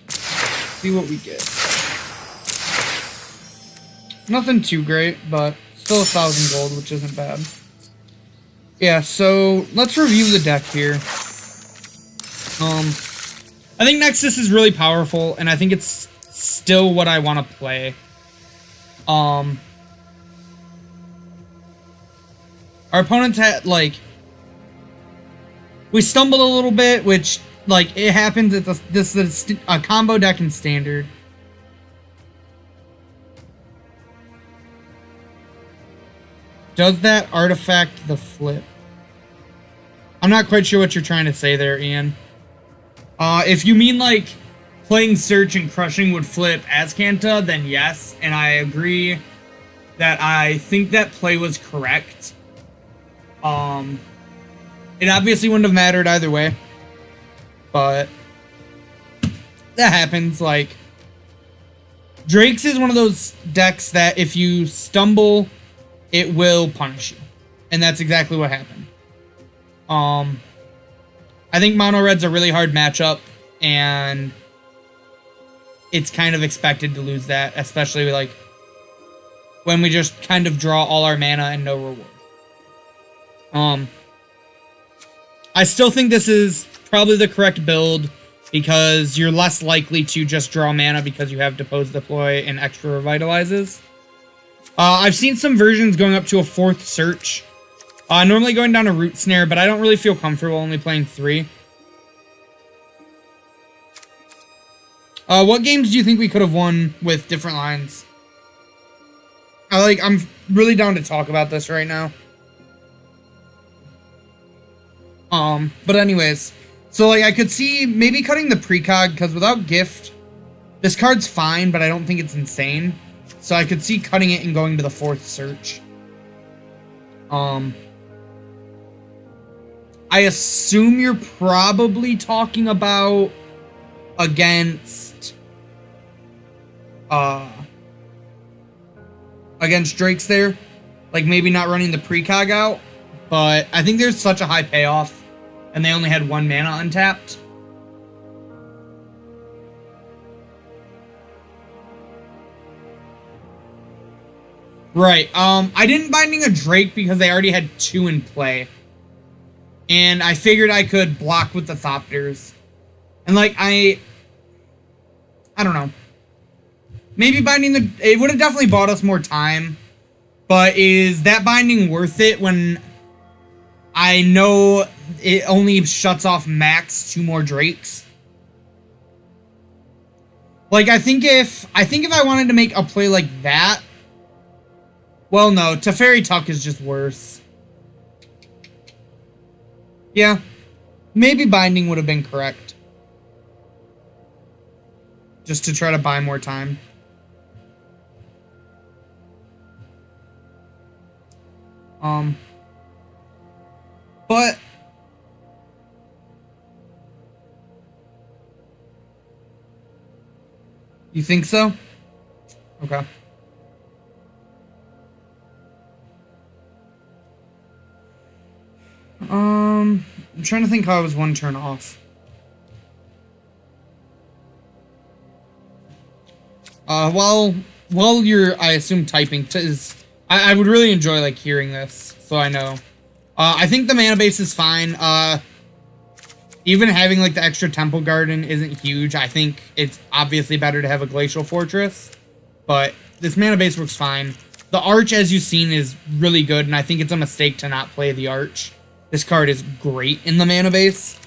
See what we get. Nothing too great, but still 1,000 gold, which isn't bad. Yeah, so let's review the deck here. I think Nexus is really powerful, and I think it's still what I want to play. Our opponents had, like... We stumbled a little bit, which, like, it happens. This is a combo deck in Standard. Does that artifact the flip? I'm not quite sure what you're trying to say there, Ian. If you mean, like, playing Search and crushing would flip Azcanta, then yes, and I agree that I think that play was correct. It obviously wouldn't have mattered either way, but that happens. Like, Drake's is one of those decks that if you stumble, it will punish you, and that's exactly what happened. I think Mono Red's a really hard matchup, and it's kind of expected to lose that, especially like when we just kind of draw all our mana and no reward. I still think this is probably the correct build because you're less likely to just draw mana because you have Depose, Deploy, and extra Revitalizes. I've seen some versions going up to a 4th Search. Normally going down a Root Snare, but I don't really feel comfortable only playing 3. What games do you think we could have won with different lines? I'm really down to talk about this right now. But anyways, so like I could see maybe cutting the precog, because without Gift, this card's fine, but I don't think it's insane. So I could see cutting it and going to the 4th Search. I assume you're probably talking about against Drake's there. Like maybe not running the precog out, but I think there's such a high payoff and they only had 1 mana untapped. Right. I didn't Binding a Drake because they already had 2 in play. And I figured I could block with the Thopters. And like I don't know. Maybe binding it would have definitely bought us more time. But is that binding worth it when I know it only shuts off max 2 more Drakes? Like I think if I wanted to make a play like that, well no, Teferi Tuck is just worse. Yeah. Maybe binding would have been correct. Just to try to buy more time. But you think so? Okay. I'm trying to think how I was 1 turn off. While you're, I assume, typing, I would really enjoy, like, hearing this, so I know. I think the mana base is fine. Even having, like, the extra Temple Garden isn't huge. I think it's obviously better to have a Glacial Fortress, but this mana base works fine. The Arch, as you've seen, is really good, and I think it's a mistake to not play the Arch. This card is great in the mana base.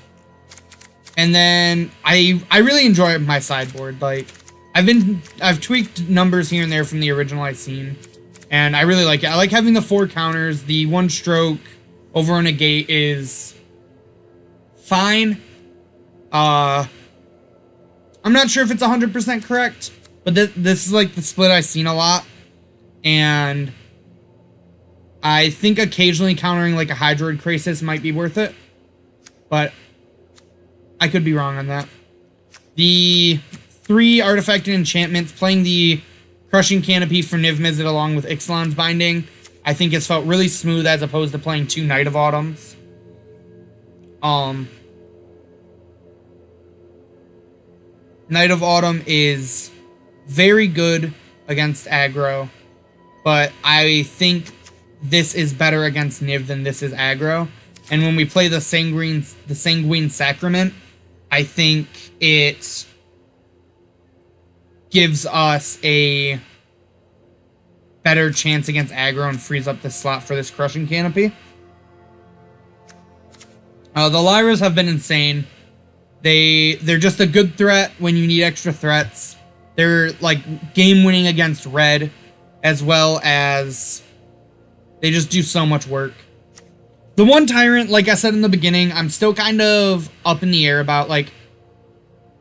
And then I really enjoy my sideboard. Like I've tweaked numbers here and there from the original I've seen, and I really like it. I like having the 4 counters. The 1 stroke over on a gate is fine. I'm not sure if it's 100% correct, but this is like the split I've seen a lot, and I think occasionally countering like a Hydroid Krasis might be worth it, but I could be wrong on that. The 3 artifact and enchantments, playing the Crushing Canopy for Niv Mizzet along with Ixalan's Binding, I think it's felt really smooth as opposed to playing 2 Night of Autumns. Night of Autumn is very good against aggro, but I think this is better against Niv than this is aggro. And when we play the Sanguine Sacrament, I think it gives us a better chance against aggro and frees up the slot for this Crushing Canopy. The Lyras have been insane. They're just a good threat when you need extra threats. They're like game winning against red, as well as they just do so much work. The one Tyrant, like I said in the beginning, I'm still kind of up in the air about. Like,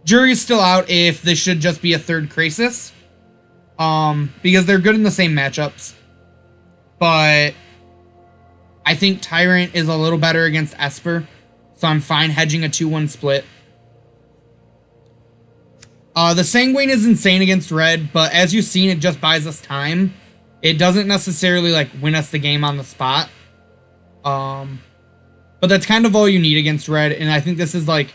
jury's still out if this should just be a third Krasis. Because they're good in the same matchups. But I think Tyrant is a little better against Esper. So I'm fine hedging a 2-1 split. The Sanguine is insane against red, but as you've seen, it just buys us time. It doesn't necessarily like win us the game on the spot. But that's kind of all you need against red, and I think this is like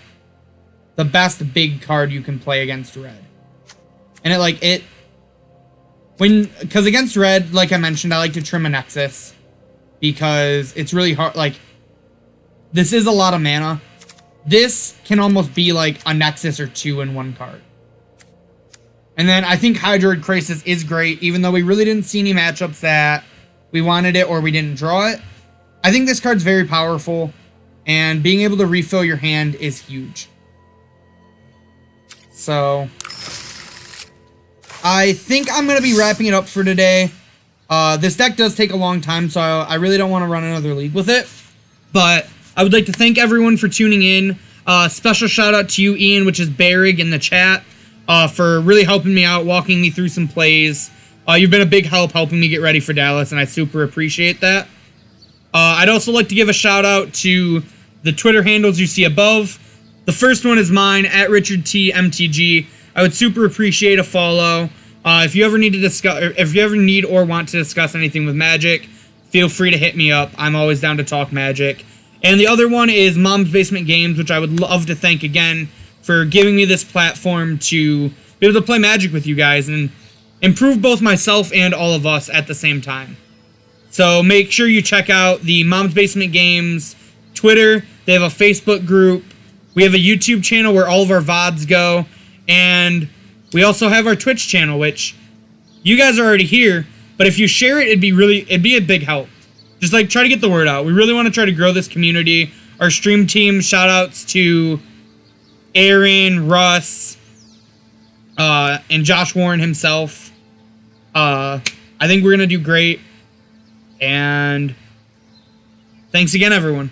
the best big card you can play against red. And because against red, like I mentioned, I like to trim a Nexus because it's really hard. Like, this is a lot of mana. This can almost be like a Nexus or 2 in one card. And then I think Hydroid Krasis is great, even though we really didn't see any matchups that we wanted it or we didn't draw it. I think this card's very powerful, and being able to refill your hand is huge. So I think I'm going to be wrapping it up for today. This deck does take a long time, so I really don't want to run another league with it. But I would like to thank everyone for tuning in. Special shout out to you, Ian, which is Berrig in the chat, for really helping me out, walking me through some plays. You've been a big help helping me get ready for Dallas, and I super appreciate that. I'd also like to give a shout out to the Twitter handles you see above. The first one is mine, at RichardTMTG. I would super appreciate a follow. If you ever need to discuss, or if you ever need or want to discuss anything with Magic, feel free to hit me up. I'm always down to talk Magic. And the other one is Mom's Basement Games, which I would love to thank again for giving me this platform to be able to play Magic with you guys and improve both myself and all of us at the same time. So make sure you check out the Mom's Basement Games Twitter. They have a Facebook group. We have a YouTube channel where all of our VODs go. And we also have our Twitch channel, which you guys are already here. But if you share it, it'd be a big help. Just like try to get the word out. We really want to try to grow this community. Our stream team, shout outs to Aaron, Russ, and Josh Warren himself. I think we're going to do great. And thanks again, everyone.